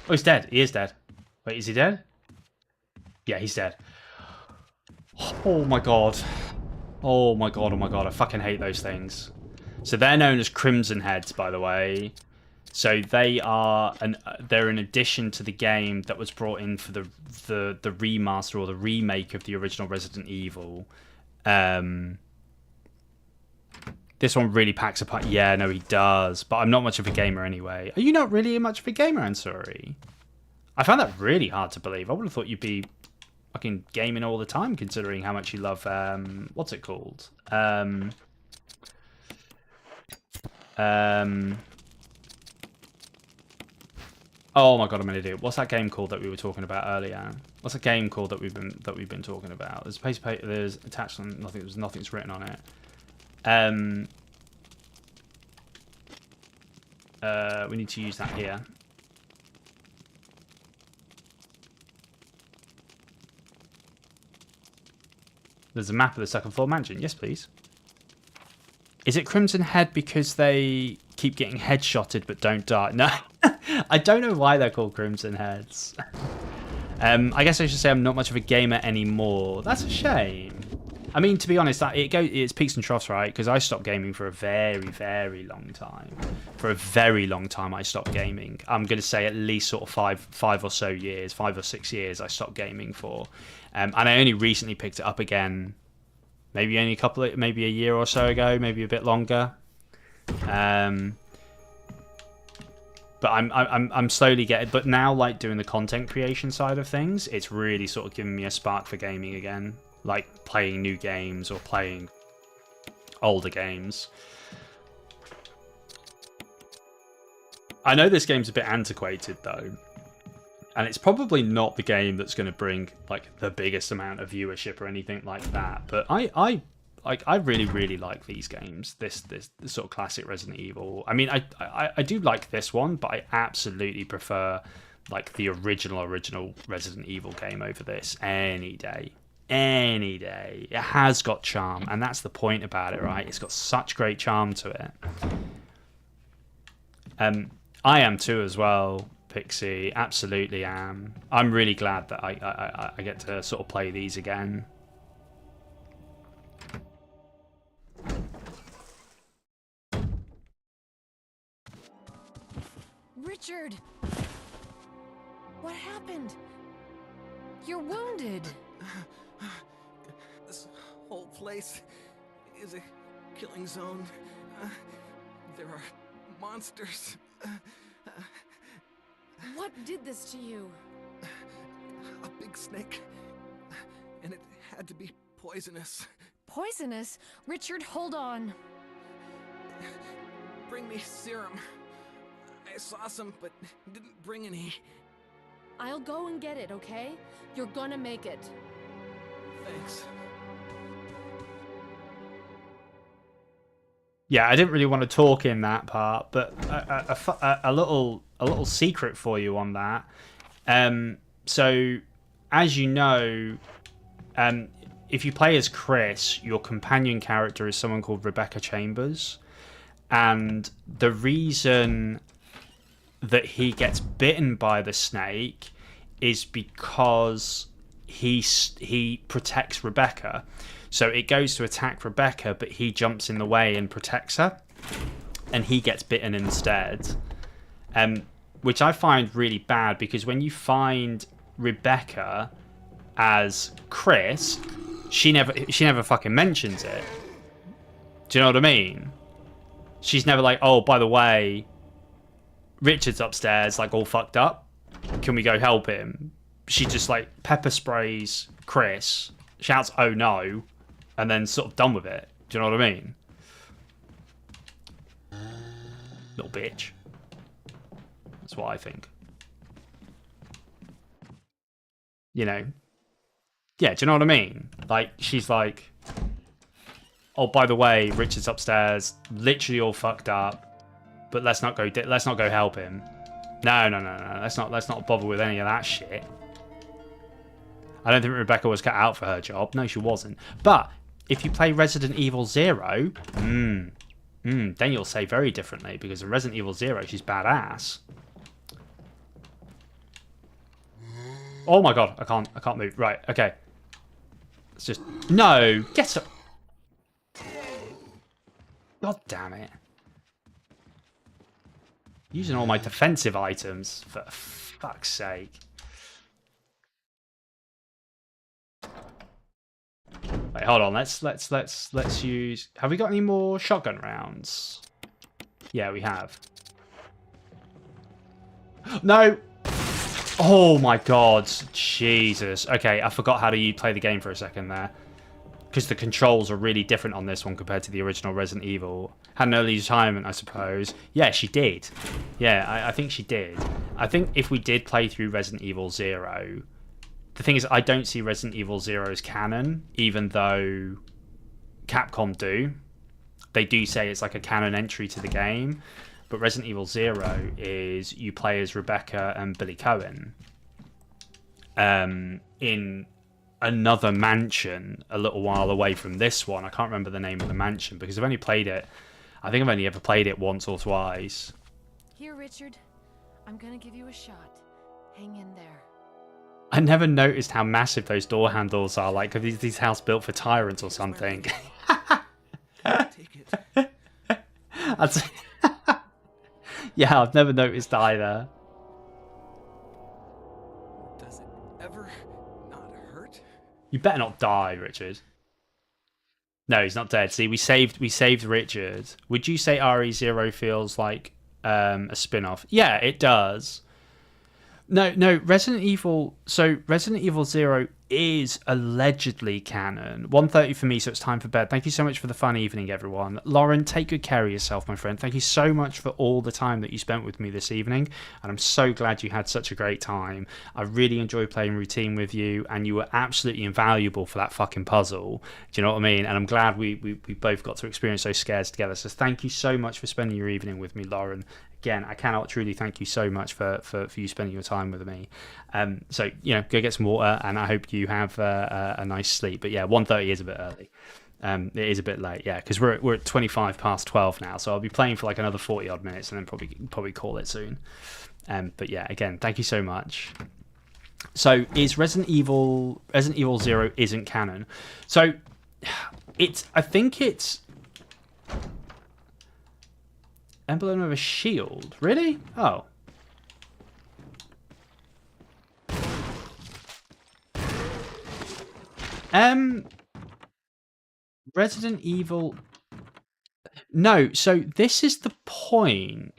Speaker 1: Oh, he's dead. He is dead. Wait, is he dead? Yeah, he's dead. Oh my god. Oh my god, oh my god. I fucking hate those things. So they're known as Crimson Heads, by the way. So they are they're an addition to the game that was brought in for the remaster or the remake of the original Resident Evil. This one really packs a punch. Yeah, no, he does. But I'm not much of a gamer anyway. Are you not really much of a gamer, Ansori? I found that really hard to believe. I would have thought you'd be fucking gaming all the time, considering how much you love, what's it called? Oh my god, I'm an idiot. What's that game called that we were talking about earlier? What's that game called that we've been talking about? There's a piece of paper. There's attached on nothing. There's nothing's written on it. We need to use that here. There's a map of the second floor mansion. Yes, please. Is it Crimson Head because they keep getting headshotted but don't die? No. I don't know why they're called Crimson Heads. I guess I should say I'm not much of a gamer anymore. That's a shame. I mean, to be honest, it's peaks and troughs, right? Because I stopped gaming for a very, very long time. For a very long time, I stopped gaming. I'm going to say at least sort of five or so years, 5 or 6 years I stopped gaming for. And I only recently picked it up again. Maybe only maybe a year or so ago, maybe a bit longer. But I'm slowly getting. But now, like doing the content creation side of things, it's really sort of giving me a spark for gaming again. Like playing new games or playing older games. I know this game's a bit antiquated though, and it's probably not the game that's going to bring like the biggest amount of viewership or anything like that. But I really like these games. This sort of classic Resident Evil. I mean, I do like this one, but I absolutely prefer like the original Resident Evil game over this any day. Any day. It has got charm, and that's the point about it, right? It's got such great charm to it. I am too as well, Pixie. Absolutely am. I'm really glad that I get to sort of play these again.
Speaker 6: Richard! What happened? You're wounded.
Speaker 5: This whole place is a killing zone. There are monsters.
Speaker 6: What did this to you?
Speaker 5: A big snake. And it had to be poisonous.
Speaker 6: Poisonous? Richard, hold on.
Speaker 5: Bring me serum. I saw some, but didn't bring any.
Speaker 6: I'll go and get it, okay? You're gonna make it.
Speaker 5: Thanks.
Speaker 1: Yeah, I didn't really want to talk in that part, but a little secret for you on that. So, as you know, if you play as Chris, your companion character is someone called Rebecca Chambers, and the reason that he gets bitten by the snake is because he protects Rebecca. So it goes to attack Rebecca, but he jumps in the way and protects her, and he gets bitten instead. Which I find really bad, because when you find Rebecca as Chris, she never fucking mentions it. Do you know what I mean? She's never like, oh, by the way, Richard's upstairs, like all fucked up. Can we go help him? She just like pepper sprays Chris, shouts, oh no, and then sort of done with it. Do you know what I mean? Little bitch. That's what I think. You know? Yeah, do you know what I mean? Like, she's like, oh, by the way, Richard's upstairs, literally all fucked up, but let's not go help him. No. Let's not bother with any of that shit. I don't think Rebecca was cut out for her job. No, she wasn't. But if you play Resident Evil 0, then you'll say very differently, because in Resident Evil 0, she's badass. Oh my god, I can't move. Right, okay. Let's just... No! Get up! God damn it. Using all my defensive items, for fuck's sake. Wait, hold on. Let's use... Have we got any more shotgun rounds? Yeah, we have. No! Oh my god. Jesus. Okay, I forgot how to play the game for a second there. Because the controls are really different on this one compared to the original Resident Evil. Had an early retirement, I suppose. Yeah, she did. Yeah, I think she did. I think if we did play through Resident Evil 0... The thing is, I don't see Resident Evil 0 as canon, even though Capcom do. They do say it's like a canon entry to the game. But Resident Evil 0 is you play as Rebecca and Billy Cohen in another mansion a little while away from this one. I can't remember the name of the mansion because I've only played it. I think I've only ever played it once or twice.
Speaker 6: Here, Richard. I'm gonna give you a shot. Hang in there.
Speaker 1: I never noticed how massive those door handles are. Like, are these house built for tyrants or something?
Speaker 5: Take it.
Speaker 1: Yeah, I've never noticed either.
Speaker 5: Does it ever not hurt?
Speaker 1: You better not die, Richard. No, he's not dead. See, we saved Richard. Would you say RE0 feels like a spin-off? Yeah, it does. No, Resident Evil... So, Resident Evil 0 is allegedly canon. 1:30 for me, so it's time for bed. Thank you so much for the fun evening, everyone. Lauren, take good care of yourself, my friend. Thank you so much for all the time that you spent with me this evening, and I'm so glad you had such a great time. I really enjoyed playing Routine with you, and you were absolutely invaluable for that fucking puzzle. Do you know what I mean? And I'm glad we both got to experience those scares together. So thank you so much for spending your evening with me, Lauren. Again, I cannot truly thank you so much for you spending your time with me. So, you know, go get some water, and I hope you have a nice sleep. But yeah, 1:30 is a bit early. It is a bit late, yeah, because we're at 25 past 12 now, so I'll be playing for like another 40 odd minutes and then probably call it soon. But yeah, again, thank you so much. So is Resident Evil 0 isn't canon. So I think it's emblem of a shield. Really? Oh. Resident Evil... No, so this is the point.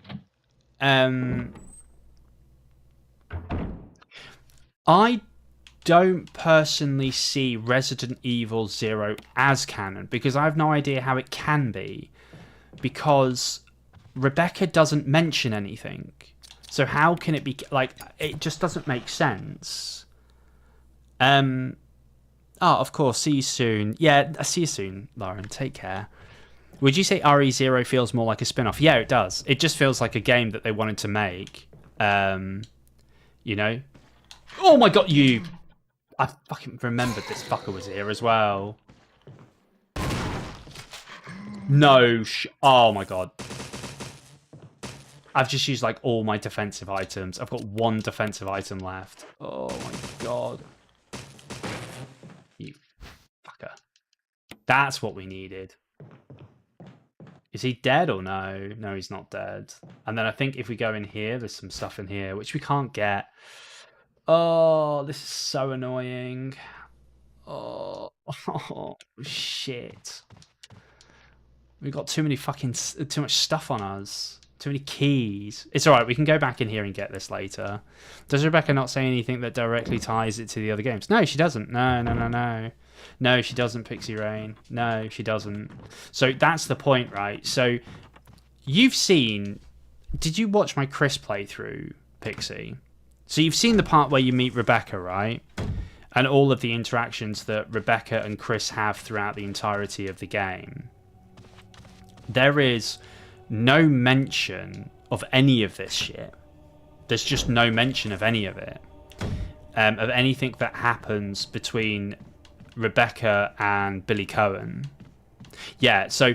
Speaker 1: I don't personally see Resident Evil 0 as canon because I have no idea how it can be, because Rebecca doesn't mention anything. So how can it be, like, it just doesn't make sense. Oh, of course, see you soon. Yeah, see you soon, Lauren. Take care. Would you say RE0 feels more like a spin-off? Yeah, it does. It just feels like a game that they wanted to make. You know? Oh my god, you... I fucking remembered this fucker was here as well. No, oh my god. I've just used like all my defensive items. I've got one defensive item left. Oh my god. You fucker. That's what we needed. Is he dead or no? No, he's not dead. And then I think if we go in here, there's some stuff in here, which we can't get. Oh, this is so annoying. Oh, shit. We've got too much stuff on us. Too many keys. It's alright, we can go back in here and get this later. Does Rebecca not say anything that directly ties it to the other games? No, she doesn't. No. No, she doesn't, Pixie Rain. No, she doesn't. So that's the point, right? So you've seen... Did you watch my Chris playthrough, Pixie? So you've seen the part where you meet Rebecca, right? And all of the interactions that Rebecca and Chris have throughout the entirety of the game. There is no mention of any of this shit. There's just no mention of any of it. Of anything that happens between Rebecca and Billy Cohen. So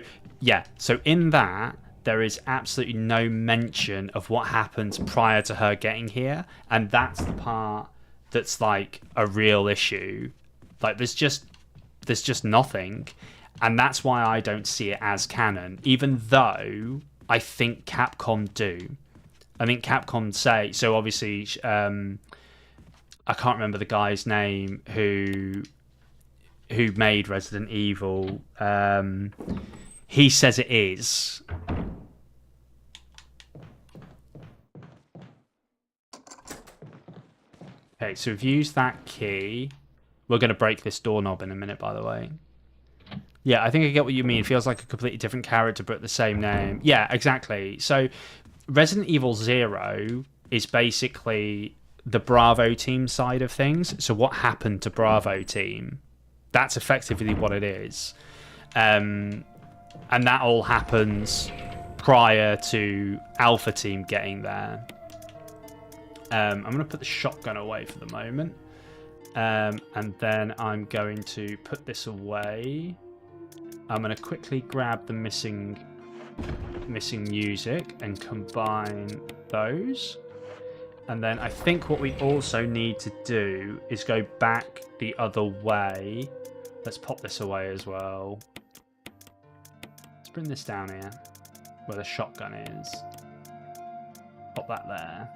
Speaker 1: in that, there is absolutely no mention of what happens prior to her getting here, and that's the part that's like a real issue. Like there's just nothing, and that's why I don't see it as canon, even though I think Capcom do. I think Capcom say so. Obviously, I can't remember the guy's name who made Resident Evil. He says it is. Okay, so we've used that key. We're going to break this doorknob in a minute, by the way. Yeah, I think I get what you mean. It feels like a completely different character, but the same name. Yeah, exactly. So Resident Evil 0 is basically the Bravo team side of things. So what happened to Bravo team? That's effectively what it is. And that all happens prior to Alpha Team getting there. I'm going to put the shotgun away for the moment. And then I'm going to put this away. I'm going to quickly grab the missing music and combine those. And then I think what we also need to do is go back the other way. Let's pop this away as well. Let's bring this down here where the shotgun is. Pop that there.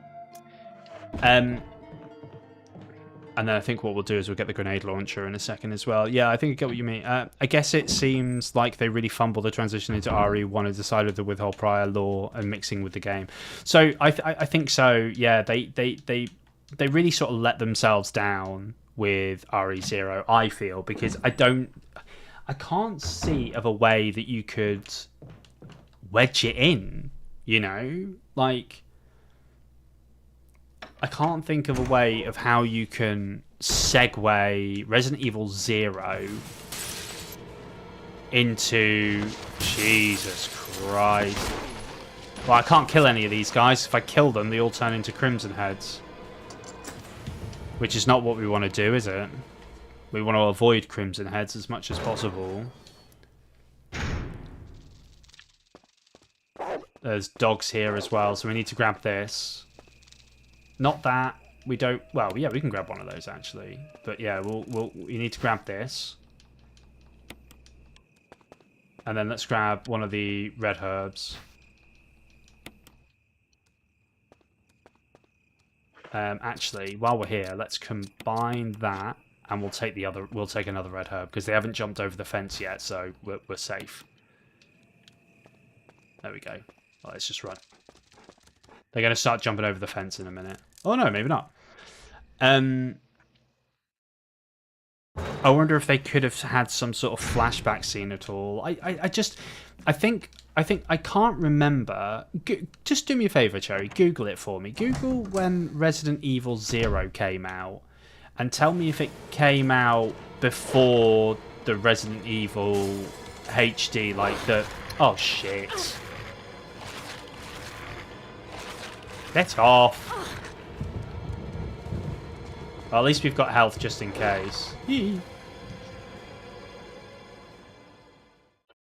Speaker 1: And then I think what we'll do is we'll get the grenade launcher in a second as well. Yeah, I think I get what you mean. I guess it seems like they really fumbled the transition into RE1 and decided to withhold prior law and mixing with the game. So I think so. Yeah, they really sort of let themselves down with RE0. I feel, because I can't see of a way that you could wedge it in. You know, like. I can't think of a way of how you can segue Resident Evil 0 into... Jesus Christ. Well, I can't kill any of these guys. If I kill them, they all turn into Crimson Heads. Which is not what we want to do, is it? We want to avoid Crimson Heads as much as possible. There's dogs here as well, so we need to grab this. Not that we don't. Well, yeah, we can grab one of those actually. But yeah, we need to grab this, and then let's grab one of the red herbs. Actually, while we're here, let's combine that, and we'll take the other. We'll take another red herb because they haven't jumped over the fence yet, so we're safe. There we go. Well, let's just run. They're going to start jumping over the fence in a minute. Oh, no, maybe not. I wonder if they could have had some sort of flashback scene at all. I think I can't remember. Just do me a favor, Cherry. Google it for me. Google when Resident Evil 0 came out, and tell me if it came out before the Resident Evil HD, like the. Oh shit! Get off. Well, at least we've got health just in case.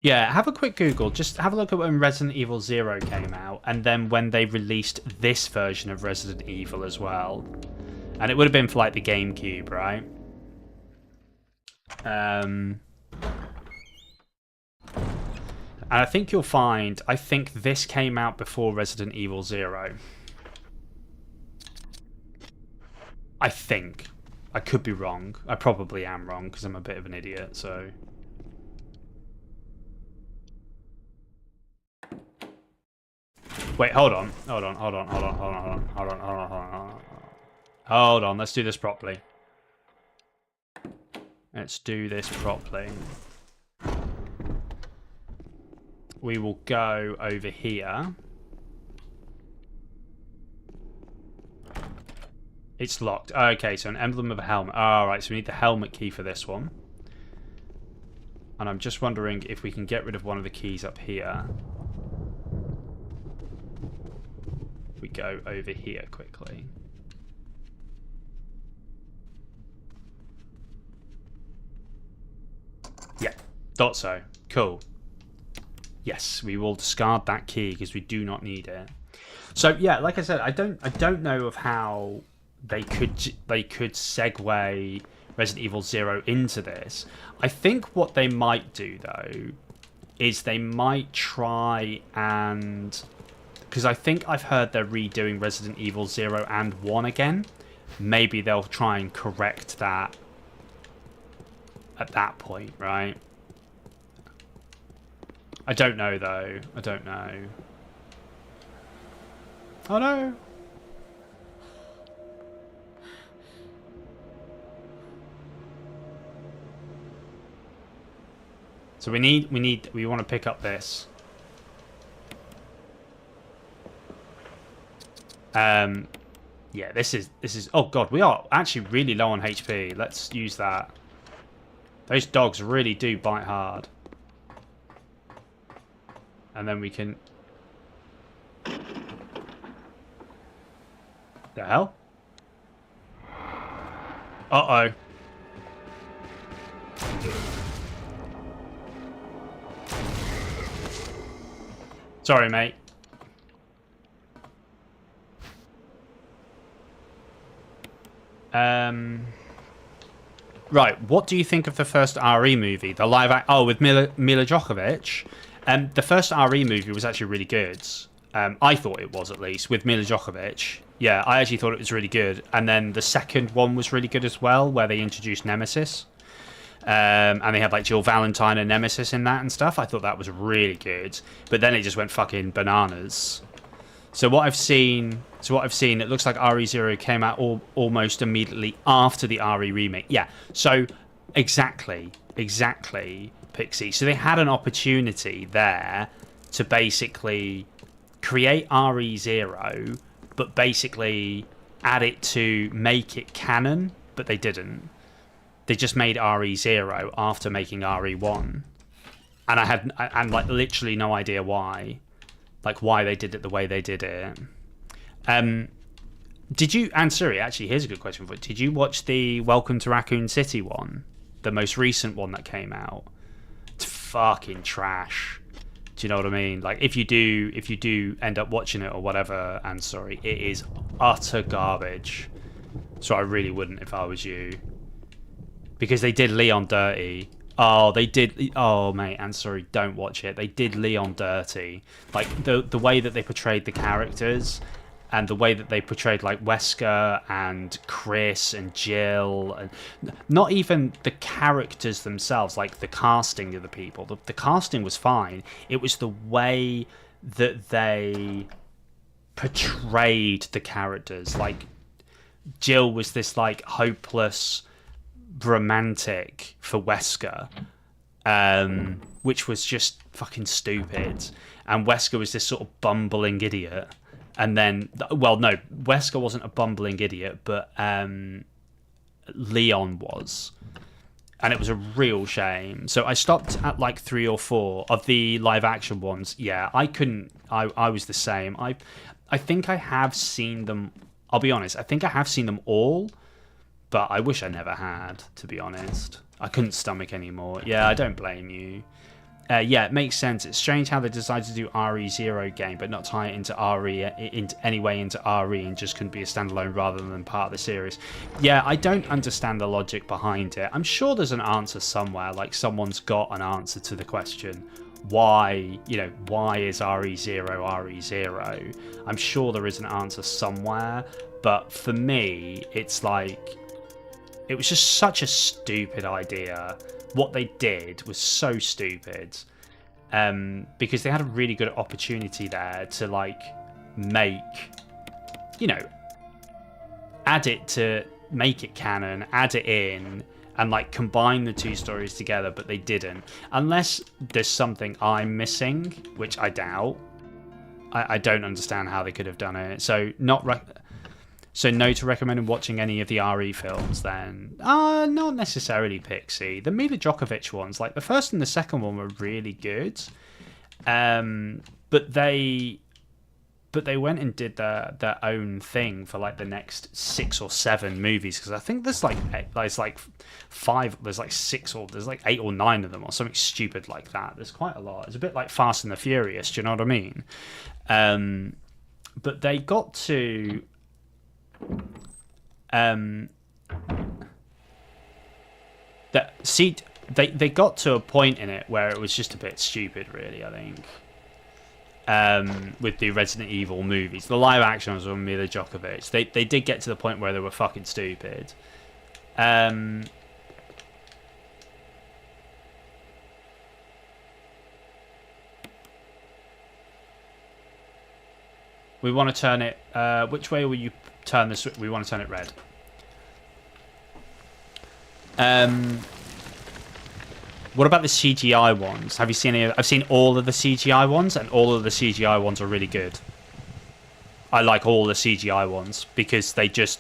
Speaker 1: Yeah, have a quick Google. Just have a look at when Resident Evil 0 came out, and then when they released this version of Resident Evil as well. And it would have been for, like, the GameCube, right? And I think you'll find, I think this came out before Resident Evil 0. I think. I could be wrong. I probably am wrong because I'm a bit of an idiot, so. Wait, hold on. Hold on, let's do this properly. Let's do this properly. We will go over here. It's locked. Okay, so an emblem of a helmet. Alright, so we need the helmet key for this one. And I'm just wondering if we can get rid of one of the keys up here. We go over here quickly. Yeah, thought so. Cool. Yes, we will discard that key because we do not need it. So yeah, like I said, I don't know of how they could segue Resident Evil 0 into this. I think what they might do though is they might try and, because I think I've heard they're redoing Resident Evil 0 and 1 again. Maybe they'll try and correct that at that point, right? I don't know though. I don't know. Oh no. So we want to pick up this. Yeah, this is, oh god, we are actually really low on HP. Let's use that. Those dogs really do bite hard. And then we can... The hell? Uh-oh. Sorry, mate. Right, what do you think of the first RE movie? The live act... Oh, with Mila Djokovic. The first RE movie was actually really good. I thought it was, at least, with Mila Djokovic. Yeah, I actually thought it was really good. And then the second one was really good as well, where they introduced Nemesis. And they had like Jill Valentine and Nemesis in that and stuff. I thought that was really good. But then it just went fucking bananas. So what I've seen, it looks like RE0 came out almost immediately after the RE remake. Yeah, so exactly, Pixie. So they had an opportunity there to basically create RE0, but basically add it to make it canon, but they didn't. They just made RE0 after making RE1. And I had like literally no idea why. Like why they did it the way they did it. Did you, and Suri, actually here's a good question for you. Did you watch the Welcome to Raccoon City one? The most recent one that came out? It's fucking trash. Do you know what I mean? Like if you do end up watching it or whatever, and sorry, it is utter garbage. So I really wouldn't if I was you. Because they did Leon dirty. Oh, they did. Oh, mate, and sorry, don't watch it. They did Leon dirty. Like the way that they portrayed the characters, and the way that they portrayed like Wesker and Chris and Jill, and not even the characters themselves, like the casting of the people. The casting was fine. It was the way that they portrayed the characters. Like Jill was this like hopeless, romantic for Wesker, which was just fucking stupid. And Wesker was this sort of bumbling idiot. And then, well, no, Wesker wasn't a bumbling idiot, but Leon was. And it was a real shame. So I stopped at like 3 or 4 of the live action ones. Yeah, I couldn't. I was the same. I think I have seen them. I'll be honest. I think I have seen them all, but I wish I never had. To be honest, I couldn't stomach anymore. Yeah, I don't blame you. Yeah, it makes sense. It's strange how they decided to do RE0 game, but not tie it into RE anyway into RE, and just couldn't be a standalone rather than part of the series. Yeah, I don't understand the logic behind it. I'm sure there's an answer somewhere. Like someone's got an answer to the question, why is RE0 RE0? I'm sure there is an answer somewhere, but for me, it's like it was just such a stupid idea. What they did was so stupid, because they had a really good opportunity there to like make, add it to make it canon, add it in, and like combine the two stories together, but they didn't. Unless there's something I'm missing, which I doubt. I don't understand how they could have done it. So no to recommend watching any of the RE films then? Not necessarily, Pixie. The Mila Djokovic ones, like the first and the second one, were really good. But they went and did their own thing for like the next 6 or 7 movies, because I think there's like 5, there's like 6 or there's like 8 or 9 of them or something stupid like that. There's quite a lot. It's a bit like Fast and the Furious. Do you know what I mean? But they got to. They got to a point in it where it was just a bit stupid, really, I think. With the Resident Evil movies, the live action ones with Mila Djokovic, they did get to the point where they were fucking stupid. We want to turn it. Which way will you turn this? We want to turn it red. What about the CGI ones? Have you seen any? I've seen all of the CGI ones, and all of the CGI ones are really good. I like all the CGI ones because they just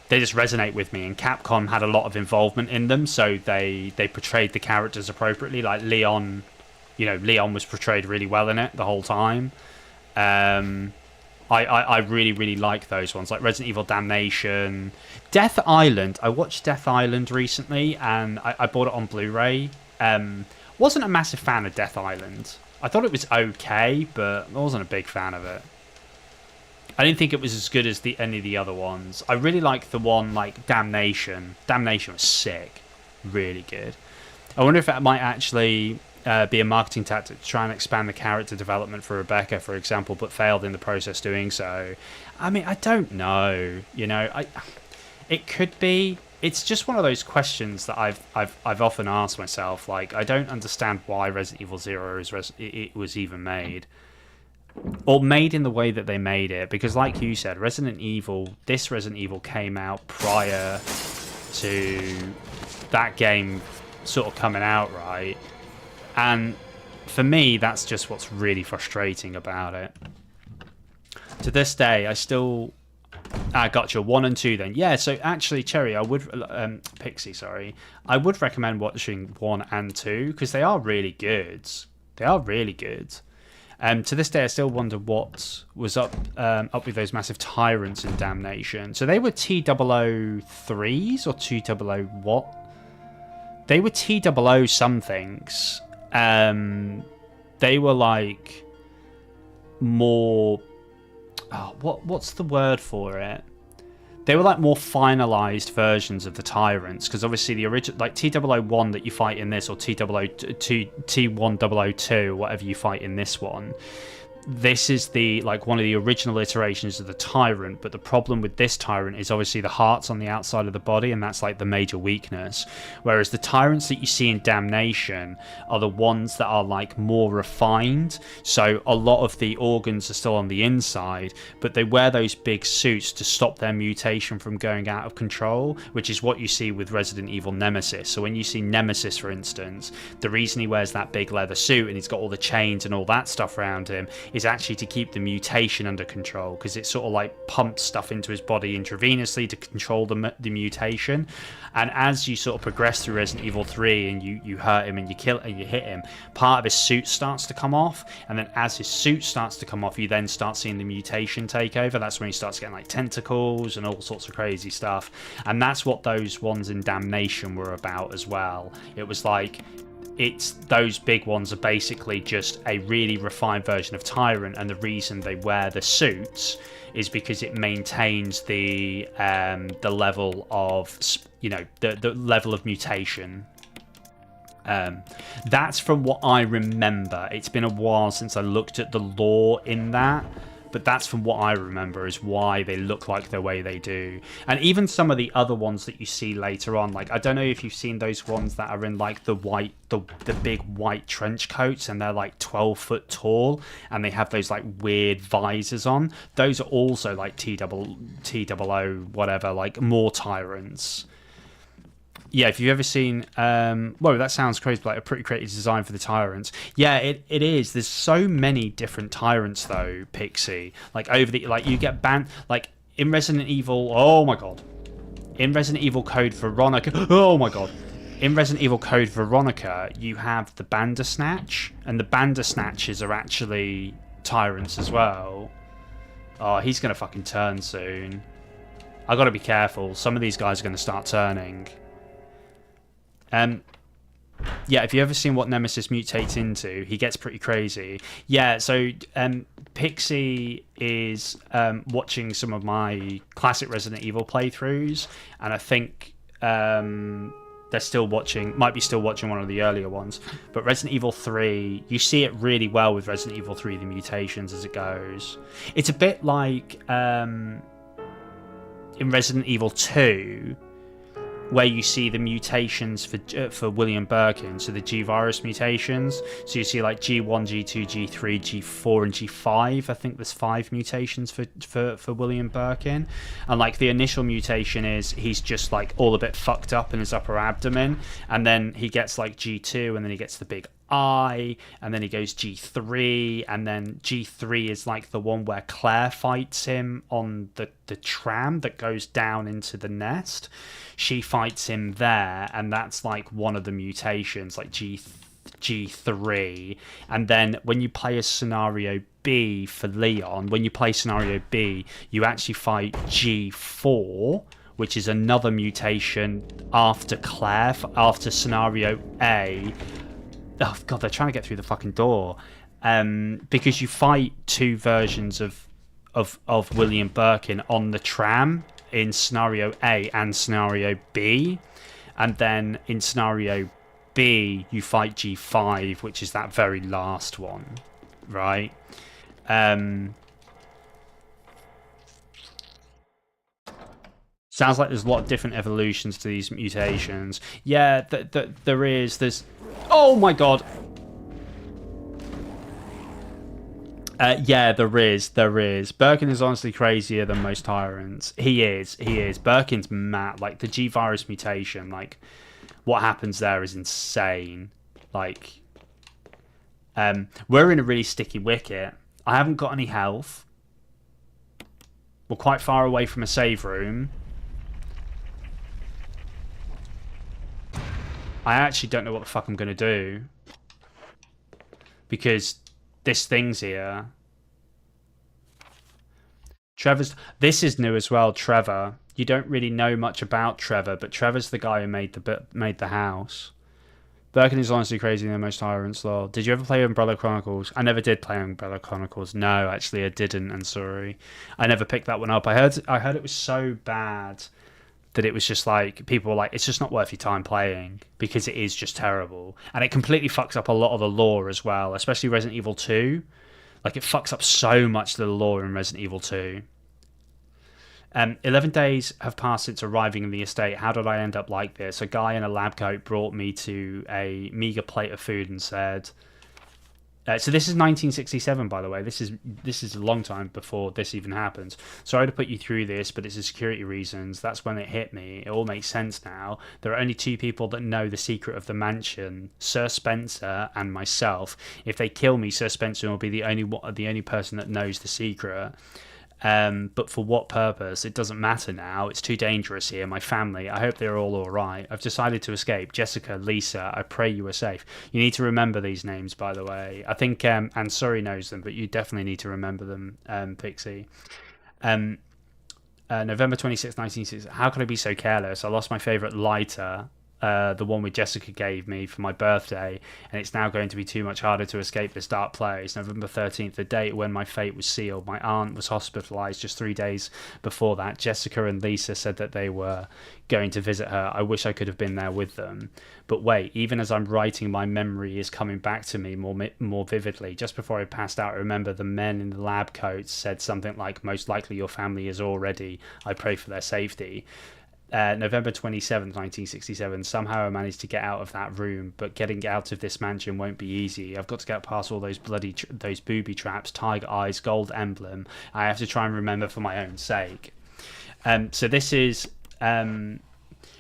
Speaker 1: resonate with me. And Capcom had a lot of involvement in them, so they portrayed the characters appropriately. Like Leon, Leon was portrayed really well in it the whole time. I really, really like those ones, like Resident Evil Damnation. Death Island. I watched Death Island recently, and I bought it on Blu-ray. Wasn't a massive fan of Death Island. I thought it was okay, but I wasn't a big fan of it. I didn't think it was as good as any of the other ones. I really liked the one like Damnation. Damnation was sick. Really good. I wonder if that might actually be a marketing tactic to try and expand the character development for Rebecca, for example, but failed in the process doing so. I mean, I don't know. It could be. It's just one of those questions that I've often asked myself. Like, I don't understand why Resident Evil 0 it was even made, or made in the way that they made it. Because, like you said, this Resident Evil came out prior to that game sort of coming out, right? And for me, that's just what's really frustrating about it. To this day, I still. Gotcha. 1 and 2 then. Yeah, so actually, Cherry, I would. Pixie, sorry. I would recommend watching 1 and 2 because they are really good. They are really good. To this day, I still wonder what was up with those massive tyrants in Damnation. So they were T003s or 200 what? They were T00 somethings. They were like more. Oh, what's the word for it? They were like more finalized versions of the tyrants, because obviously the original, like T001 that you fight in this, or T002, T1002, whatever you fight in this one, this is the like one of the original iterations of the tyrant, but the problem with this tyrant is obviously the heart's on the outside of the body, and that's like the major weakness, whereas the tyrants that you see in Damnation are the ones that are like more refined, so a lot of the organs are still on the inside, but they wear those big suits to stop their mutation from going out of control, which is what you see with Resident Evil Nemesis. So when you see Nemesis, for instance, the reason he wears that big leather suit and he's got all the chains and all that stuff around him is actually to keep the mutation under control, because it sort of like pumps stuff into his body intravenously to control the mutation. And as you sort of progress through Resident Evil 3 and you hurt him and you kill and you hit him, part of his suit starts to come off, and then as his suit starts to come off, you then start seeing the mutation take over. That's when he starts getting like tentacles and all sorts of crazy stuff, and that's what those ones in Damnation were about as well. It was like, it's those big ones are basically just a really refined version of Tyrant, and the reason they wear the suits is because it maintains the level of, you know, the level of mutation. That's from what I remember. It's been a while since I looked at the lore in that, but that's from what I remember is why they look like the way they do. And even some of the other ones that you see later on, like, I don't know if you've seen those ones that are in like the big white trench coats, and they're like 12 foot tall, and they have those like weird visors on. Those are also like T-double-O whatever, like more tyrants. Yeah, if you've ever seen, whoa, that sounds crazy, like a pretty creative design for the tyrants. Yeah, it is. There's so many different tyrants though, Pixie. Like you get banned, like in Resident Evil. Oh my god, in Resident Evil Code Veronica. Oh my god, in Resident Evil Code Veronica, you have the Bandersnatch, and the Bandersnatches are actually tyrants as well. Oh, he's gonna fucking turn soon. I gotta be careful. Some of these guys are gonna start turning. Yeah, if you've ever seen what Nemesis mutates into, he gets pretty crazy. Yeah, so Pixie is watching some of my classic Resident Evil playthroughs, and I think they're still watching, might be still watching one of the earlier ones. But Resident Evil 3, you see it really well with Resident Evil 3, the mutations as it goes. It's a bit like in Resident Evil 2, where you see the mutations for William Birkin, so the G virus mutations. So you see like G1, G2, G3, G4, and G5. I think there's 5 mutations for William Birkin. And like the initial mutation is he's just like all a bit fucked up in his upper abdomen, and then he gets like G2, and then he gets the big eye, and then he goes G3, and then G3 is like the one where Claire fights him on the tram that goes down into the nest. She fights him there, and that's like one of the mutations, like G3. And then when you play a scenario B for Leon, when you play scenario B, you actually fight G4, which is another mutation after Claire, after scenario A. Oh god, they're trying to get through the fucking door. Because you fight 2 versions of William Birkin on the tram in scenario A and scenario B, and then in scenario B you fight G5, which is that very last one, right? Sounds like there's a lot of different evolutions to these mutations. Yeah, there is. There's... Oh my god! Yeah, there is. Birkin is honestly crazier than most tyrants. He is. Birkin's mad. Like, the G virus mutation, like, what happens there is insane. Like, we're in a really sticky wicket. I haven't got any health. We're quite far away from a save room. I actually don't know what the fuck I'm going to do. Because this thing's here. This is new as well, Trevor. You don't really know much about Trevor, but Trevor's the guy who made the house. Birkin is honestly crazy than most tyrants, lol. Did you ever play Umbrella Chronicles? I never did play Umbrella Chronicles. No, actually I didn't, I'm sorry. I never picked that one up. I heard it was so bad that it was just like, people were like, it's just not worth your time playing, because it is just terrible. And it completely fucks up a lot of the lore as well, especially Resident Evil 2. Like, it fucks up so much of the lore in Resident Evil 2. 11 days have passed since arriving in the estate. How did I end up like this? A guy in a lab coat brought me to a meager plate of food and said... so this is 1967, by the way. This is a long time before this even happens. Sorry to put you through this, but it's for security reasons. That's when it hit me. It all makes sense now. There are only two people that know the secret of the mansion: Sir Spencer and myself. If they kill me, Sir Spencer will be the only person that knows the secret. But for what purpose? It doesn't matter now. It's too dangerous here. My family, I hope they're all right. I've decided to escape. Jessica, Lisa, I pray you are safe. You need to remember these names, by the way. I think Ansuri knows them, but you definitely need to remember them, Pixie. November 26, 1960. How could I be so careless? I lost my favourite lighter. The one with Jessica gave me for my birthday, and it's now going to be too much harder to escape this dark place. November 13th, the date when my fate was sealed. My aunt was hospitalised just 3 days before that. Jessica and Lisa said that they were going to visit her. I wish I could have been there with them. But wait, even as I'm writing, my memory is coming back to me more vividly. Just before I passed out, I remember the men in the lab coats said something like, most likely your family is already. I pray for their safety. November 27th, 1967. Somehow I managed to get out of that room, but getting out of this mansion won't be easy. I've got to get past all those those booby traps, tiger eyes, gold emblem. I have to try and remember for my own sake. So this is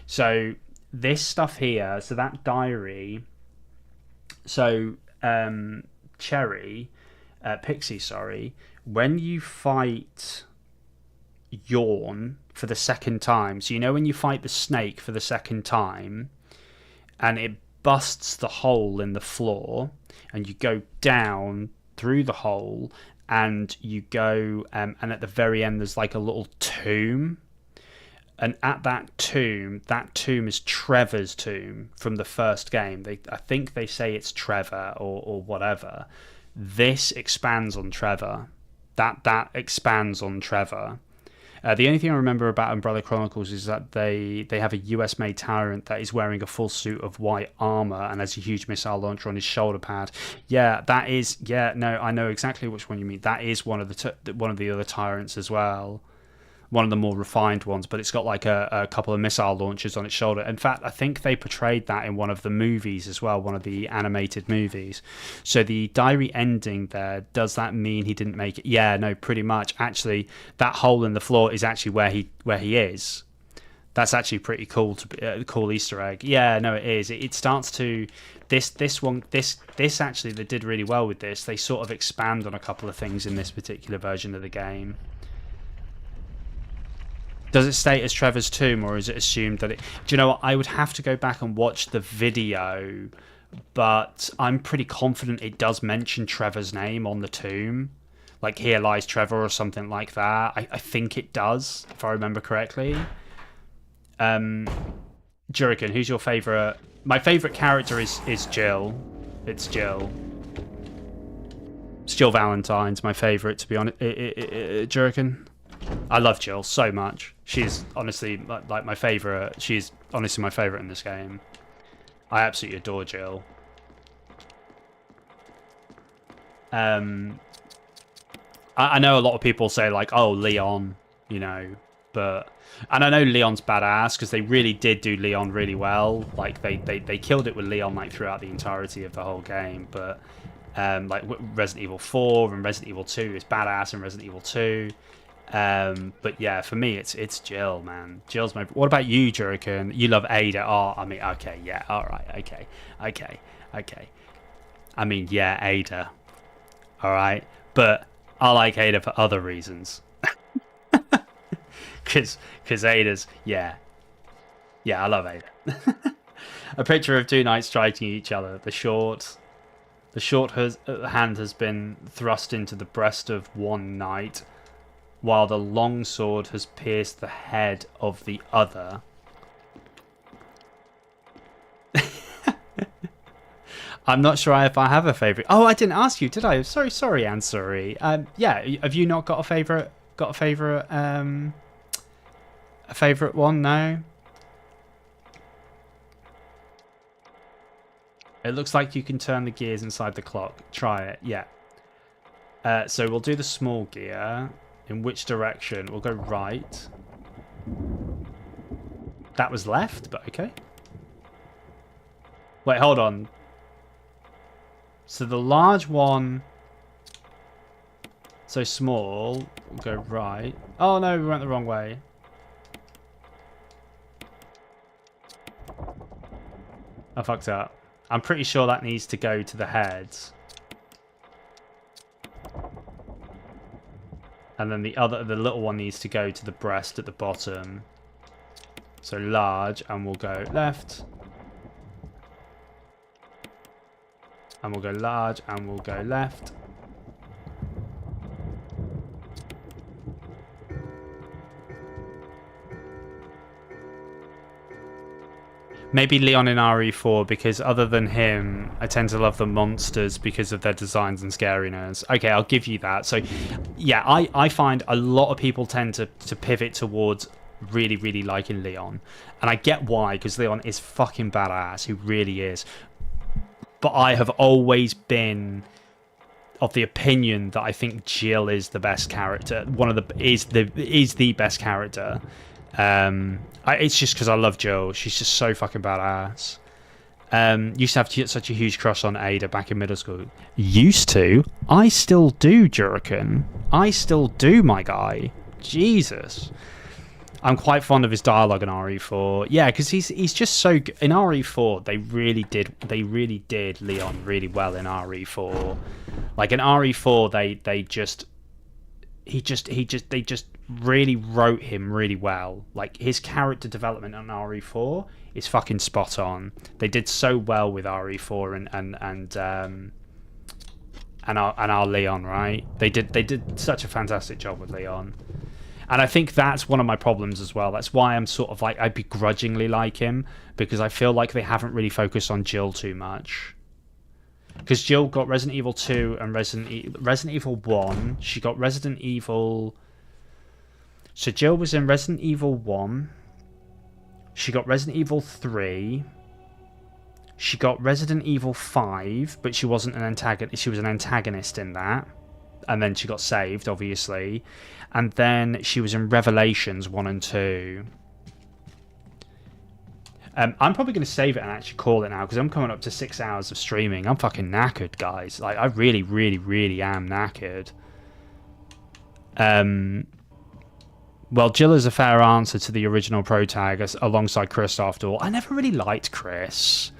Speaker 1: so this stuff here. So that diary. So Pixie, sorry. When you fight Yawn for the second time, so you know when you fight the snake for the second time and it busts the hole in the floor and you go down through the hole and you go and at the very end there's like a little tomb, and at that tomb is Trevor's tomb from the first game. I think they say it's Trevor or whatever. This expands on Trevor. That expands on Trevor. The only thing I remember about Umbrella Chronicles is that they have a US-made tyrant that is wearing a full suit of white armor and has a huge missile launcher on his shoulder pad. Yeah, that is. Yeah, no, I know exactly which one you mean. That is one of the other tyrants as well. One of the more refined ones, but it's got like a couple of missile launchers on its shoulder. In fact, I think they portrayed that in one of the movies as well, one of the animated movies. So the diary ending there, does that mean he didn't make it? Yeah, no, pretty much. Actually, that hole in the floor is actually where he is. That's actually pretty cool to be cool Easter egg. Yeah, no, it is. It starts to this actually, they did really well with this. They sort of expand on a couple of things in this particular version of the game. Does it state as Trevor's tomb, or is it assumed that it... Do you know what? I would have to go back and watch the video, but I'm pretty confident it does mention Trevor's name on the tomb. Like, here lies Trevor or something like that. I think it does, if I remember correctly. Jurican, who's your favourite? My favourite character is Jill. It's Jill. It's Jill Valentine's my favourite, to be honest. Jurican? I love Jill so much. She's honestly like my favourite. She's honestly my favourite in this game. I absolutely adore Jill. I know a lot of people say like, oh, Leon, you know, and I know Leon's badass because they really did do Leon really well. Like they killed it with Leon like throughout the entirety of the whole game. But like Resident Evil 4 and Resident Evil 2 is badass in Resident Evil 2. But yeah, for me it's Jill, man. Jill's my... What about you, Jurican? You love Ada. Oh, I mean, okay, yeah, alright, okay. I mean, yeah, Ada. Alright, but I like Ada for other reasons. Cause Ada's... Yeah, I love Ada. A picture of two knights striking each other. The short hand has been thrust into the breast of one knight, while the long sword has pierced the head of the other. I'm not sure if I have a favourite. Oh, I didn't ask you, did I? Sorry, Ansuri. Yeah, have you not got a favourite? A favourite one? No. It looks like you can turn the gears inside the clock. Try it. Yeah. So we'll do the small gear. In which direction? We'll go right. That was left, but okay. Wait, hold on. So the large one... So small. We'll go right. Oh no, we went the wrong way. I fucked up. I'm pretty sure that needs to go to the head. And then the little one needs to go to the breast at the bottom. So large, and we'll go left. And we'll go large, and we'll go left. Maybe Leon in RE4, because other than him, I tend to love the monsters because of their designs and scariness. Okay, I'll give you that. So, yeah, I find a lot of people tend to pivot towards really, really liking Leon. And I get why, because Leon is fucking badass. He really is. But I have always been of the opinion that I think Jill is the best character. Is the best character. It's just because I love Jill. She's just so fucking badass. Used to have such a huge crush on Ada back in middle school. Used to? I still do, Jurican. I still do, my guy. Jesus. I'm quite fond of his dialogue in RE4. Yeah, because he's just so good. In RE4, they really did Leon really well in RE4. Like in RE4, they just really wrote him really well. Like his character development on RE4 is fucking spot on. They did so well with RE4 and our Leon, right? They did such a fantastic job with Leon. And I think that's one of my problems as well. That's why I'm sort of like, I begrudgingly like him, because I feel like they haven't really focused on Jill too much. Because Jill got Resident Evil 2 and Resident Evil 1. She got Resident Evil... So Jill was in Resident Evil 1. She got Resident Evil 3. She got Resident Evil 5, but she wasn't an antagonist. She was an antagonist in that. And then she got saved, obviously. And then she was in Revelations 1 and 2. I'm probably going to save it and actually call it now, because I'm coming up to 6 hours of streaming. I'm fucking knackered, guys. Like, I really, really, really am knackered. Well, Jill is a fair answer to the original protagonist alongside Chris, after all. I never really liked Chris.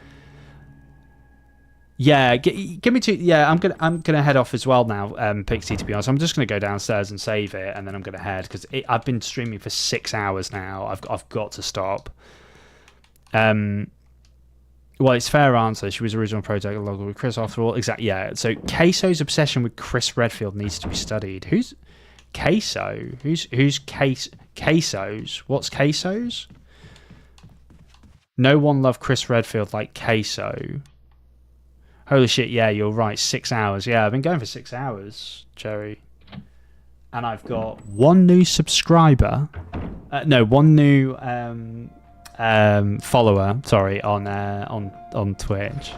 Speaker 1: Yeah, give me two. Yeah, I'm gonna head off as well now, Pixie. To be honest, I'm just gonna go downstairs and save it, and then I'm gonna head, because I've been streaming for 6 hours now. I've got to stop. Well, it's fair answer. She was original protagonist along with Chris, after all. Exactly. Yeah. So Queso's obsession with Chris Redfield needs to be studied. Who's Queso? Who's Quesos? What's Quesos? No one loved Chris Redfield like Queso. Holy shit, yeah, you're right. 6 hours. Yeah, I've been going for 6 hours, Jerry. And I've got one new subscriber. One new follower, sorry, on Twitch.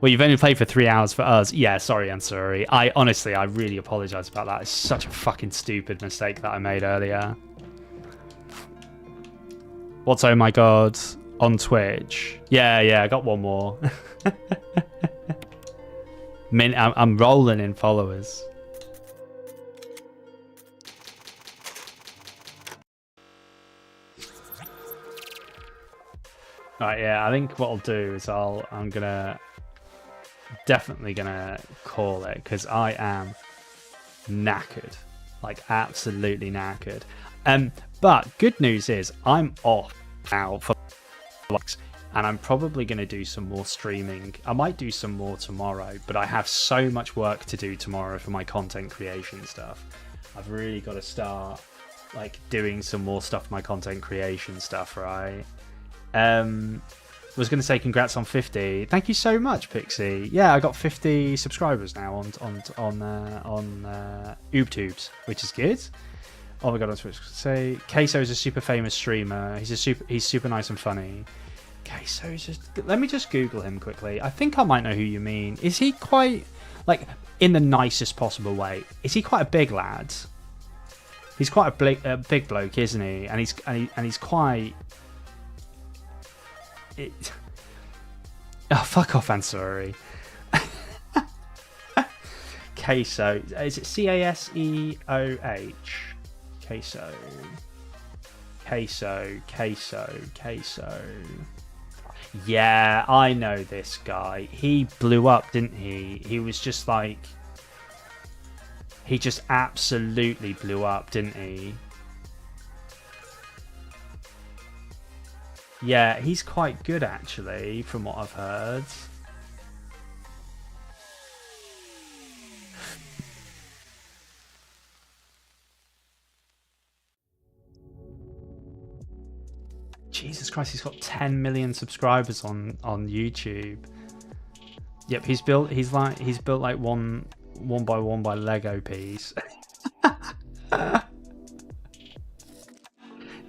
Speaker 1: Well, you've only played for 3 hours for us. Yeah, sorry, Ansari. I really apologise about that. It's such a fucking stupid mistake that I made earlier. What's oh my god? On Twitch. Yeah, I got one more. I'm rolling in followers. Right, yeah, I think what I'll do is I'm definitely gonna call it, because I am knackered. Like, absolutely knackered. But good news is I'm off now for and I'm probably going to do some more streaming. I might do some more tomorrow, but I have so much work to do tomorrow for my content creation stuff. I've really got to start like doing some more stuff for my content creation stuff, right? Was going to say congrats on 50. Thank you so much, Pixie. Yeah, I got 50 subscribers now on OobTubes, which is good. Oh my god, I was supposed to say Queso is a super famous streamer. He's super nice and funny. Okay, so let me just Google him quickly. I think I might know who you mean. Is he quite, like, in the nicest possible way? Is he quite a big lad? He's quite a big bloke, isn't he? And he's quite. Oh, fuck off, Ansari. Queso. Is it Caseoh? Queso. Queso. Yeah, I know this guy. He blew up, didn't he? He was just like... He just absolutely blew up, didn't he? Yeah, he's quite good, actually, from what I've heard. Jesus Christ, he's got 10 million subscribers on YouTube. Yep, he's built like one by one by Lego piece.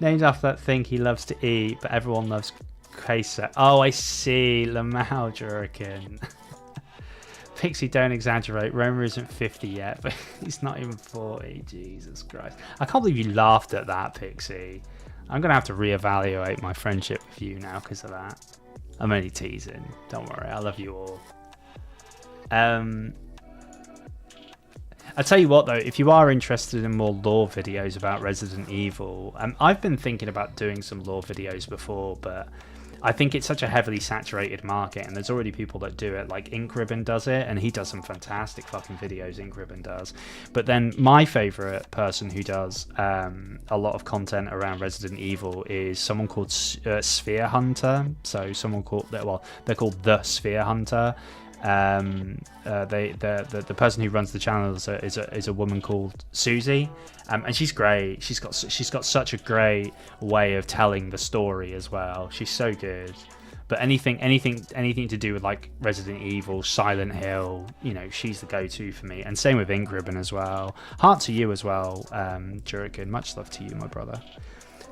Speaker 1: Named after that thing he loves to eat, but everyone loves queso. Oh, I see. Lamau Jurican. Pixie, don't exaggerate. Roma isn't 50 yet, but he's not even 40. Jesus Christ. I can't believe you laughed at that, Pixie. I'm going to have to reevaluate my friendship with you now because of that. I'm only teasing. Don't worry. I love you all. I'll tell you what, though. If you are interested in more lore videos about Resident Evil, I've been thinking about doing some lore videos before, but I think it's such a heavily saturated market, and there's already people that do it. Like Ink Ribbon does it, and he does some fantastic fucking videos. Ink Ribbon does. But then my favorite person who does a lot of content around Resident Evil is someone called Sphere Hunter. So someone called, well, they're called the Sphere Hunter. The person who runs the channel is a woman called Susie, and she's great. She's got such a great way of telling the story as well. She's so good. But anything to do with like Resident Evil, Silent Hill, you know, she's the go-to for me. And same with Ink Ribbon as well. Heart to you as well, Jurican. Much love to you, my brother.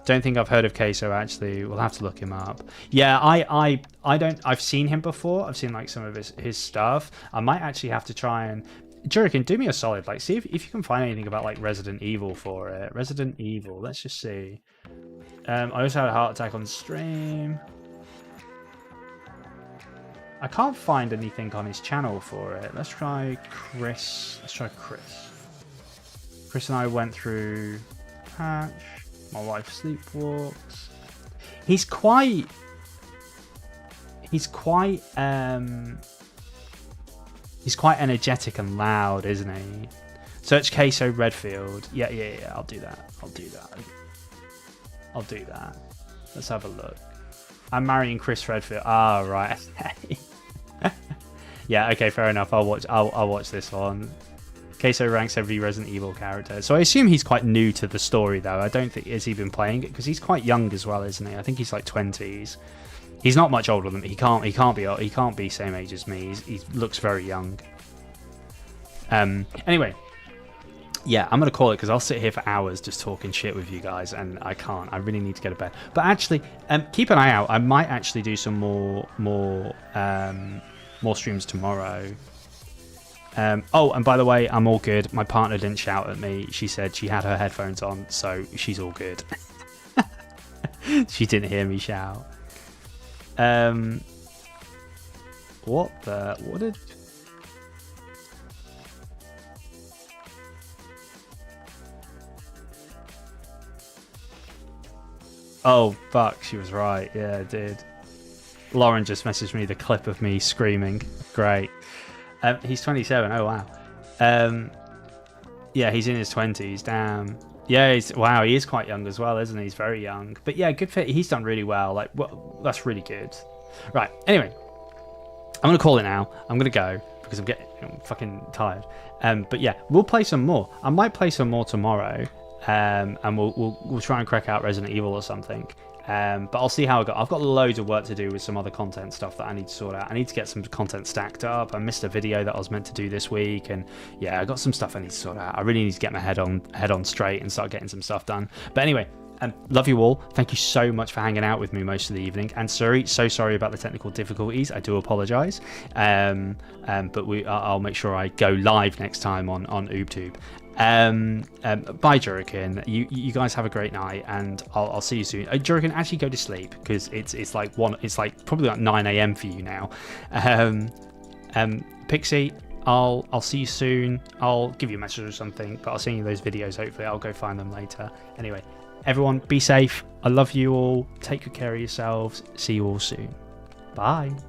Speaker 1: Don't think I've heard of Queso, actually. We'll have to look him up. Yeah, I don't... I've seen him before. I've seen like some of his stuff. I might actually have to try and... Jurican, do me a solid. Like, see if you can find anything about like Resident Evil for it. Resident Evil. Let's just see. I also had a heart attack on stream. I can't find anything on his channel for it. Let's try Chris. Chris and I went through patch. My wife sleepwalks. He's quite energetic and loud, isn't he? Search Queso Redfield. Yeah. I'll do that. Let's have a look. I'm marrying Chris Redfield. Ah, right. Yeah. Okay. Fair enough. I'll watch this one. Queso ranks every Resident Evil character. So I assume he's quite new to the story, though. I don't think has he been playing it because he's quite young as well, isn't he? I think he's like 20s. He's not much older than me. He can't be same age as me. He looks very young. Anyway, yeah, I'm gonna call it because I'll sit here for hours just talking shit with you guys, and I can't. I really need to go to bed. But actually, keep an eye out. I might actually do some more streams tomorrow. Oh, and by the way, I'm all good. My partner didn't shout at me. She said she had her headphones on, so she's all good. She didn't hear me shout. What did... Oh, fuck, she was right. Yeah, I did. Lauren just messaged me the clip of me screaming. Great. He's 27. Oh, wow. Yeah, he's in his 20s. Damn. Yeah, wow, he is quite young as well, isn't he? He's very young. But yeah, good fit. He's done really well. Like, well, that's really good. Right. Anyway, I'm going to call it now. I'm going to go because I'm fucking tired. But yeah, we'll play some more. I might play some more tomorrow. And we'll try and crack out Resident Evil or something. But I'll see how I go. I've got loads of work to do with some other content stuff that I need to sort out. I need to get some content stacked up. I missed a video that I was meant to do this week, and yeah, I got some stuff I need to sort out. I really need to get my head on straight and start getting some stuff done. But anyway, Love you all. Thank you so much for hanging out with me most of the evening. And sorry about the technical difficulties. I do apologise. But I'll make sure I go live next time on OobTube. Bye, Jurican. You guys have a great night, and I'll see you soon. Jurican, actually go to sleep because it's like probably like 9 a.m. for you now. Pixie, I'll see you soon. I'll give you a message or something, but I'll send you those videos. Hopefully, I'll go find them later. Anyway, everyone, be safe. I love you all. Take good care of yourselves. See you all soon. Bye.